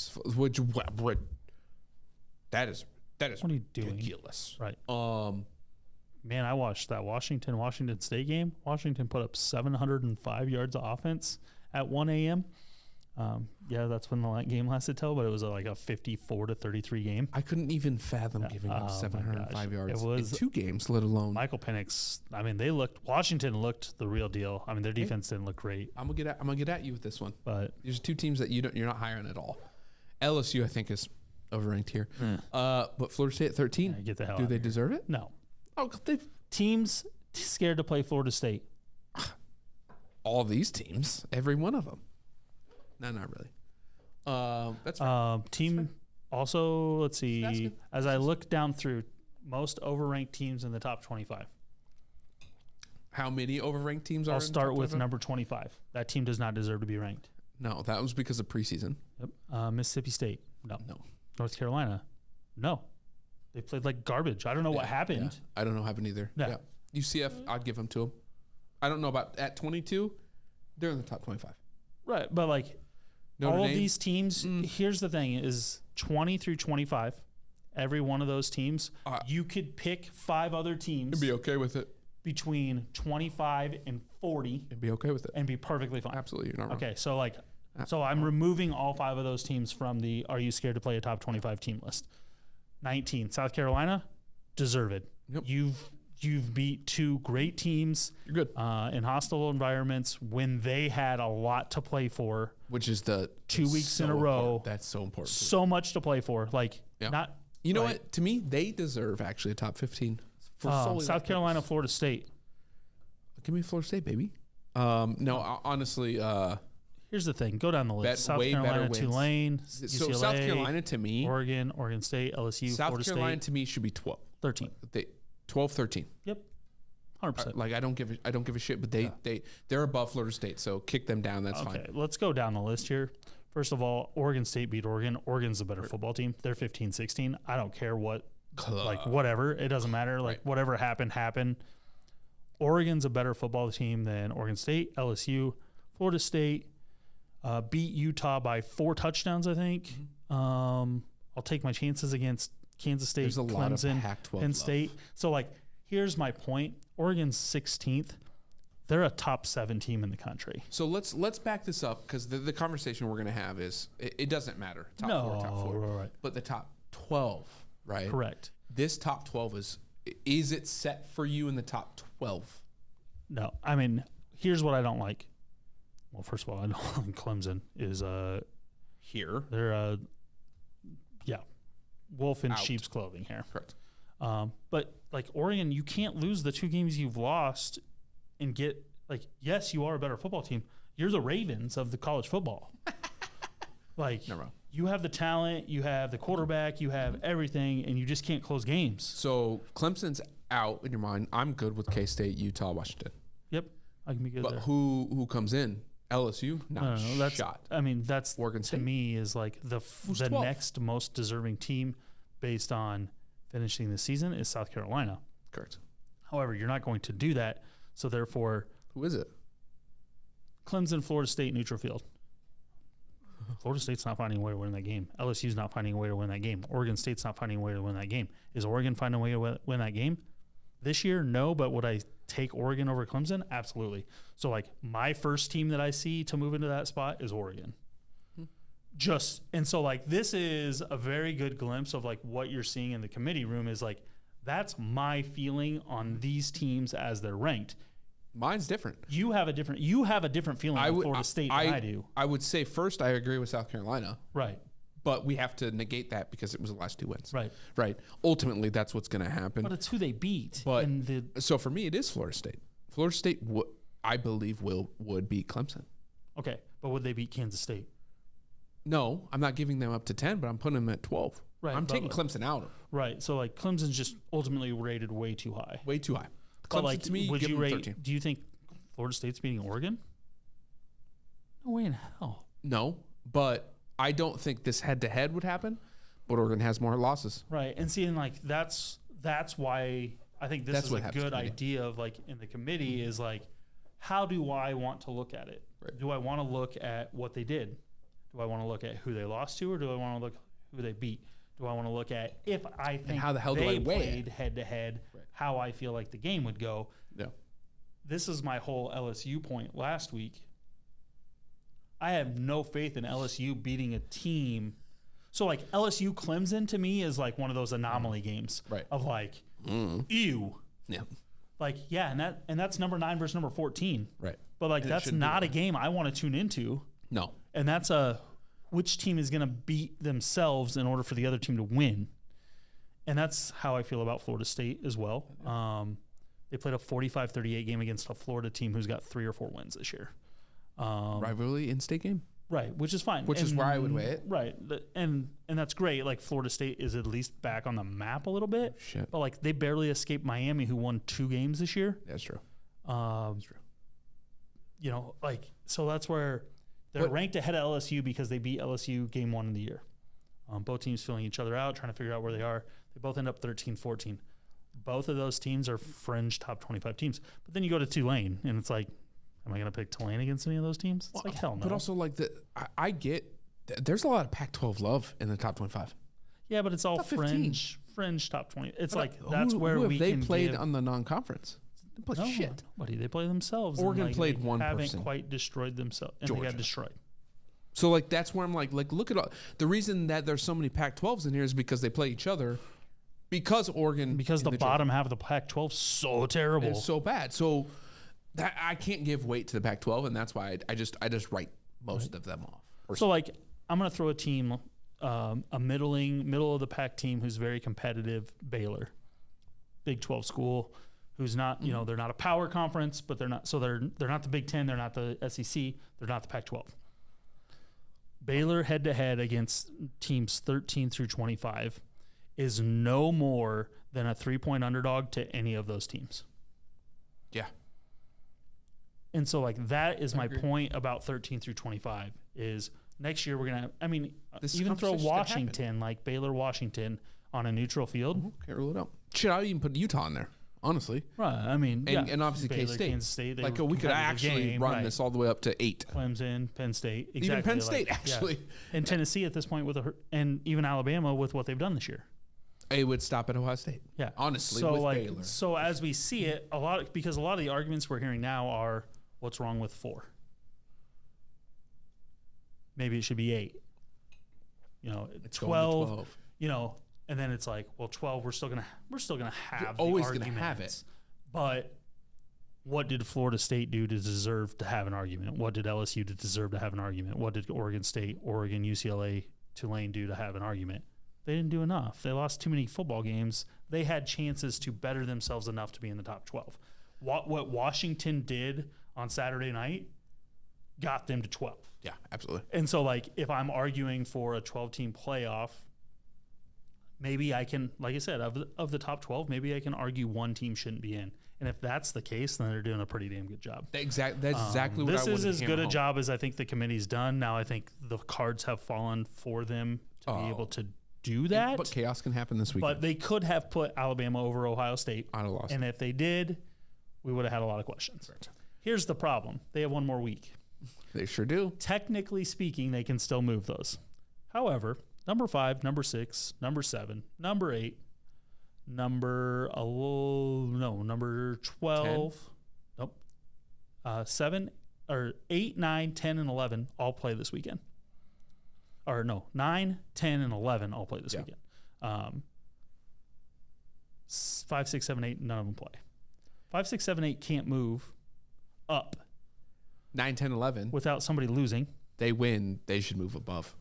That is what are you doing? Ridiculous. Right. Man, I watched that Washington State game. Washington put up 705 yards of offense at 1 a.m. Yeah, that's when the game lasted till, but it was like a 54-33 game. I couldn't even fathom giving up 705 yards in 2 games, let alone Michael Penix. I mean, Washington looked the real deal. I mean, their defense didn't look great. I'm gonna get at you with this one. But there's 2 teams that you're not high on at all. LSU, I think, is overranked here. But Florida State at 13. Yeah, get the hell Do out they of here. deserve it? No. Oh, teams scared to play Florida State. All these teams, every one of them. No, not really. That's fair. Team also, let's see. As I look down through most overranked teams in the top 25. How many overranked teams are? I'll start with number 25. That team does not deserve to be ranked. No, that was because of preseason. Yep. Mississippi State. No. North Carolina. No. They played like garbage. I don't know what happened. Yeah. I don't know what happened either. Yeah. UCF, I'd give them to them. I don't know about at 22. They're in the top 25. Right, but like all of these teams, here's the thing is 20 through 25, every one of those teams, you could pick 5 other teams. And be okay with it. Between 25 and 40. And be okay with it. And be perfectly fine. Absolutely, you're not wrong. Okay, so I'm removing all 5 of those teams from the are you scared to play a top 25 team list. 19, South Carolina, deserved. Yep. You've beat 2 great teams. You're good. In hostile environments when they had a lot to play for. Which is the 2 weeks in a row. Important. That's so important. So much to play for. Like not. You know what? To me, they deserve actually a top 15. For South Carolina, Florida State. Give me Florida State, baby. No, honestly. Here's the thing. Go down the list. South Carolina, Tulane, UCLA, so South Carolina to me. Oregon State, LSU, South Carolina to me should be 12. 13. 12, 13. Yep. 100%. Like I don't give a shit, but they're above Florida State, so kick them down. That's fine. Okay, let's go down the list here. First of all, Oregon State beat Oregon. Oregon's a better football team. They're 15-16. I don't care what, like whatever. It doesn't matter. Like whatever happened. Oregon's a better football team than Oregon State, LSU, Florida State. Beat Utah by 4 touchdowns, I think. I'll take my chances against Kansas State, There's a Clemson, lot of Pac-12 Penn State. love. So, like, here's my point. Oregon's 16th. They're a top 7 team in the country. So let's back this up because the conversation we're going to have is it doesn't matter. Top 4, top 4. Right. But the top 12, right? Correct. This top 12 is it set for you in the top 12? No. I mean, here's what I don't like. Well, first of all, I know Clemson is here. They're wolf in sheep's clothing here. Correct. But like Oregon, you can't lose the 2 games you've lost and get like yes, you are a better football team. You're the Ravens of the college football. Like you have the talent, you have the quarterback, you have everything, and you just can't close games. So Clemson's out in your mind. I'm good with K-State, Utah, Washington. Yep, I can be good. But there. who comes in? LSU, not that's, shot. I mean, that's Oregon State. To me is like the next most deserving team based on finishing the season is South Carolina. Correct. However, you're not going to do that, so therefore, who is it? Clemson, Florida State, neutral field. Florida State's not finding a way to win that game. LSU's not finding a way to win that game. Oregon State's not finding a way to win that game. Is Oregon finding a way to win that game? This year, no, but would I take Oregon over Clemson? Absolutely. So, like, my first team that I see to move into that spot is Oregon. So, like, this is a very good glimpse of, like, what you're seeing in the committee room is, like, that's my feeling on these teams as they're ranked. Mine's different. You have a different feeling on Florida State than I do. I would say, first, I agree with South Carolina. Right. But we have to negate that because it was the last 2 wins. Right. Ultimately, that's what's going to happen. But it's who they beat. But so for me, it is Florida State. Florida State, I believe, would beat Clemson. Okay, but would they beat Kansas State? No, I'm not giving them up to 10, but I'm putting them at 12. Right. I'm taking Clemson out. Right. So like Clemson's just ultimately rated way too high. Way too high. But like, to me, would you rate? 13. Do you think Florida State's beating Oregon? No way in hell. No, but I don't think this head-to-head would happen. But Oregon has more losses. Right, and seeing like that's why I think this is a good idea of like in the committee is like, how do I want to look at it? Right. Do I want to look at what they did? Do I want to look at who they lost to, or do I want to look at who they beat? Do I want to look at if I think how the hell they do I played head-to-head, how I feel like the game would go? Yeah. This is my whole LSU point last week. I have no faith in LSU beating a team. So like LSU Clemson to me is like one of those anomaly games of like, ew. Yeah. Like, yeah, and that's number 9 versus number 14. Right. But like, that's not a game I want to tune into. No. And that's which team is going to beat themselves in order for the other team to win. And that's how I feel about Florida State as well. They played a 45-38 game against a Florida team who's got 3 or 4 wins this year. Rivalry in-state game? Right, which is fine. Which is where I would weigh it. Right, and that's great. Like, Florida State is at least back on the map a little bit. Shit. But, like, they barely escaped Miami, who won 2 games this year. That's true. That's true. You know, like, so that's where they're ranked ahead of LSU because they beat LSU game 1 of the year. Both teams feeling each other out, trying to figure out where they are. They both end up 13-14. Both of those teams are fringe top 25 teams. But then you go to Tulane, and it's like, am I going to pick Tulane against any of those teams? It's like, hell no. But also, like, I get there's a lot of Pac-12 love in the top 25. Yeah, but it's all fringe top 20. It's but like that's where who we have they can played on the non-conference. They play shit. Nobody. They play themselves. Oregon like, played one haven't person. Quite destroyed themselves, and Georgia. they got destroyed. So like that's where I'm like look at all the reason that there's so many Pac-12s in here is because they play each other. Because Oregon, because the bottom half of the Pac-12 is so terrible, it's so bad. So that I can't give weight to the Pac-12, and that's why I just write most of them off. So like I'm gonna throw a team, a middle of the pack team who's very competitive. Baylor, Big 12 school, who's not they're not a power conference, but they're not the Big 10, they're not the SEC, they're not the Pac-12. Baylor head to head against teams 13 through 25 is no more than a 3-point underdog to any of those teams. Yeah. And so like that is my point about 13 through 25 is next year we're going to, even throw Washington, like Baylor, Washington on a neutral field. Can't rule it out. Shit, I would even put Utah in there, honestly. Right. I mean, and obviously Baylor, K-State. Kansas State, like we could actually run this all the way up to 8. Clemson, Penn State. Exactly. Even Penn State, actually. Yeah. And Tennessee at this point and even Alabama with what they've done this year. It would stop at Ohio State. Yeah. Honestly, so with like, Baylor. So as we see it, because a lot of the arguments we're hearing now are what's wrong with 4? Maybe it should be 8. It's 12. And then it's like, well, 12. We're still gonna have. You're always gonna have it. But what did Florida State do to deserve to have an argument? What did LSU deserve to have an argument? What did Oregon State, Oregon, UCLA, Tulane do to have an argument? They didn't do enough. They lost too many football games. They had chances to better themselves enough to be in the top 12. What Washington did on Saturday night got them to 12. Yeah, absolutely. And so, like, if I'm arguing for a 12-team playoff, maybe I can, like I said, of the top 12, maybe I can argue one team shouldn't be in. And if that's the case, then they're doing a pretty damn good job. That's exactly what I would. This is as good a job as I think the committee's done. Now I think the cards have fallen for them to be able to do that. But chaos can happen this weekend. But they could have put Alabama over Ohio State. I'd have lost. And if they did, we would have had a lot of questions. Right. Here's the problem. They have one more week. They sure do. Technically speaking, they can still move those. However, number 5, number 6, number 7, number 8, number 12. 10? Nope. 7 or 8, 9, 10, and 11 all play this weekend. Or no, 9, 10, and 11 all play this weekend. 5, 6, 7, 8, none of them play. 5, 6, 7, 8 can't move up. 9, 10, 11. Without somebody losing. They win. They should move above.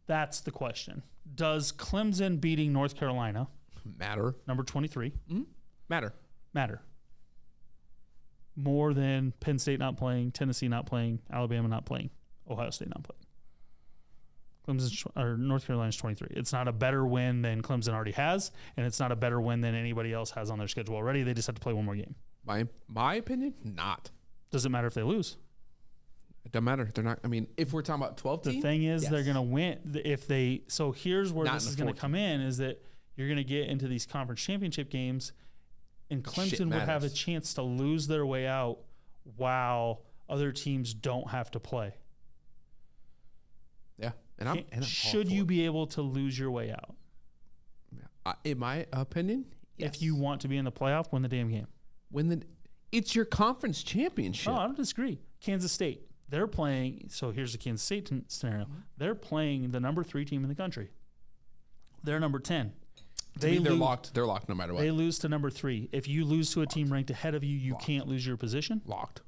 That's the question. Does Clemson beating North Carolina matter? Number 23. Mm-hmm. Matter. More than Penn State not playing, Tennessee not playing, Alabama not playing, Ohio State not playing. North Carolina's 23. It's not a better win than Clemson already has, and it's not a better win than anybody else has on their schedule already. They just have to play one more game. My opinion, not. Does it matter if they lose? It doesn't matter. They're not. I mean, if we're talking about 12 teams. The thing is, they're going to win if they. So here's where this is going to come in: is that you're going to get into these conference championship games, and Clemson would have a chance to lose their way out while other teams don't have to play. Yeah, and should you be able to lose your way out? In my opinion, yes. If you want to be in the playoff, win the damn game. It's your conference championship. Oh, I don't disagree. Kansas State, they're playing. So here's the Kansas State scenario. They're playing the number 3 team in the country. They're number 10. They're locked. They're locked no matter what. They lose to number 3. If you lose to a team ranked ahead of you, you can't lose your position. Locked.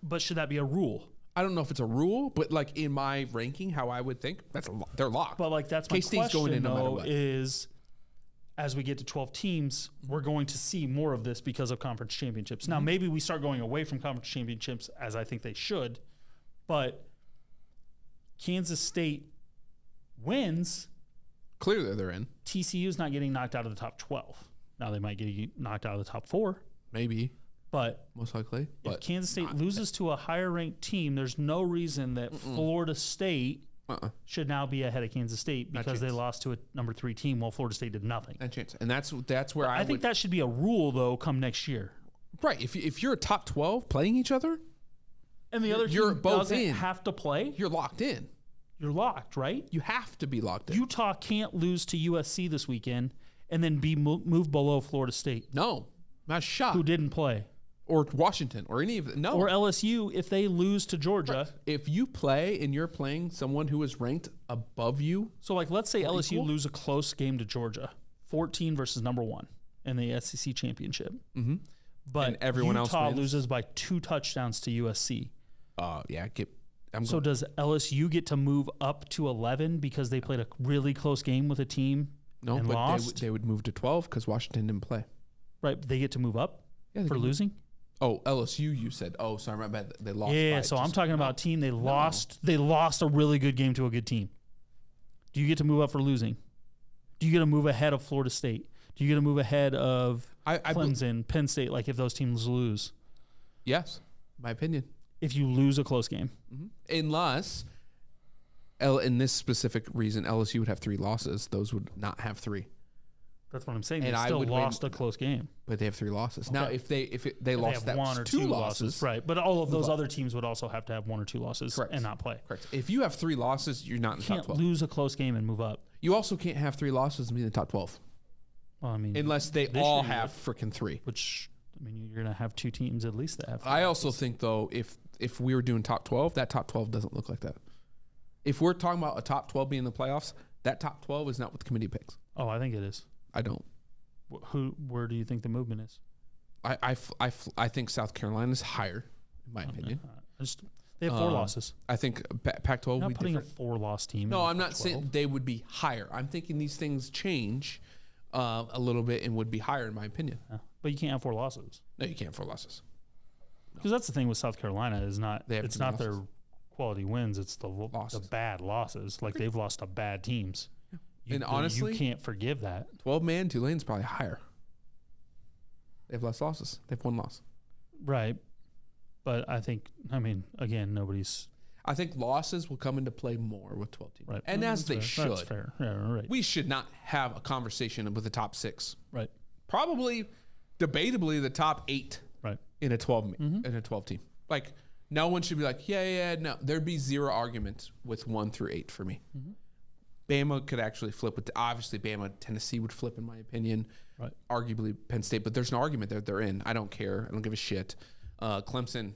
But should that be a rule? I don't know if it's a rule, but like in my ranking, how I would think they're locked. But like that's my K-State's question. Going in no matter though, what. Is as we get to 12 teams, we're going to see more of this because of conference championships. Now, maybe we start going away from conference championships, as I think they should, but Kansas State wins. Clearly, they're in. TCU's not getting knocked out of the top 12. Now, they might get knocked out of the top 4. Maybe. But most likely. If Kansas State loses to a higher-ranked team, there's no reason that Florida State should now be ahead of Kansas State because they lost to a number 3 team while Florida State did nothing. Not chance. And that's where I think that should be a rule, though, come next year. Right. If you're a top 12 playing each other, and the other team doesn't have to play, you're locked in. You're locked, right? You have to be locked in. Utah can't lose to USC this weekend and then be moved below Florida State. No. Not a shot. Who didn't play. Or Washington, or any of them. No. Or LSU if they lose to Georgia. Right. If you play and you're playing someone who is ranked above you. So, like, let's say LSU lose a close game to Georgia, 14 versus number 1 in the SEC championship. Mm-hmm. But and everyone Utah else loses by 2 touchdowns to USC. Yeah. So does LSU get to move up to 11 because they played a really close game with a team and lost? They would move to 12 because Washington didn't play. Right. They get to move up for losing? Oh, LSU, you said. Oh, sorry, my bad. They lost. Yeah, so I'm talking about a team. They lost a really good game to a good team. Do you get to move up for losing? Do you get to move ahead of Florida State? Do you get to move ahead of Clemson, Penn State, like if those teams lose? Yes, my opinion. If you lose a close game. Mm-hmm. Unless, in this specific reason, LSU would have 3 losses. Those would not have 3. That's what I'm saying. They still lost a close game. But they have 3 losses. Okay. Now, if they lost that 1 or 2 losses. Right. But all of those other teams would also have to have 1 or 2 losses and not play. Correct. If you have 3 losses, you're not in the top 12. You can't lose a close game and move up. You also can't have 3 losses and be in the top 12. Well, I mean, unless they all have freaking 3. Which, I mean, you're going to have 2 teams at least that have 3 I also think, though, if we were doing top 12, that top 12 doesn't look like that. If we're talking about a top 12 being in the playoffs, that top 12 is not what the committee picks. Oh, I think it is. I don't. Where do you think the movement is? I think South Carolina is higher, in my opinion. They have 4 losses. I think Pac-12 would be putting different. A 4-loss team. No, I'm not saying they would be higher. I'm thinking these things change a little bit and would be higher, in my opinion. But you can't have 4 losses. No, you can't have 4 losses. Because that's the thing with South Carolina is it's not their quality wins. It's the bad losses. Like they've lost to bad teams. Honestly, you can't forgive that. 12-man, Tulane's probably higher. They have less losses. They have 1 loss. Right. But I think, again, I think losses will come into play more with 12 teams. Right. And as they should. That's fair. Yeah, right. We should not have a conversation with the top 6. Right. Probably, debatably, the top 8 in a 12 in a 12 team. Like, no one should be like, no. There'd be 0 argument with 1 through 8 for me. Mm-hmm. Bama could actually flip with obviously Bama. Tennessee would flip in my opinion. Right. Arguably Penn State, but there's no argument there. They're in. I don't care. I don't give a shit. Clemson,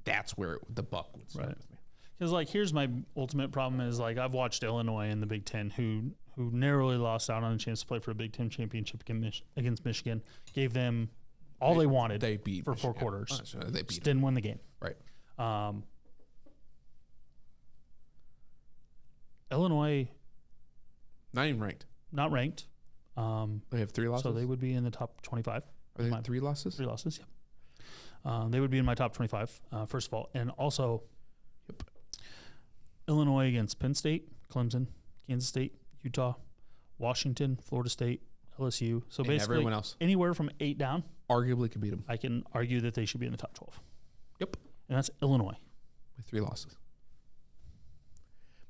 that's where the buck would start with me. Because here's my ultimate problem is I've watched Illinois in the Big Ten who narrowly lost out on a chance to play for a Big Ten championship against Michigan. Gave them all they wanted. They beat for Michigan. 4 quarters. So they beat didn't win the game. Right. Illinois. Not even ranked. Not ranked. They have 3 losses. So they would be in the top 25. Are they 3 losses? 3 losses, yeah. They would be in my top 25, first of all. And also, Illinois against Penn State Clemson, Kansas State, Utah, Washington, Florida State, LSU. So basically, everyone else anywhere from 8 down, arguably could beat them. I can argue that they should be in the top 12. Yep. And that's Illinois with 3 losses.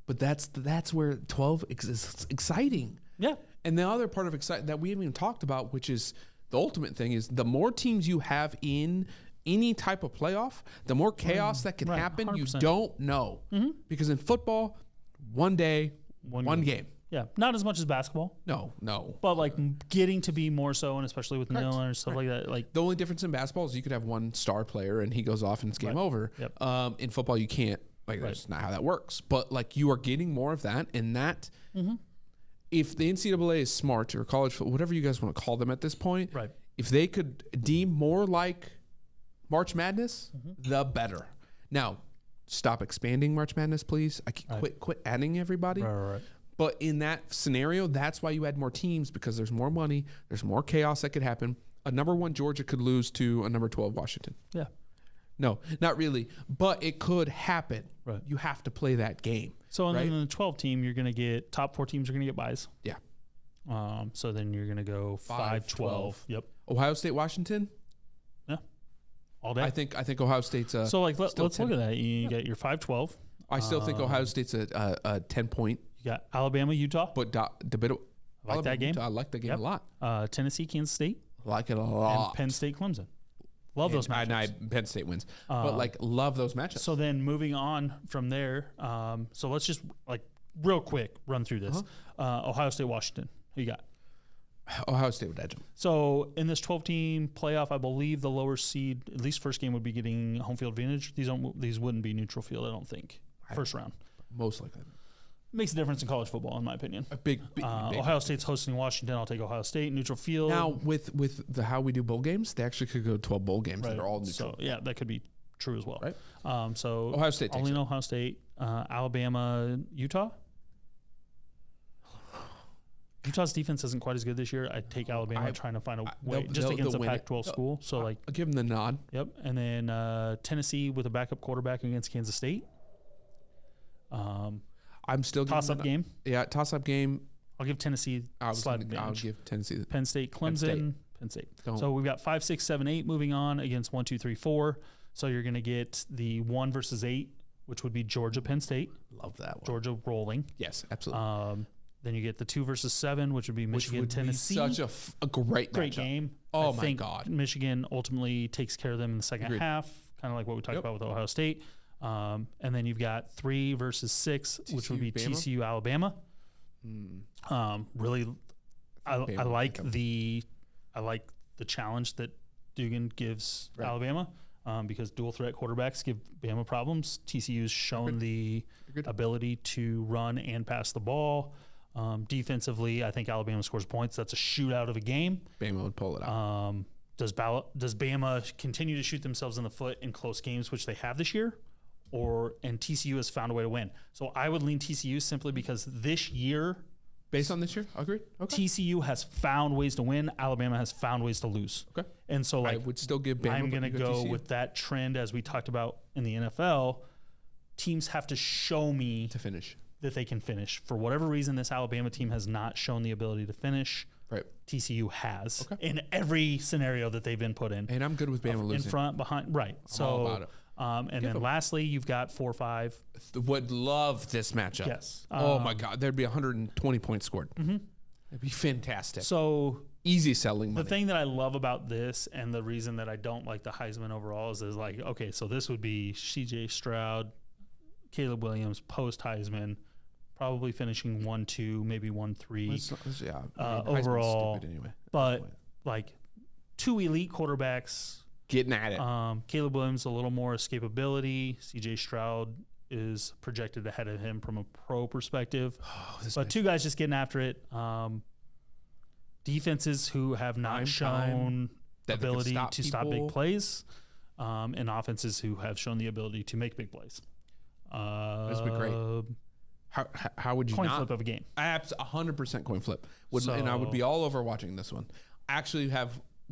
But that's where 12 is exciting. Yeah. And the other part of exciting that we haven't even talked about, which is the ultimate thing, is the more teams you have in any type of playoff, the more chaos that can happen. 100%. You don't know. Because in football, one day, one game. Yeah, not as much as basketball. No. But like getting to be more so, and especially with Miller and stuff like that. Like the only difference in basketball is you could have one star player and he goes off and it's game over. Yep. In football, you can't. Like that's not how that works. But like you are getting more of that, and that if the NCAA is smart or college football, whatever you guys want to call them at this point, if they could deem more like March Madness, the better. Now, stop expanding March Madness, please. Quit adding everybody. Right. But in that scenario, that's why you add more teams, because there's more money, there's more chaos that could happen. A number 1 Georgia could lose to a number 12 Washington. Yeah. No, not really, but it could happen. Right. You have to play that game. So in the 12 team, you're going to get top 4 teams are going to get buys. Yeah. So then you're going to go 5-12. Yep. Ohio State, Washington. Yeah. All day. I think Ohio State's so like let's look at that. You get your 5-12. I still think Ohio State's a 10-point. You got Alabama, Utah. But I like that game. Utah, I like that game a lot. Tennessee, Kansas State. I like it a lot. And Penn State, Clemson. Love those matchups. And Penn State wins. But like love those matchups. So then moving on from there, so let's just like real quick run through this. Ohio State, Washington. Who you got? Ohio State would edge them. So in this 12-team playoff, I believe the lower seed, at least first game, would be getting home field advantage. These wouldn't be neutral field, I don't think. First round. Most likely. Makes a difference in college football, in my opinion. A big Ohio State's hosting Washington. I'll take Ohio State. Neutral field. Now, with the how we do bowl games, they actually could go 12 bowl games that are all neutral. So, yeah, that could be true as well. Right. So Ohio State takes Ohio State. Alabama, Utah. Utah's defense isn't quite as good this year. I'd take Alabama trying to find a way just against a Pac-12 school. So I'll give them the nod. Yep. And then Tennessee with a backup quarterback against Kansas State. I'm still toss-up game. Yeah, toss-up game. I'll give Tennessee slide advantage. I'll give Tennessee. Penn State, Clemson, Penn State. So we've got 5, 6, 7, 8 moving on against 1, 2, 3, 4. So you're going to get the 1 versus 8, which would be Georgia, Penn State. Love that one. Georgia rolling. Yes, absolutely. Then you get the 2 versus 7, which would be Michigan, Tennessee. Such a great game. Oh my God! Michigan ultimately takes care of them in the second half, kind of like what we talked about with Ohio State. And then you've got 3 versus 6, which would be TCU, Alabama. Really, I like the challenge that Dugan gives Alabama, because dual threat quarterbacks give Bama problems. TCU's shown the ability to run and pass the ball. Defensively, I think Alabama scores points. That's a shootout of a game. Bama would pull it out. Does Bama continue to shoot themselves in the foot in close games, which they have this year? And TCU has found a way to win. So I would lean TCU simply because this year, based on this year, agreed. Okay. TCU has found ways to win. Alabama has found ways to lose. Okay. And so I would still give Bama. I'm going to go with that trend as we talked about in the NFL. Teams have to show me to finish that they can finish. For whatever reason, this Alabama team has not shown the ability to finish. Right. TCU has in every scenario that they've been put in. And I'm good with Bama losing. In front, behind, right. I'm all about it. And then lastly, you've got 4, 5. Would love this matchup. Yes. Oh my God, there'd be 120 points scored. It'd be fantastic. So easy selling money. The thing that I love about this, and the reason that I don't like the Heisman overall, is like, okay, so this would be C.J. Stroud, Caleb Williams, post Heisman, probably finishing 1-2, maybe 1-3. Overall. Anyway. But like 2 elite quarterbacks. Getting at it. Caleb Williams, a little more escapability. C.J. Stroud is projected ahead of him from a pro perspective. But 2 guys just getting after it. Defenses who have not shown ability to stop big plays, and offenses who have shown the ability to make big plays. This would be great. How would you coin flip of a game? 100% coin flip. And I would be all over watching this one. Actually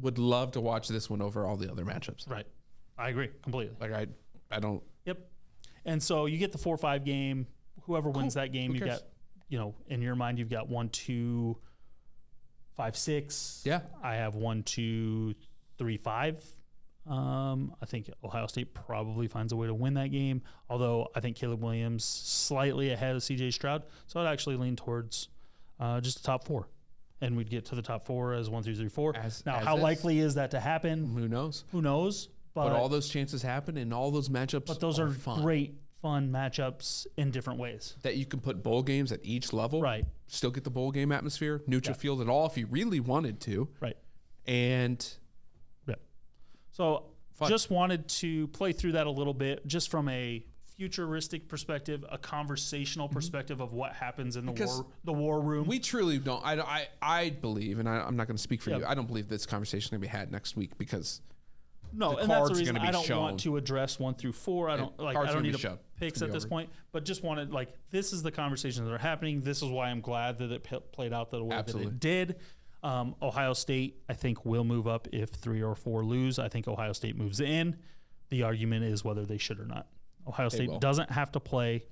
would love to watch this one over all the other matchups. Right. I agree completely. I don't. Yep. And so you get the 4-5 game. Whoever wins that game, you got in your mind, you've got 1, 2, 5, 6. Yeah. I have 1, 2, 3, 5. I think Ohio State probably finds a way to win that game, although I think Caleb Williams slightly ahead of C.J. Stroud, so I'd actually lean towards just the top 4, and we'd get to the top 4 as 1, 2, 3, 4. How likely is that to happen? Who knows? But all those chances happen, and all those matchups. But those are fun. Great, fun matchups in different ways. That you can put bowl games at each level, right? Still get the bowl game atmosphere, neutral field at all if you really wanted to, right? And so just wanted to play through that a little bit, just from a futuristic perspective, a conversational perspective of what happens in the war room. We truly don't. I believe, and I'm not going to speak for you. I don't believe this conversation is going to be had next week because and that's the reason I don't want to address 1 through 4. I don't need to picks at this point, but just wanted this is the conversations that are happening. This is why I'm glad that it played out the way that it did. Ohio State, I think, will move up if 3 or 4 lose. I think Ohio State moves in. The argument is whether they should or not. Ohio State doesn't have to play.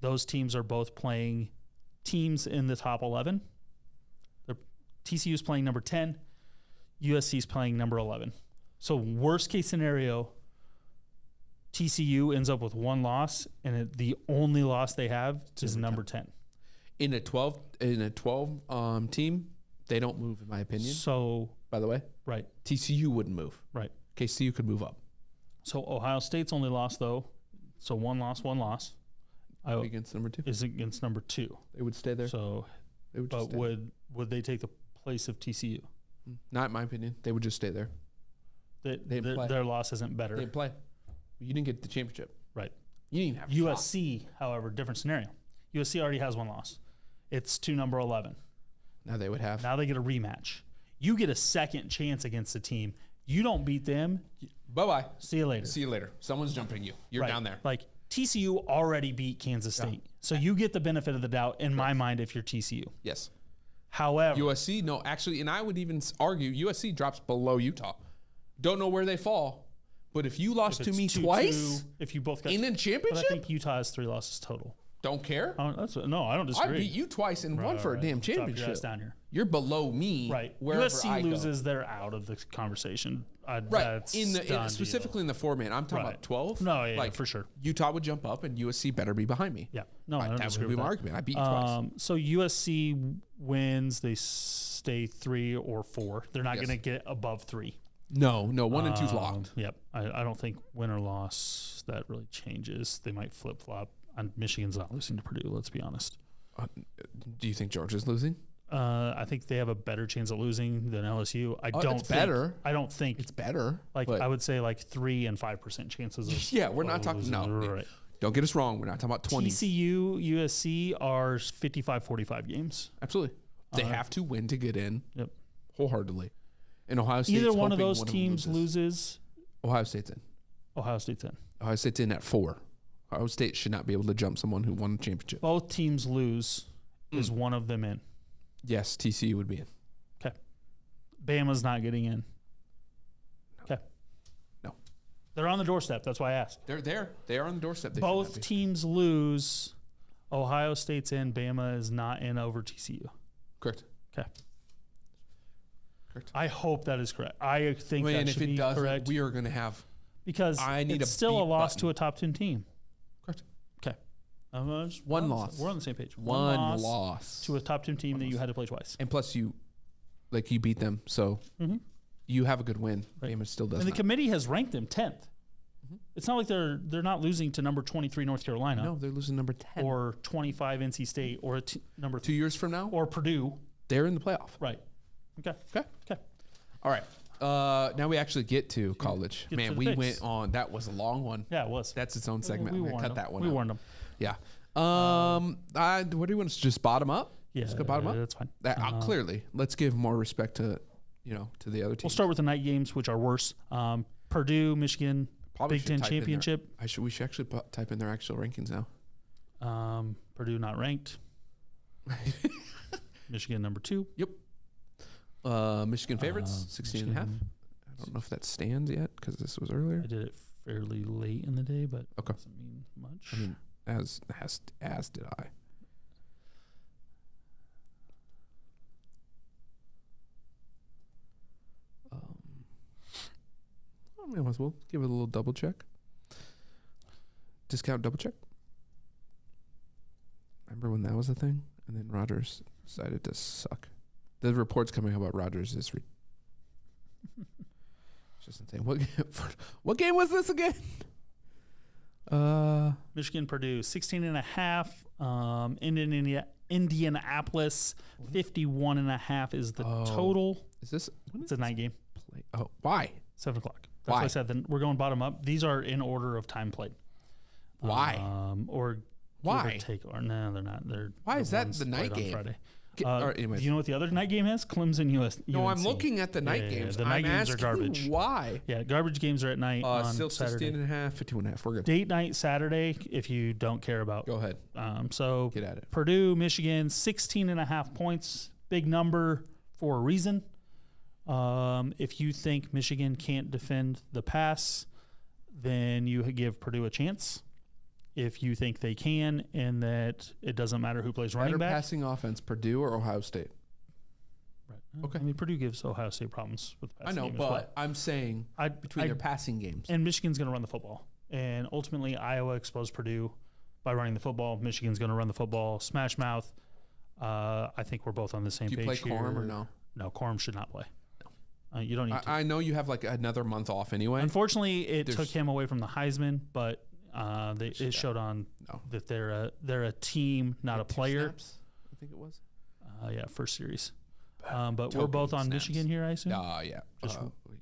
Those teams are both playing teams in the top 11. TCU is playing number 10. USC is playing number 11. So worst case scenario, TCU ends up with 1 loss, and the only loss they have is number 10. In a 12 team, they don't move, in my opinion. So, by the way, right, TCU wouldn't move. Right, KCU could move up. So Ohio State's only loss, though. So 1 loss. Against number 2 is against number 2. They would stay there. So, would they take the place of TCU? Not in my opinion. They would just stay there. Their loss isn't better. They play. You didn't get the championship. Right. You didn't have USC, however, different scenario. USC already has 1 loss. It's to number 11. Now they would have. Now they get a rematch. You get a second chance against the team. You don't beat them. Bye-bye. See you later. See you later. Someone's jumping you. You're down there. TCU already beat Kansas State. So you get the benefit of the doubt in my mind if you're TCU. Yes. However. USC, no, actually, and I would even argue USC drops below Utah. Don't know where they fall, but if you lost to me twice, if you both got in a championship, but I think Utah has 3 losses total. Don't care. I don't disagree. I beat you twice and won for a damn championship. Drop your ass down here. You're below me. Right. USC loses, they're out of the conversation. That's specifically in the 4-man. I'm talking about 12. No, yeah, for sure. Utah would jump up, and USC better be behind me. Yeah. No, I don't that disagree would be with my that. argument. I beat you twice. So USC wins. They stay 3 or 4. They're not going to get above 3. No, 1 and 2's locked. Yep. I don't think win or loss, that really changes. They might flip-flop. Michigan's not losing to Purdue, let's be honest. Do you think Georgia's losing? I think they have a better chance of losing than LSU. I don't think it's better. I would say 3 and 5% chances of yeah, we're not talking right. Don't get us wrong. We're not talking about 20. TCU, USC are 55-45 games. Absolutely. They have to win to get in. Yep. Wholeheartedly. And Ohio State's either one of those teams loses. Ohio State's in. Ohio State's in. Ohio State's in at 4. Ohio State should not be able to jump someone who won a championship. Both teams lose. Is one of them in? Yes, TCU would be in. Okay. Bama's not getting in. Okay. No. They're on the doorstep. That's why I asked. They're there. They are on the doorstep. Both teams lose. Ohio State's in. Bama is not in over TCU. Correct. Okay. Correct. I hope that is correct. I think that should be correct. We are going to have... Because it's still a loss to a top 10 team. Correct. Okay. One loss. We're on the same page. One loss to a top 10 team that you had to play twice. And plus you beat them, so you have a good win. Right. Bama still does. And the committee has ranked them 10th. It's not like they're not losing to number 23 North Carolina. No, they're losing number 10. Or 25 NC State or number 2 years from now. Or Purdue. They're in the playoff. Right. Okay. All right. Now we actually get to college. Man, we went on. That was a long one. Yeah, it was. That's its own segment. I'm going to cut that one out. We warned them. Yeah. What do you want to just bottom up? Yeah. Just go bottom up? That's fine. Clearly. Let's give more respect to the other teams. We'll start with the night games, which are worse. Purdue, Michigan, Big Ten Championship. We should actually type in their actual rankings now. Purdue not ranked. Michigan number 2. Yep. Michigan favorites, 16 and a half. I don't know if that stands yet because this was earlier. I did it fairly late in the day, but okay. Doesn't mean much. I mean, as did I. I might as well give it a little double check. Discount double check. Remember when that was a thing? And then Rodgers decided to suck. The reports coming out about Rodgers is just insane. What game was this again? Michigan, Purdue, 16.5. Indianapolis, 51.5 is the total. Is this? It's a night game. Oh, why? 7 o'clock. That's why I said then we're going bottom up. These are in order of time played. Why? Or why? No, they're not. Why is that the night game? Friday. Anyways. Do you know what the other night game is? Clemson, UNC. No, I'm looking at the night games. The night games are garbage. Why? Yeah, garbage games are at night on still Saturday. 16.5, 52.5. We're good. Date night Saturday, if you don't care about. Go ahead. So get at it. Purdue, Michigan, 16.5 points. Big number for a reason. If you think Michigan can't defend the pass, then you give Purdue a chance. If you think they can and that it doesn't matter who plays running back. Passing offense, Purdue or Ohio State? Right. Okay. I mean, Purdue gives Ohio State problems with the passing game. I know, but I'm saying between their passing games. And Michigan's going to run the football. And ultimately, Iowa exposed Purdue by running the football. Michigan's going to run the football. Smash mouth. I think we're both on the same page here. Do you play Corum or no? No, Corum should not play. You don't need to. I know you have like another month off anyway. Unfortunately, it took him away from the Heisman, but it showed on that they're a team, not a player. Snaps, I think it was. Yeah, first series. But we're both on Michigan here, I assume. Yeah.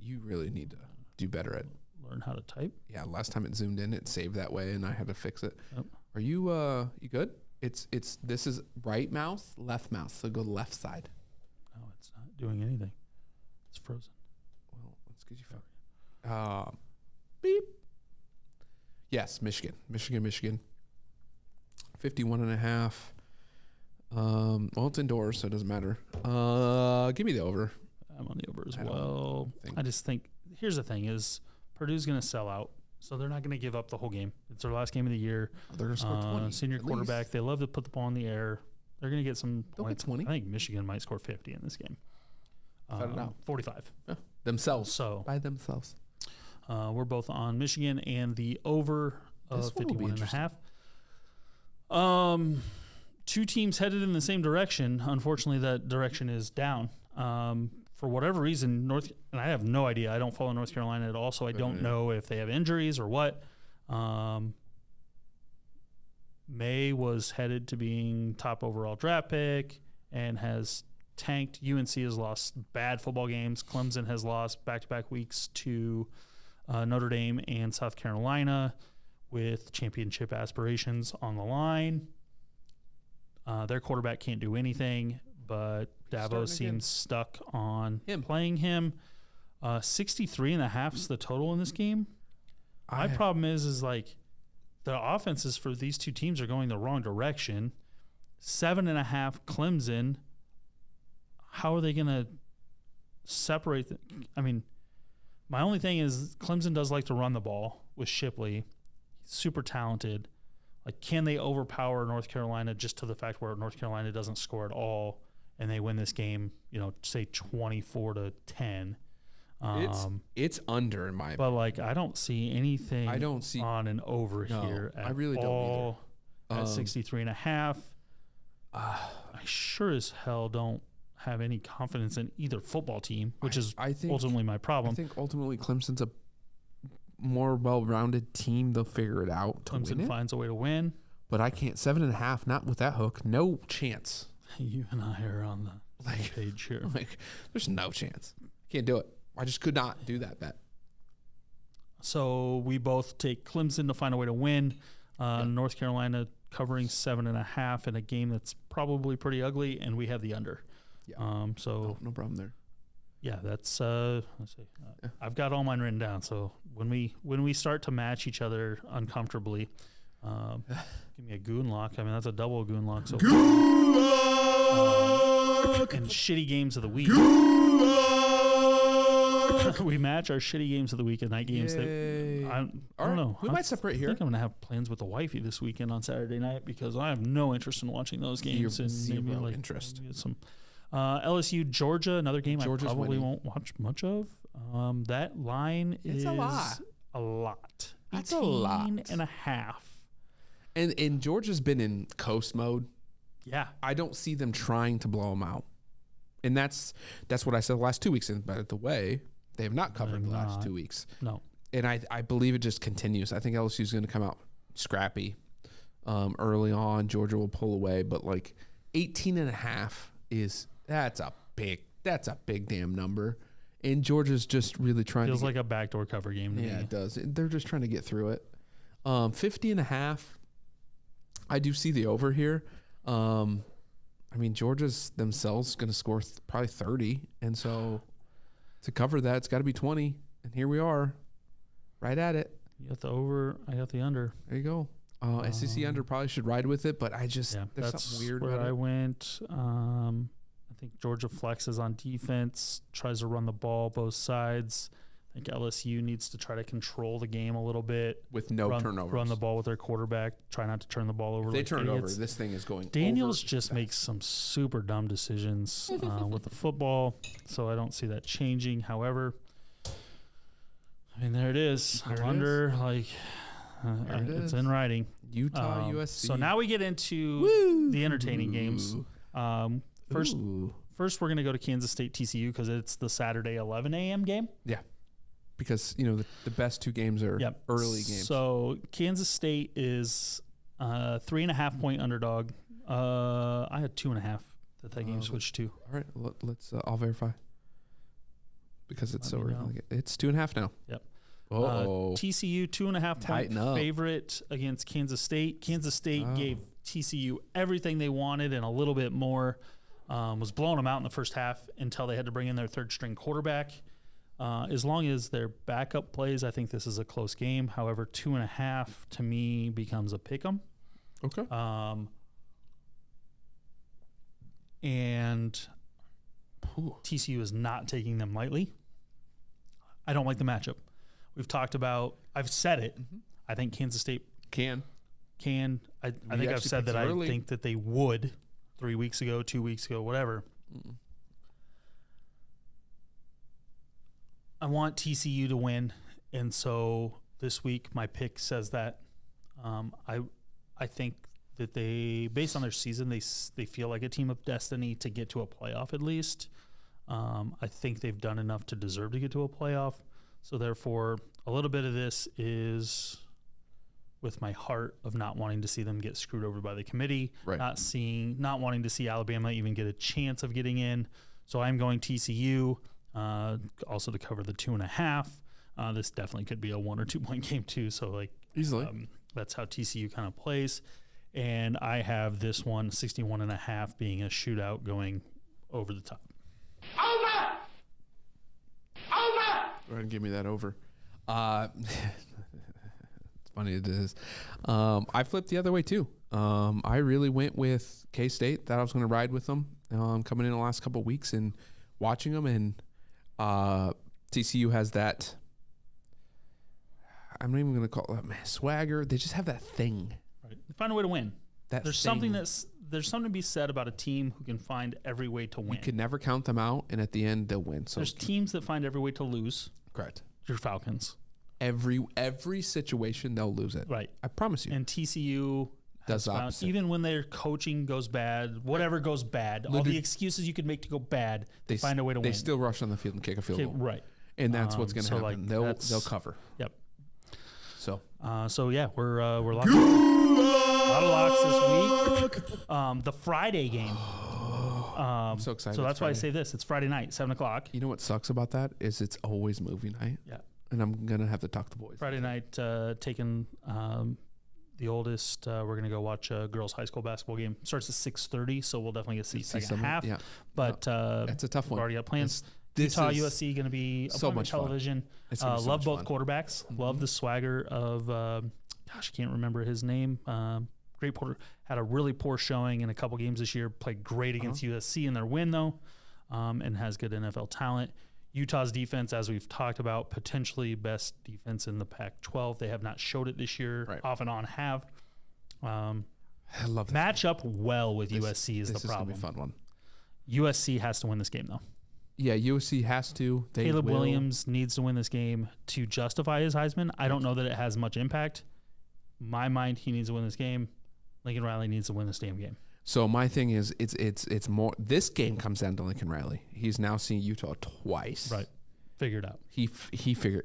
You really need to do better at learn how to type. Yeah, last time it zoomed in, it saved that way, and I had to fix it. Yep. Are you good? This is right mouse, left mouse. So go left side. No, it's not doing anything. It's frozen. Well, that's because you fucked. Beep. Yes, Michigan. 51.5. Well, it's indoors, so it doesn't matter. Give me the over. I'm on the over as well. I just think, here's the thing is Purdue's going to sell out, so they're not going to give up the whole game. It's their last game of the year. They're going to score 20. Senior quarterback. Least. They love to put the ball in the air. They're going to get some points. Get 20. I think Michigan might score 50 in this game. 45. Yeah. Themselves. So by themselves. We're both on Michigan and the over of 51.5. Two teams headed in the same direction. Unfortunately, that direction is down. For whatever reason, and I have no idea. I don't follow North Carolina at all, so I don't know if they have injuries or what. May was headed to being top overall draft pick and has tanked. UNC has lost bad football games. Clemson has lost back-to-back weeks to Notre Dame and South Carolina with championship aspirations on the line. Their quarterback can't do anything, but Dabo seems stuck on playing him. 63.5 is the total in this game. My problem is like the offenses for these two teams are going the wrong direction. 7.5 Clemson. How are they going to separate? My only thing is Clemson does like to run the ball with Shipley. He's super talented. Like, can they overpower North Carolina just to the fact where North Carolina doesn't score at all and they win this game, say 24-10? It's under in my opinion. But like, I don't see anything on and over here at I really all don't either. At 63.5. I sure as hell don't have any confidence in either football team, which is ultimately my problem. I think ultimately Clemson's a more well-rounded team. They'll figure it out. Clemson finds a way to win. But I can't. 7.5, not with that hook. No chance. You and I are on the same page here. There's no chance. Can't do it. I just could not do that bet. So we both take Clemson to find a way to win. North Carolina covering 7.5 in a game that's probably pretty ugly, and we have the under. Yeah. No problem there. Yeah, that's let's see. I've got all mine written down. So when we start to match each other uncomfortably, give me a Goonlock. That's a double Goonlock. So Goonlock! And shitty games of the week. We match our shitty games of the week and night games. I don't know. We might separate here. I think I'm gonna have plans with the wifey this weekend on Saturday night because I have no interest in watching those games. Zero interest. Some LSU Georgia, another game I probably won't watch much of. That line is a lot. A lot. That's a lot. 18.5. And Georgia's been in coast mode. Yeah. I don't see them trying to blow them out. And that's what I said the last 2 weeks. And by the way, they have not covered the last 2 weeks. No. And I believe it just continues. I think LSU is going to come out scrappy early on. Georgia will pull away. But like 18.5 that's a big damn number. And Georgia's just really trying Feels like a backdoor cover game to me. Yeah, it does. They're just trying to get through it. 50.5. I do see the over here. I mean, Georgia's themselves going to score probably 30. And so to cover that, it's got to be 20. And here we are, right at it. You got the over. I got the under. There you go. SEC under probably should ride with it, but there's something weird where about I it. went. I think Georgia flexes on defense, tries to run the ball both sides. I think LSU needs to try to control the game a little bit. With no turnovers. Run the ball with their quarterback. Try not to turn the ball over. If they turn it over, this thing is going Daniels just makes some super dumb decisions with the football, so I don't see that changing. However, I mean, there it is. It's in writing. Utah, USC. So now we get into the entertaining games. First, we're going to go to Kansas State TCU because it's the Saturday 11 a.m. game. Yeah. Because, the best two games are early games. So Kansas State is 3.5 point underdog. I had 2.5 that game switched to. All right. Let's, I'll verify. Because it's so early. It's 2.5 now. Yep. TCU 2.5 point favorite against Kansas State. Kansas State gave TCU everything they wanted and a little bit more. Was blowing them out in the first half until they had to bring in their third string quarterback. As long as their backup plays, I think this is a close game. However, 2.5 to me becomes a pick 'em. Okay. And TCU is not taking them lightly. I don't like the matchup. We've talked about, I've said it. Mm-hmm. I think Kansas State can. I think I've said that I think that they would 3 weeks ago, 2 weeks ago, whatever. Mm-mm. I want TCU to win. And so this week, my pick says that I think that they, based on their season, they feel like a team of destiny to get to a playoff at least. I think they've done enough to deserve to get to a playoff. So therefore, a little bit of this is with my heart of not wanting to see them get screwed over by the committee, not wanting to see Alabama even get a chance of getting in. So I'm going TCU, also to cover the 2.5. This definitely could be a 1 or 2 point game too. So easily, that's how TCU kind of plays. And I have this one 61.5 being a shootout going over the top. Over! Go ahead and give me that over. It's funny it is. I flipped the other way too. I really went with K-State. Thought I was going to ride with them coming in the last couple of weeks and watching them. And TCU has that. I'm not even going to call it swagger. They just have that thing. Right. They find a way to win. There's something to be said about a team who can find every way to win. You can never count them out, and at the end they'll win. So there's teams that find every way to lose. Correct. Your Falcons. Every situation they'll lose it. Right. I promise you. And TCU does the opposite. Even when their coaching goes bad, whatever goes bad, all the excuses you could make to go bad, they find a way to win. They still rush on the field and kick a field goal. Right. And that's what's going to happen. They'll cover. Yep. So yeah, we're locked. A lot of locks this week. The Friday game. I'm so excited. So that's why I say this. It's Friday night, 7:00. You know what sucks about that is it's always movie night. Yeah. And I'm gonna have to talk to boys. Friday night, taking the oldest. We're gonna go watch a girls' high school basketball game. Starts at 6:30, so we'll definitely get to see second half. Yeah. But it's a tough one. We've already got plans. Utah USC going to be so much television. Love both quarterbacks. Mm-hmm. Love the swagger of, I can't remember his name. Great Porter had a really poor showing in a couple games this year. Played great against USC in their win though, and has good NFL talent. Utah's defense, as we've talked about, potentially best defense in the Pac-12. They have not showed it this year. Right. Off and on have. I love this match up well with USC is the problem. This is going to be a fun one. USC has to win this game though. Yeah, USC has to. Caleb Williams needs to win this game to justify his Heisman. I don't know that it has much impact. In my mind, he needs to win this game. Lincoln Riley needs to win this damn game. So my thing is, it's more. This game comes down to Lincoln Riley. He's now seen Utah twice. Right, figured out. He figured.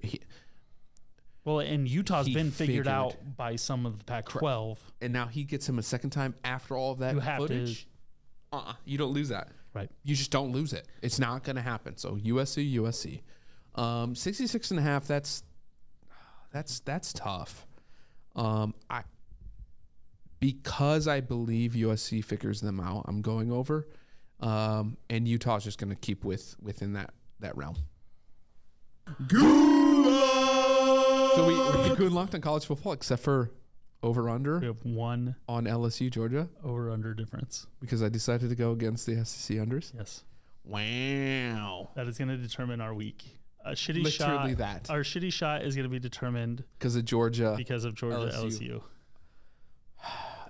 Well, and Utah's been figured out by some of the Pac-12, and now he gets him a second time after all of that footage. You don't lose that. Right. You just don't lose it. It's not going to happen. So USC. 66.5. That's tough. Because I believe USC figures them out, I'm going over. And Utah's just going to keep within that realm. Goonlocks! So we Goonlocked on college football except for over-under. We have one on LSU, Georgia. Over-under difference. Because I decided to go against the SEC unders? Yes. Wow. That is going to determine our week. Our shitty shot is going to be determined because of Georgia. LSU.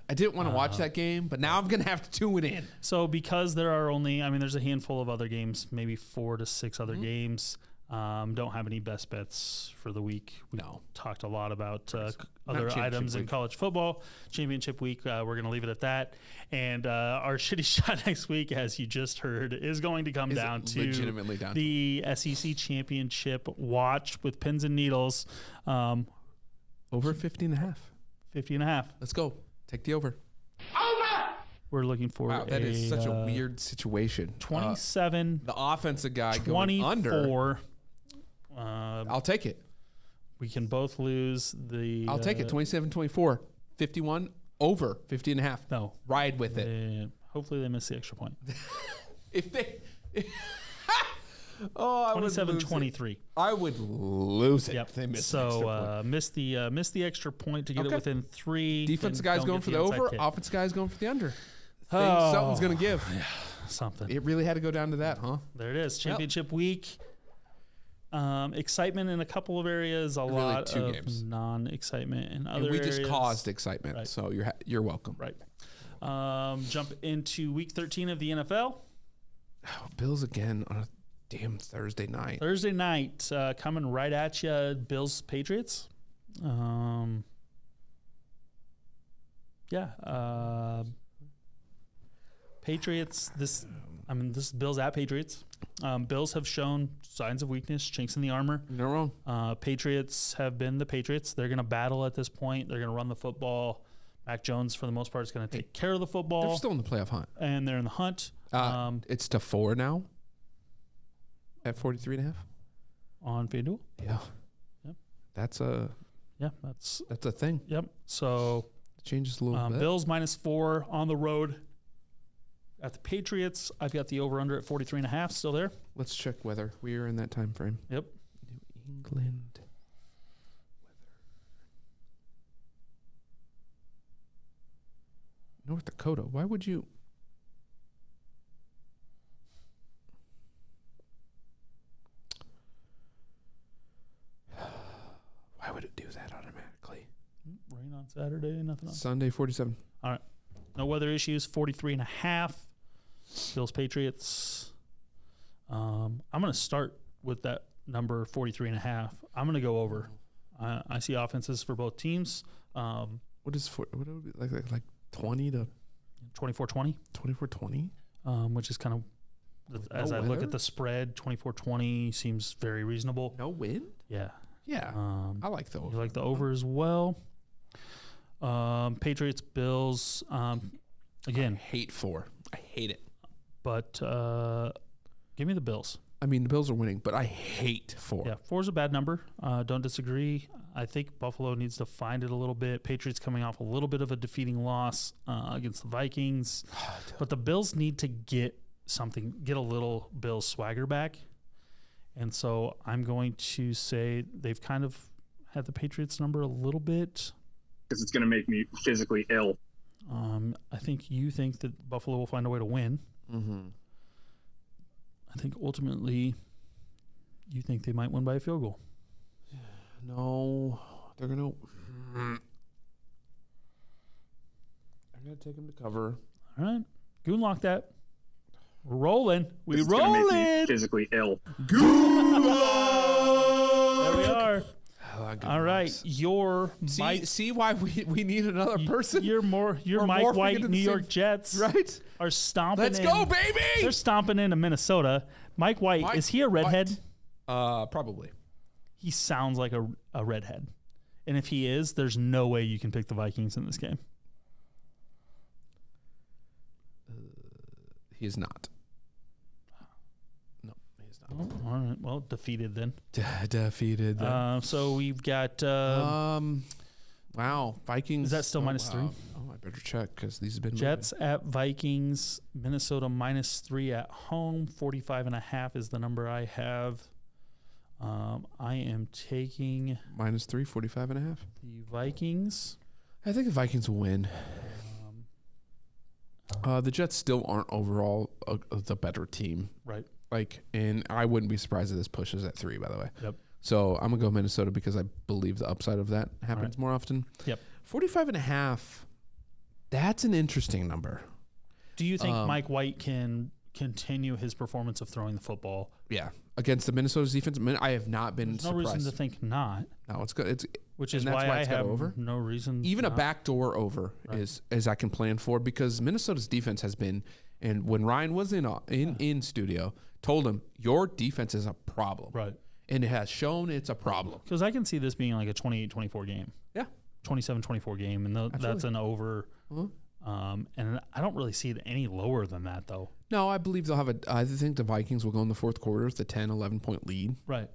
I didn't want to watch that game, but now I'm going to have to tune in. So because there are only, there's a handful of other games, maybe 4 to 6 other games. Don't have any best bets for the week. We talked a lot about other items in college football. Championship week, we're going to leave it at that. And our shitty shot next week, as you just heard, is going to come down to the SEC championship watch with pins and needles. Over 50.5. 50.5. Let's go. Take the over. We're looking for that is such a weird situation. 27. The offensive guy going under. I'll take it. We can both lose the... I'll take it. 27-24. 51 over 50.5. No. Ride with it. Hopefully they miss the extra point. If they... 27-23. I would lose it. Yep. If they miss miss the extra point to get it within 3. Defensive guy's going for the over. Offensive guy's going for the under. Something's going to give. Yeah, something. It really had to go down to that, huh? There it is. Championship week. Excitement in a couple of areas. Lot of games. Non-excitement in other areas. We just caused excitement, right. So you're welcome. Right. Jump into week 13 of the NFL. Bills again on a damn Thursday night. Coming right at you. Bills Patriots. Patriots. This is Bills at Patriots. Bills have shown signs of weakness, chinks in the armor. You're not wrong. Patriots have been the Patriots. They're going to battle at this point. They're going to run the football. Mac Jones, for the most part, is going to take care of the football. They're still in the playoff hunt. And they're in the hunt. It's to 4 now at 43.5. On FanDuel? Yeah. Yep. That's a thing. Yep. So it changes a little bit. Bills -4 on the road. At the Patriots, I've got the over-under at 43.5 still there. Let's check weather. We are in that time frame. Yep. New England weather. North Dakota. Why would you? Why would it do that automatically? Rain on Saturday, nothing else. Sunday, 47. All right. No weather issues, 43.5. Bills, Patriots. I'm going to start with that number 43.5. I'm going to go over. I see offenses for both teams. What would it be like 20 to 24-20? 24-20? Which is kind of, as I look at the spread, 24-20 seems very reasonable. No wind? Yeah. Yeah. I like the over. You like the over as well. Patriots, Bills. Again, I hate it. But give me the Bills. I mean, the Bills are winning, but I hate 4. Yeah, 4 is a bad number. Don't disagree. I think Buffalo needs to find it a little bit. Patriots coming off a little bit of a defeating loss against the Vikings. But the Bills need to get a little Bills swagger back. And so I'm going to say they've kind of had the Patriots number a little bit. Because it's going to make me physically ill. I think you think that Buffalo will find a way to win. Mm-hmm. I think ultimately you think they might win by a field goal. No, they're going to... I'm going to take them to cover. All right. Goonlock that. We're rolling. We It's rolling. gonna make me physically ill. There we are. All right, see why we need another person. Your Mike White New York Jets, right? Are stomping. Let's go, baby! They're stomping into Minnesota. Mike White, is he a redhead? Probably. He sounds like a redhead, and if he is, there's no way you can pick the Vikings in this game. He is not. Oh, all right. Well, defeated then. Defeated then. So we've got. Wow, Vikings. Is that still -3? Oh, I better check because these have been Jets at Vikings. Minnesota -3 at home. 45.5 is the number I have. I am taking -3, 45.5. The Vikings. I think the Vikings will win. The Jets still aren't overall the better team. Right. And I wouldn't be surprised if this pushes at 3, by the way. Yep. So I'm going to go Minnesota because I believe the upside of that happens more often. Yep. 45.5, that's an interesting number. Do you think Mike White can continue his performance of throwing the football? Yeah. Against the Minnesota's defense, I have not been surprised. No reason to think not. No, it's good. Which is why I have over. No reason. Even a backdoor over is I can plan for because Minnesota's defense has been, and when Ryan was in studio, told him your defense is a problem. Right. And it has shown it's a problem. Because I can see this being like a 28-24 game. Yeah. 27-24 game, and that's an over. And I don't really see it any lower than that, though. No, I believe they'll have I think the Vikings will go in the fourth quarter with a 10, 11-point lead. Right.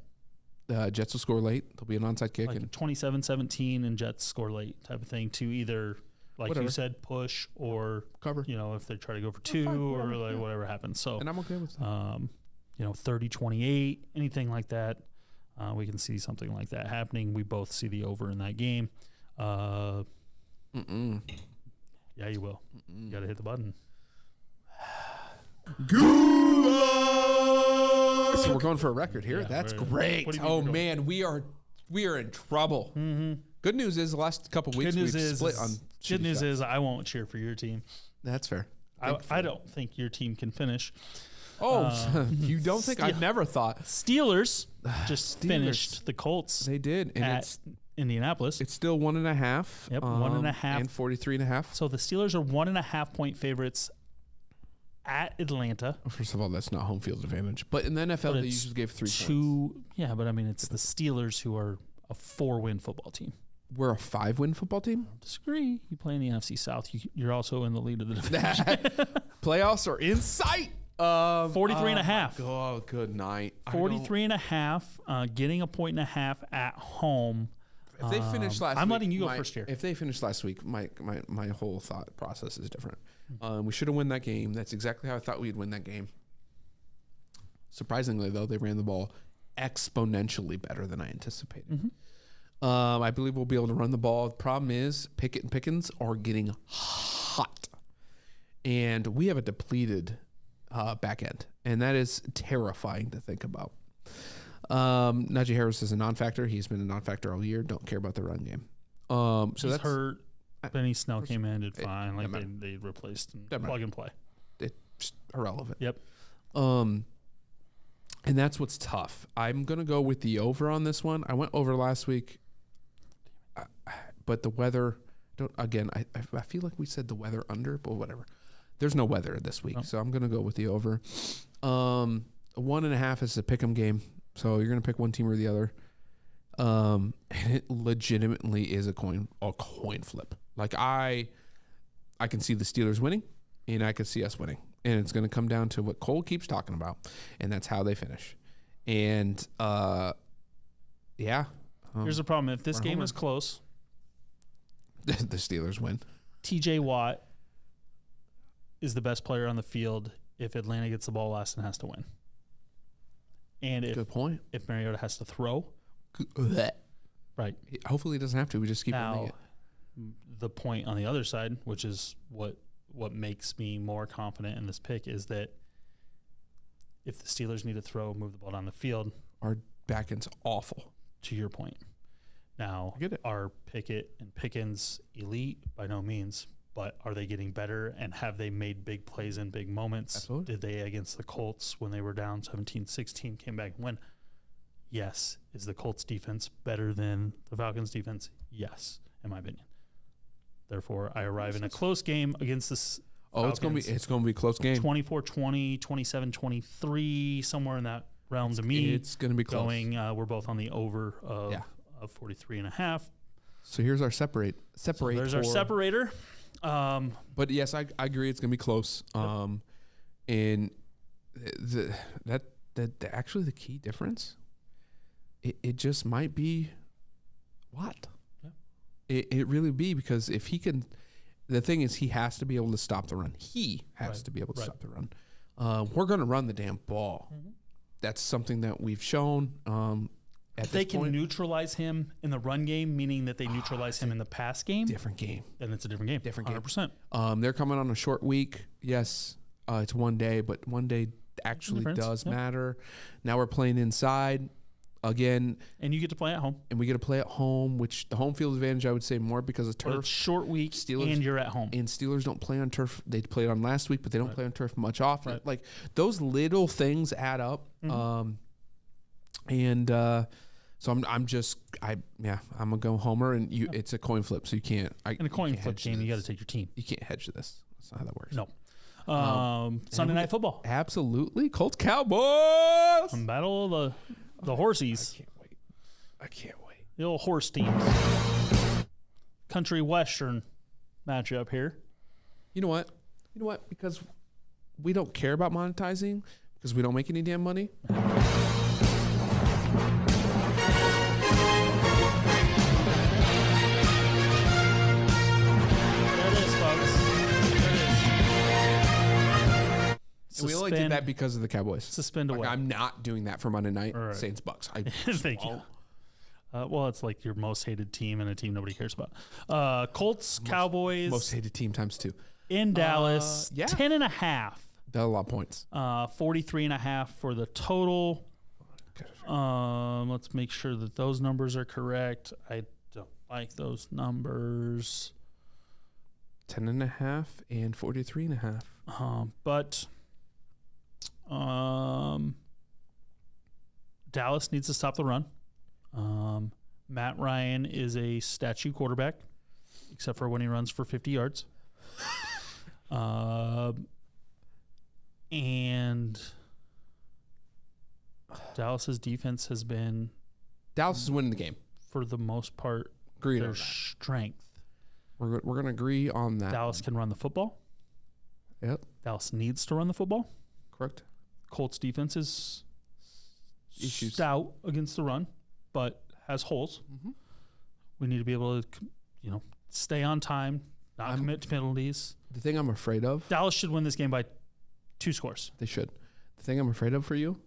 The Jets will score late. There'll be an onside kick. Like 27-17 and Jets score late type of thing to either, like you said, push or cover. If they try to go for 2 or whatever happens. So, and I'm okay with that. 30-28, anything like that. We can see something like that happening. We both see the over in that game. Yeah, you will. You got to hit the button. Goonlocks! So we're going for a record here. Yeah, that's great. Oh man, we are in trouble. Mm-hmm. Good news is the last couple weeks we've split on. Good news is I won't cheer for your team. That's fair. I don't think your team can finish. Oh, you don't think? I never thought. Steelers just finished the Colts. They did, and it's Indianapolis. It's still 1.5. Yep, 1.5 and 43.5. So the Steelers are 1.5 point favorites at Atlanta. First of all, that's not home field advantage, but in the NFL they usually gave 3 points. Yeah, but I mean it's the Steelers who are a 4-win football team. We're a 5-win football team? I don't disagree. You play in the NFC South. You're also in the lead of the division. Playoffs are in sight. 43.5. Oh, good night. 43.5. Getting a 1.5 at home. If they finished last week, I'm letting you go first here. If they finished last week, my whole thought process is different. We should have won that game. That's exactly how I thought we'd win that game. Surprisingly, though, they ran the ball exponentially better than I anticipated. Mm-hmm. I believe we'll be able to run the ball. The problem is Pickett and Pickens are getting hot. And we have a depleted back end. And that is terrifying to think about. Najee Harris is a non-factor. He's been a non-factor all year. Don't care about the run game. So he's that's hurt. Benny Snell came in, did fine. Like they replaced him. Plug and play. It's irrelevant. Yep. And that's what's tough. I'm gonna go with the over on this one. I went over last week, but the weather. I feel like we said the weather under, but whatever. There's no weather this week, so I'm gonna go with the over. 1.5 is a pick'em game, so you're gonna pick one team or the other. And it legitimately is a coin flip. Like I can see the Steelers winning, and I can see us winning, and it's gonna come down to what Cole keeps talking about, and that's how they finish. And here's the problem: if this game is close, the Steelers win. TJ Watt is the best player on the field if Atlanta gets the ball last and has to win. And good point. If Mariota has to throw, right? Hopefully, he doesn't have to. We just keep running it. The point on the other side, which is what makes me more confident in this pick, is that if the Steelers need to throw, move the ball down the field, our back end's awful. To your point. Now, are Pickett and Pickens elite? By no means. but are they getting better? And have they made big plays in big moments? Absolutely. Did they against the Colts when they were down 17-16, came back and win? Yes. Is the Colts defense better than the Falcons defense? Yes, in my opinion. Therefore, I arrive in a close game against this. It's gonna be a close game. 24-20, 27-23, somewhere in that realm to me. It's gonna be close. We're both on the over of 43.5. So here's our separate. So there's our separator. But yes, I agree. It's gonna be close. And actually the key difference, it just might be Watt. Yeah. It really be, because if he can. The thing is, he has to be able to stop the run. He has to be able to stop the run. We're going to run the damn ball. Mm-hmm. That's something that we've shown. If they can neutralize him in the run game, meaning that they neutralize him in the pass game, different game. Then it's a different game. 100%. They're coming on a short week. Yes, it's one day, but one day actually does matter. Now we're playing inside. Again, and you get to play at home, and we get to play at home, which the home field advantage I would say more because of turf. But it's short week, Steelers, and you're at home. And Steelers don't play on turf. They played on last week, but they don't play on turf much often. Right. Like those little things add up. Mm-hmm. So I'm gonna go homer, and it's a coin flip, so you can't. In a coin flip game, you got to take your team. You can't hedge this. That's not how that works. No. Sunday night football. Absolutely, Colts Cowboys. Battle of the horsies. I can't wait. The old horse teams. Country Western matchup here. You know what? Because we don't care about monetizing, because we don't make any damn money. There it is, folks. And we only did that because of the Cowboys. Suspend away. I'm not doing that for Monday night. Right. Saints Bucks. Thank you. Well, it's like your most hated team and a team nobody cares about. Colts, Cowboys. Most hated team times 2. In Dallas. 10.5. That's a lot of points. 43.5 for the total. Let's make sure that those numbers are correct. I don't like those numbers. 10.5 and 43.5. But Dallas needs to stop the run. Matt Ryan is a statue quarterback, except for when he runs for 50 yards. And Dallas's defense has been... Dallas is winning the game. For the most part, Agreed their strength. We're going to agree on that. Dallas can run the football. Yep. Dallas needs to run the football. Correct. Colts defense is stout against the run, but has holes. Mm-hmm. We need to be able to, stay on time, not commit to penalties. The thing I'm afraid of... Dallas should win this game by 2 scores. They should. The thing I'm afraid of for you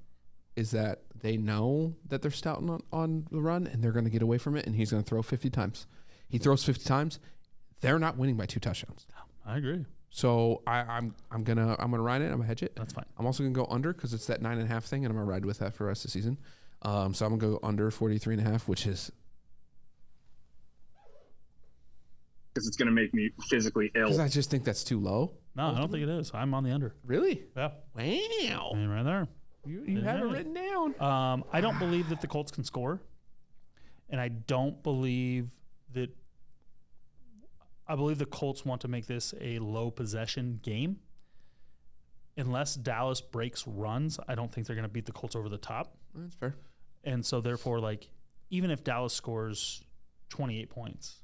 is that they know that they're stout on the run, and they're going to get away from it, and he's going to throw 50 times. He throws 50 times. They're not winning by 2 touchdowns. I agree. So I'm gonna ride it. I'm gonna hedge it. That's fine. I'm also gonna go under because it's that 9.5 thing, and I'm gonna ride with that for the rest of the season. So I'm gonna go under 43.5, which is because it's gonna make me physically ill. Because I just think that's too low. No, I don't think it is. I'm on the under. Really? Yeah. Wow. And right there. You have it written down. I don't believe that the Colts can score, and I don't believe that. I believe the Colts want to make this a low possession game. Unless Dallas breaks runs, I don't think they're going to beat the Colts over the top. That's fair. And so therefore, even if Dallas scores 28 points,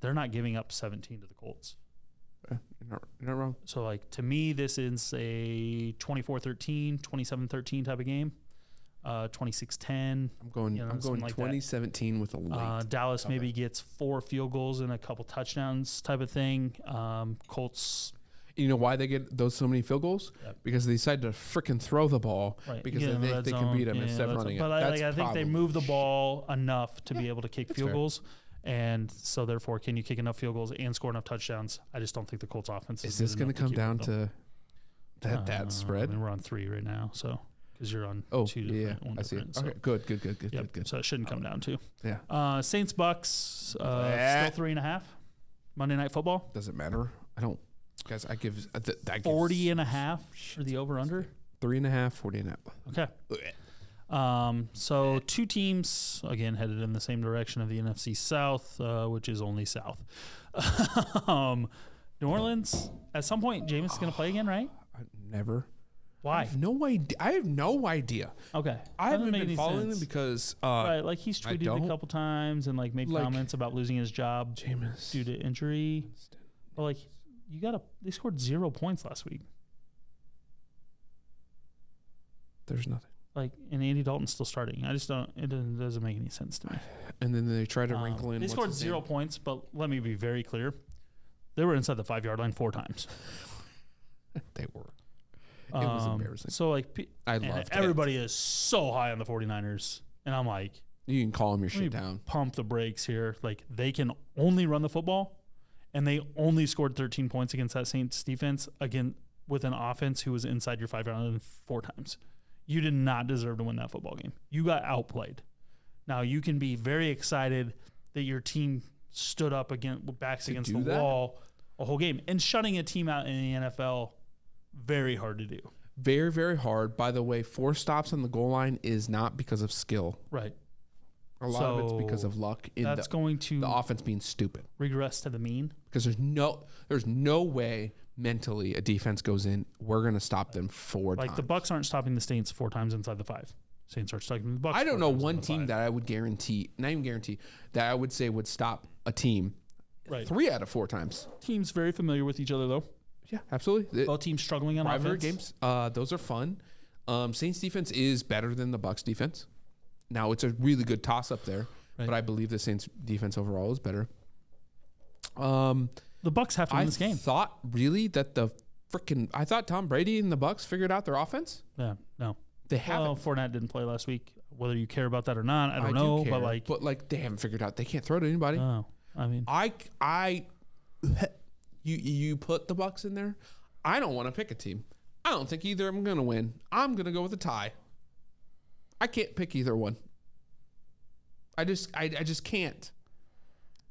they're not giving up 17 to the Colts. You're not wrong. So to me, this is a 24-13, 27-13 type of game. 26-10. I'm going 2017 with a late. Dallas maybe gets 4 field goals and a couple touchdowns type of thing. Colts. You know why they get so many field goals? Yep. Because they decide to freaking throw the ball because they can beat them instead of running it. But I think they move the ball enough to be able to kick field goals. And so therefore, can you kick enough field goals and score enough touchdowns? I just don't think the Colts offense is this going to come down to that spread? We're on 3 right now, so. Because you're on 2 different. I see. Okay, good. So it shouldn't come down to. Yeah. Saints Bucks still 3.5. Monday Night Football? Does it matter? I don't. Guys, I give 40.5 for the over-under? 3.5, 40.5. Okay. So two teams, again, headed in the same direction of the NFC South, which is only South. New Orleans, at some point, Jameis is going to play again, right? Never. Why? I have no idea. Okay. I haven't been following them because right, like he's tweeted a couple times and like made comments about losing his job due to injury. But like they scored 0 points last week. There's nothing. Like, and Andy Dalton's still starting. I just don't. It doesn't make any sense to me. And then they try to wrinkle in. They scored 0 points, but let me be very clear: they were inside the 5-yard line 4 times. They were. It was embarrassing. So like, everybody is so high on the 49ers, and I'm like, you can calm your shit down. Pump the brakes here. Like, they can only run the football, and they only scored 13 points against that Saints defense, again with an offense who was inside your 5-yard line 4 times. You did not deserve to win that football game. You got outplayed. Now, you can be very excited that your team stood up with backs against the wall a whole game. And shutting a team out in the NFL, very hard to do. Very, very hard. By the way, 4 stops on the goal line is not because of skill. Right. A lot of it's because of luck. That's going to the offense being stupid. Regress to the mean. Because there's no way mentally a defense goes in, we're going to stop them 4 times. Like the Bucs aren't stopping the Saints 4 times inside the 5. Saints are stopping the Bucs. I don't know one team that I would guarantee, not even guarantee, that I would say would stop a team 3 out of 4 times. Teams very familiar with each other, though. Yeah, absolutely. Both teams struggling on rivalry offense. Games. Those are fun. Saints defense is better than the Bucs defense. Now, it's a really good toss-up there, but I believe the Saints defense overall is better. The Bucs have to win this game. I thought really that I thought Tom Brady and the Bucs figured out their offense. Yeah, no. They haven't. Well, Fournette didn't play last week. Whether you care about that or not, I don't know. But they haven't figured out. They can't throw to anybody. No, I mean, you put the Bucs in there. I don't want to pick a team. I don't think either of them going to win. I'm going to go with a tie. I can't pick either one. I just can't.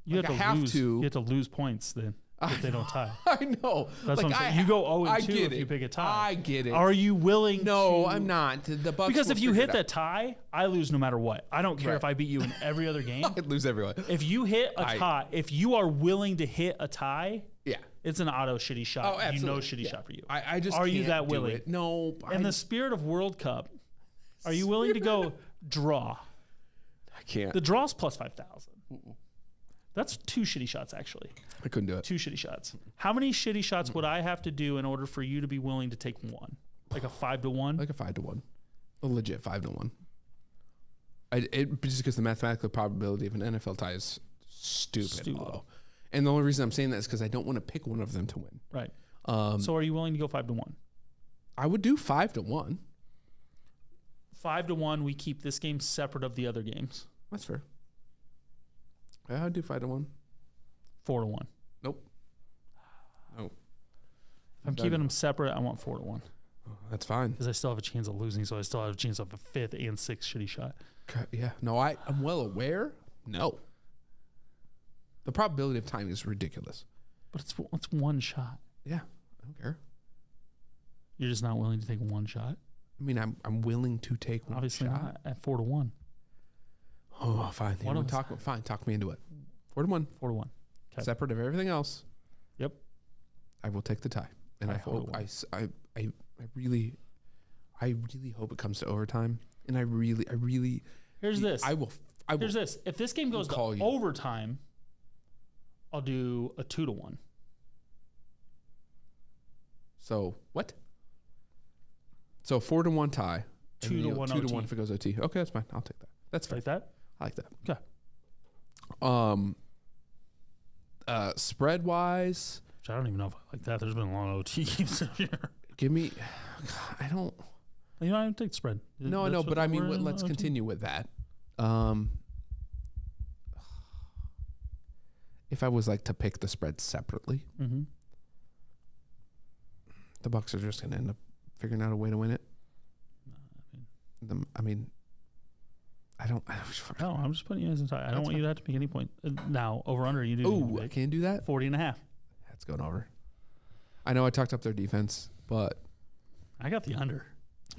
You have to lose points then if they don't tie. I know. That's what I'm saying. You go 0-2 if you pick a tie. I get it. Are you willing No, I'm not. The Bucs because if you hit the tie, I lose no matter what. I don't care if I beat you in every other game. I'd lose everyone. If you hit a tie, if you are willing to hit a tie, it's an auto shitty shot. Oh, absolutely. Shitty shot for you. I just Are can't you that willing? No. In the spirit of World Cup, are you willing to go draw? I can't. The draw's plus 5,000. That's 2 shitty shots, actually. I couldn't do it. 2 shitty shots. How many shitty shots would I have to do in order for you to be willing to take one? Like a 5-1? Like a 5-1. A legit 5-1. Just because the mathematical probability of an NFL tie is stupid low. And the only reason I'm saying that is because I don't want to pick one of them to win. Right. So are you willing to go 5-1? I would do 5-1. 5-1, we keep this game separate of the other games. That's fair. Yeah, I'd do 5-1. 4-1. Nope. If I'm keeping them separate, I want 4-1. Oh, that's fine. Because I still have a chance of losing, so I still have a chance of a 5th and 6th shitty shot. Okay, yeah. No, I'm well aware. No. The probability of tying is ridiculous. But it's one shot. Yeah, I don't care. You're just not willing to take one shot? I mean, I'm willing to take one Obviously shot. Not at 4-1. Oh, fine. Talk me into it. 4-1. 4-1. Okay. Separate of everything else. Yep. I will take the tie, and I hope I really hope it comes to overtime. And I really. Here's this. I will. Here's this. If this game goes to overtime, I'll do a 2-1. So what? So 4-1 tie. 2-1 2-1 if it goes OT. Okay, that's fine. I'll take that. That's fair. Like that? I like that. Okay. Spread wise, which I don't even know if I like that. There's been a lot of OT games this year. Give me. I don't. I don't take the spread. No, I know, but I mean, let's continue with that. If I was like to pick the spread separately, the Bucs are just going to end up figuring out a way to win it. No, I'm just putting you as a tie. I don't want you to have to make any point. Now, over under, you do. Oh, I can't do that? 40.5. That's going over. I know I talked up their defense, but I got the under.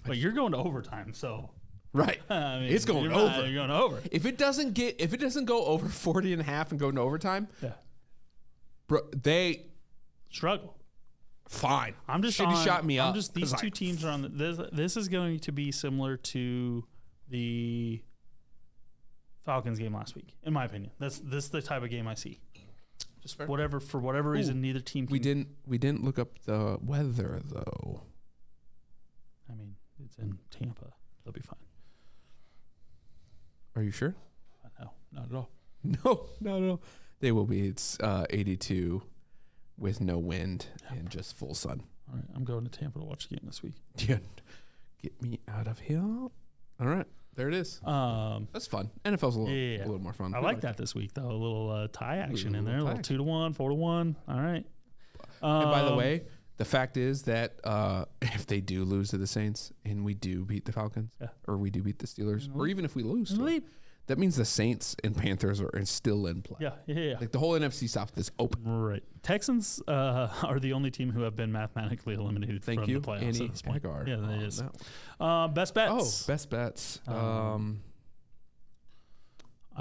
But you're going to overtime, so. Right. I mean, it's going over. You're going over. If it doesn't go over 40.5 and go into overtime, bro, they struggle. Fine. I'm just Should have shot me up. These two teams are on this is going to be similar to the Falcons game last week, in my opinion. This is the type of game I see. Just for whatever reason, neither team can. We didn't look up the weather though. I mean, it's in Tampa. They'll be fine. Are you sure? No, not at all. No, not at all. They will be. It's 82 with no wind and just full sun. All right, I'm going to Tampa to watch the game this week. Yeah, get me out of here. All right, there it is. That's fun. NFL's a little more fun. I like that this week though. A little tie action in there. A little 2-1, 4-1. All right. And by the way, the fact is that if they do lose to the Saints and we do beat the Falcons, or we do beat the Steelers, or even if we lose, that means the Saints and Panthers are still in play. Yeah. Like the whole NFC South is open. Right. Texans are the only team who have been mathematically eliminated from the playoffs at this point. Hagar. Yeah, that is. Best bets. Oh, best bets. I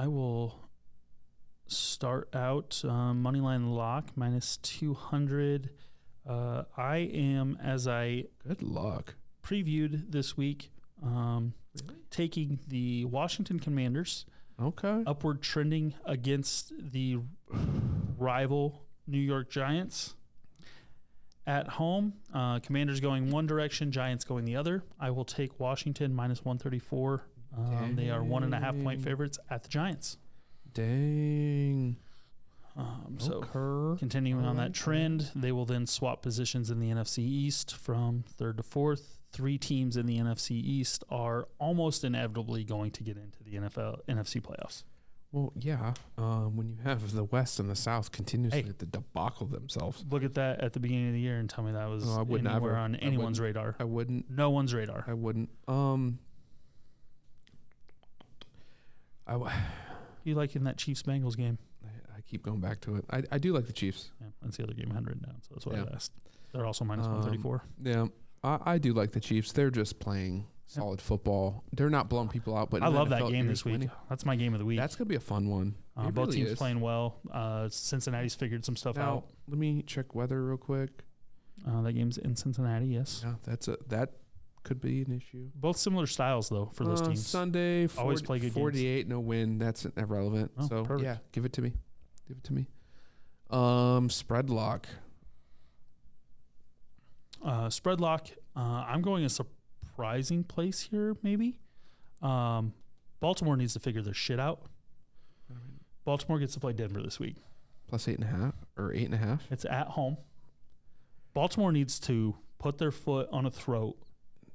will start out moneyline lock minus 200. I am, as I good luck previewed this week, taking the Washington Commanders. Okay. Upward trending against the rival New York Giants. At home, Commanders going one direction, Giants going the other. I will take Washington minus 134. They are 1.5 point favorites at the Giants. Dang. So continuing on that trend, they will then swap positions in the NFC East from third to fourth. 3 teams in the NFC East are almost inevitably going to get into the NFC playoffs. Well, yeah. When you have the West and the South continuously to debacle themselves. Look at that at the beginning of the year and tell me that was anywhere on anyone's radar. I wouldn't. No one's radar. I wouldn't. You like in that Chiefs-Bengals game? I keep going back to it. I do like the Chiefs. Yeah, that's the other game I had written down, so that's what I asked. They're also minus 134. Yeah, I do like the Chiefs. They're just playing solid football. They're not blowing people out. But I love that game this week. Winning. That's my game of the week. That's going to be a fun one. Both teams playing well. Cincinnati's figured some stuff out. Let me check weather real quick. That game's in Cincinnati, yes. Yeah, that could be an issue. Both similar styles, though, for those teams. Sunday, always play good 48, games. No win. That's irrelevant. So, perfect. Yeah, give it to me. Spread lock. Spread lock. I'm going a surprising place here, maybe. Baltimore needs to figure their shit out. Baltimore gets to play Denver this week. Plus 8.5 or 8.5. It's at home. Baltimore needs to put their foot on a throat.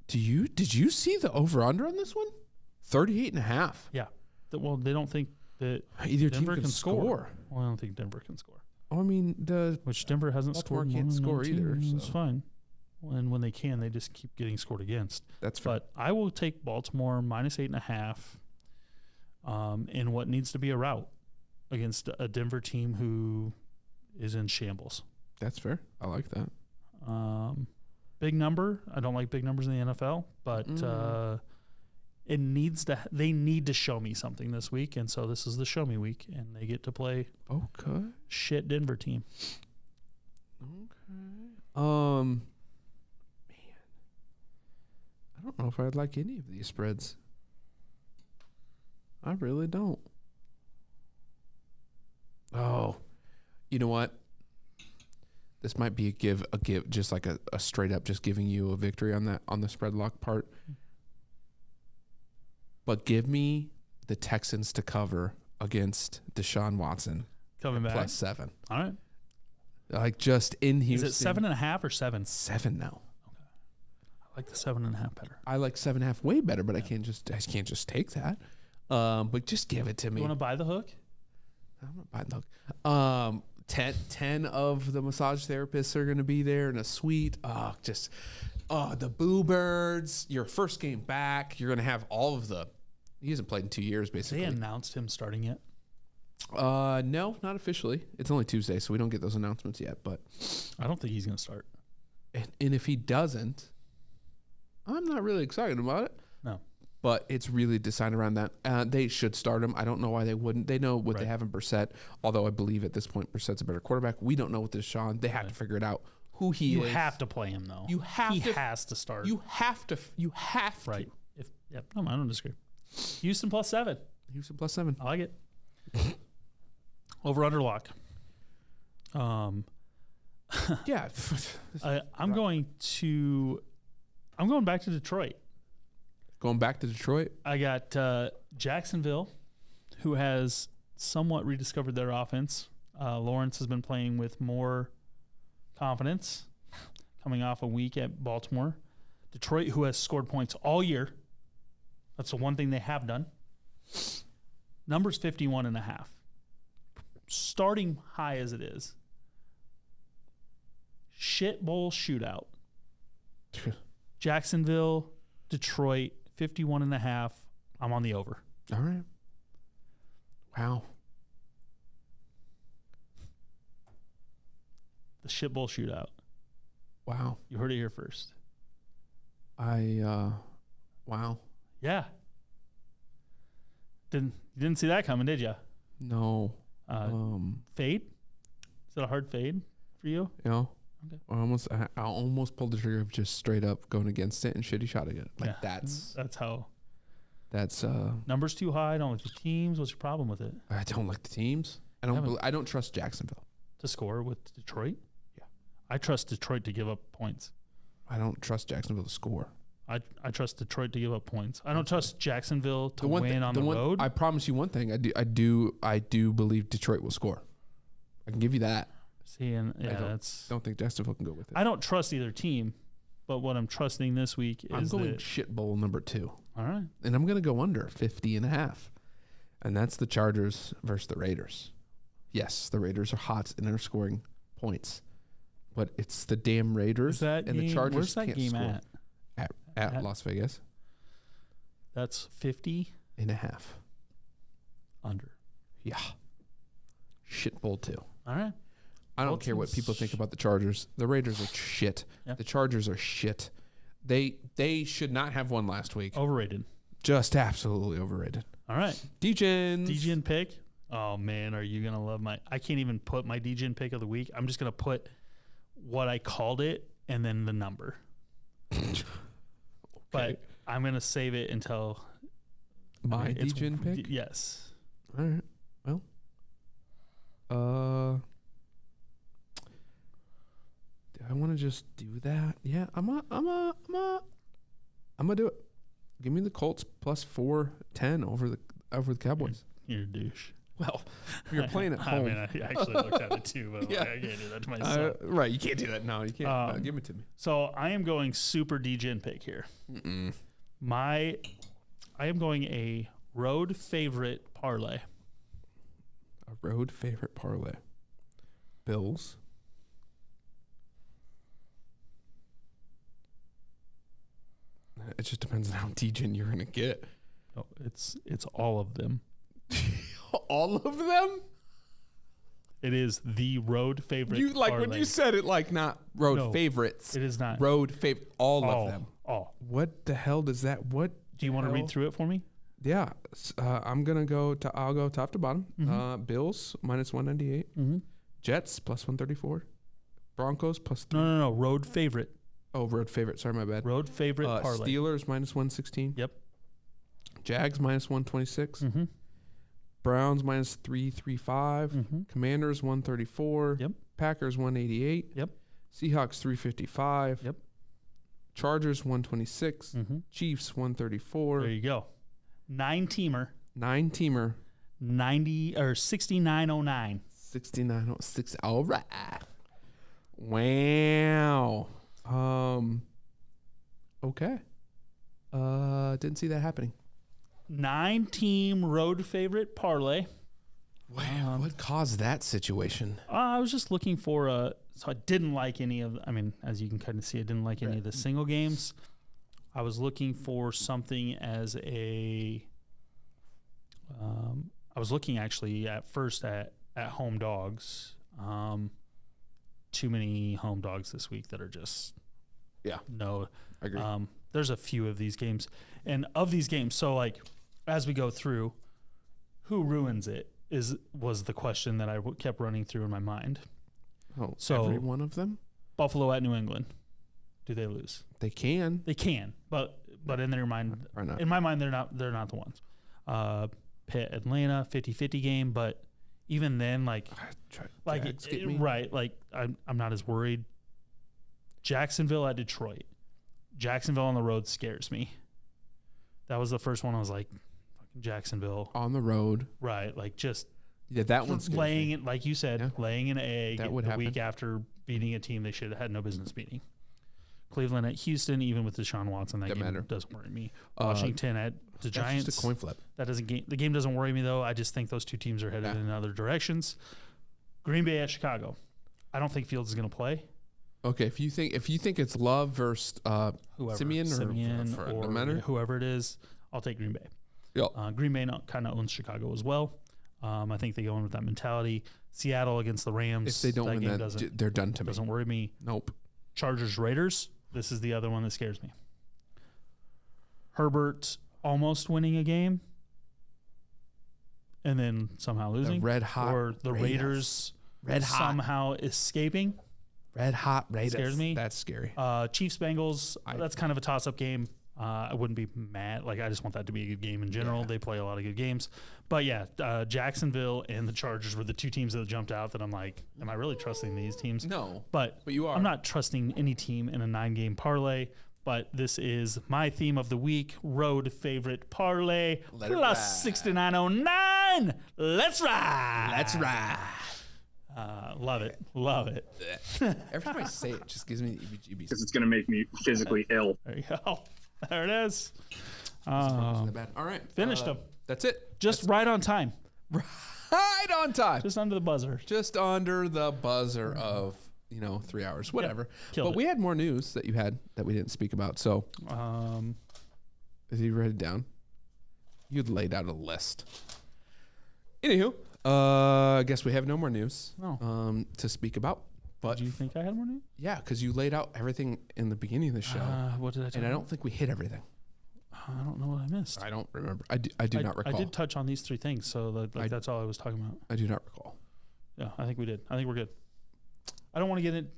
Did you see the over-under on this one? 38.5. Yeah. Well, they don't think that either Denver team can score. Well, I don't think Denver can score. I mean, which Denver hasn't Baltimore scored. Can't score either. So. It's fine. And when they can, they just keep getting scored against. That's fair. But I will take Baltimore minus 8.5 in what needs to be a rout against a Denver team who is in shambles. That's fair. I like that. Big number. I don't like big numbers in the NFL, but they need to show me something this week, and so this is the show me week, and they get to play shit Denver team. Okay. Man, I don't know if I'd like any of these spreads. I really don't. Oh, you know what? This might be a give, just like a straight up, just giving you a victory on the spread lock part. But give me the Texans to cover against Deshaun Watson. Coming back. Plus 7. All right. Like just in Houston. Is it 7.5 or 7? 7 now. Okay. I like the 7.5 better. I like 7.5 way better, but I can't just take that. But just give it to me. You want to buy the hook? I'm not buying the hook. 10 of the massage therapists are going to be there in a suite. The Boo Birds, your first game back. You're going to have all of the He hasn't played in 2 years, basically. They announced him starting yet? No, not officially. It's only Tuesday, so we don't get those announcements yet. But I don't think he's going to start. And if he doesn't, I'm not really excited about it. No. But it's really decided around that. They should start him. I don't know why they wouldn't. They know what they have in Brissett, although I believe at this point Brissett's a better quarterback. We don't know what this Sean. They have to figure it out who he is. You have to play him, though. He has to start. You have to. Right. No, I don't disagree. Houston +7. Houston +7. I like it. Over under lock. Yeah. I'm going back to Detroit. Going back to Detroit? I got Jacksonville, who has somewhat rediscovered their offense. Lawrence has been playing with more confidence, coming off a week at Baltimore. Detroit, who has scored points all year. That's the one thing they have done. Number's 51.5. Starting high as it is. Shit bowl shootout. Jacksonville, Detroit, 51.5. I'm on the over. All right. Wow. The shit bowl shootout. Wow. You heard it here first. Wow. Yeah. Didn't see that coming, did you? No. Fade? Is that a hard fade for you? Yeah. Okay. I almost pulled the trigger of just straight up going against it and shitty shot again. That's how. That's numbers too high. I don't like the teams. What's your problem with it? I don't like the teams. I don't trust Jacksonville to score with Detroit. Yeah, I trust Detroit to give up points. I don't trust Jacksonville to score. I trust Detroit to give up points. I don't trust Jacksonville to win on the road. I promise you one thing. I do believe Detroit will score. I can give you that. See, and I don't think Jacksonville can go with it. I don't trust either team, but what I'm trusting this week is I'm going shit bowl number 2. All right. And I'm going to go under 50.5. And that's the Chargers versus the Raiders. Yes, the Raiders are hot and they're scoring points. But it's the damn Raiders and the Chargers. Where's that can't game score. At Las Vegas. That's 50.5. Under. Yeah. Shit bowl 2. All right. I don't care what people think about the Chargers. The Raiders are shit. Yeah. The Chargers are shit. They should not have won last week. Overrated. Just absolutely overrated. All right. D-Gen pick. Oh, man, are you going to love I can't even put my D-Gen pick of the week. I'm just going to put what I called it and then the number. Okay. But I'm going to save it until my D-Gen pick? Yes. All right. Well, do I want to just do that? Yeah, I'm gonna do it. Give me the Colts plus 410 over the Cowboys. You're a douche. Well, you're playing at home. I mean, I actually looked at it too, but I can't do that to myself. Right, you can't do that. No, you can't. Give it to me. So I am going super D-Gen pick here. I am going a road favorite parlay. A road favorite parlay. Bills. It just depends on how D-Gen you're gonna get. Oh, it's all of them. All of them? It is the road favorite. You like parlay. When you said it, like not road favorites. It is not road favorite. All of them. All. What the hell does that? What do you want to read through it for me? Yeah, I'm gonna go. I'll go top to bottom. Mm-hmm. Bills minus 198. Mm-hmm. Jets plus 134. Broncos plus 3. No. Road favorite. Oh, road favorite. Sorry, my bad. Road favorite parlay. Steelers minus 116. Yep. Jags minus 126. Mm-hmm. Browns minus 335. Mm-hmm. Commanders 134. Yep. Packers 188. Yep. Seahawks 355. Yep. Chargers 126. Mm-hmm. Chiefs 134. There you go. 9-teamer. 90 or 6909. 6906. All right. Wow. Okay. Didn't see that happening. 9-team road favorite parlay. Wow. What caused that situation? I was just looking for so I didn't like any of, as you can kind of see, I didn't like any of the single games. I was looking for something as a I was looking actually at first at home dogs. Too many home dogs this week that are just no. I agree. There's a few of these games, and of these games, so like as we go through, who ruins it was the question that I kept running through in my mind. Oh, so every one of them. Buffalo at New England, do they lose? They can, but in their mind, not. In my mind, they're not the ones. Pitt Atlanta 50-50 game, but even then, right, like I'm not as worried. Jacksonville at Detroit. Jacksonville on the road scares me. That was the first one I was like, fucking Jacksonville. On the road. Right, like just that one's laying it, like you said, laying an egg that would the happen. Week after beating a team they should have had no business beating. Cleveland at Houston, even with Deshaun Watson, that game doesn't worry me. Washington at the Giants. Just a coin flip. The game doesn't worry me though. I just think those two teams are headed in other directions. Green Bay at Chicago. I don't think Fields is going to play. Okay, if you think it's Love versus Simeon or whoever it is, I'll take Green Bay. Yep. Green Bay kind of owns Chicago as well. I think they go in with that mentality. Seattle against the Rams. If they don't win that, they're done to me. Doesn't worry me. Nope. Chargers Raiders. This is the other one that scares me. Herbert almost winning a game and then somehow losing. The red hot or the Raiders somehow escaping. Red hot Raiders. Scares me. That's scary. Chiefs Bengals. That's kind of a toss-up game. I wouldn't be mad. Like, I just want that to be a good game in general. Yeah. They play a lot of good games. But, yeah, Jacksonville and the Chargers were the two teams that jumped out that I'm like, am I really trusting these teams? No. But you are. I'm not trusting any team in a 9-game parlay. But this is my theme of the week, road favorite parlay, plus 6909. Let's ride. Let's ride. Love it. Love it. Every time I say it just gives me the EBGBs. Because it's going to make me physically ill. There you go. There it is. All right. Finished them. That's it. Just right on time. Right on time. Just under the buzzer. Just under the buzzer of, 3 hours. Whatever. But we had more news that you had that we didn't speak about. So, is he write it down? You'd laid out a list. Anywho, I guess we have no more news to speak about. But do you think I had more news? Yeah, because you laid out everything in the beginning of the show. What did I tell you? And I don't think we hit everything. I don't know what I missed. I don't remember. I do not recall. I did touch on these 3 things, so that's all I was talking about. I do not recall. Yeah, I think we did. I think we're good. I don't want to get in.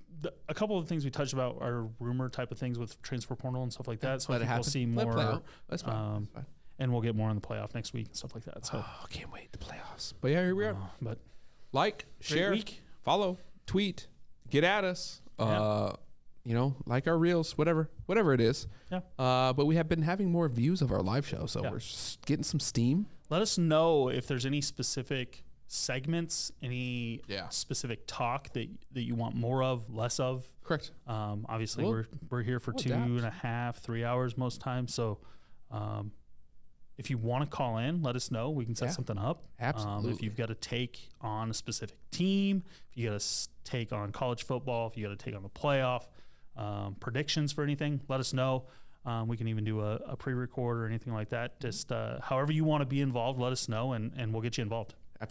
A couple of the things we touched about are rumor type of things with transfer portal and stuff like that. So I think we'll see more. That's fine. And we'll get more in the playoff next week and stuff like that. So can't wait the playoffs. But yeah, here we are. But share, follow, tweet, get at us. Like our reels, whatever it is. Yeah. But we have been having more views of our live show, so we're getting some steam. Let us know if there's any specific segments, any specific talk that you want more of, less of. Correct. Obviously, we're here for 2.5, 3 hours most times. So, if you want to call in, let us know. We can set something up. Absolutely. If you've got a take on a specific team, if you got a take on college football, if you got a take on the playoff, predictions for anything, let us know. We can even do a pre-record or anything like that. Just however you want to be involved, let us know, and we'll get you involved.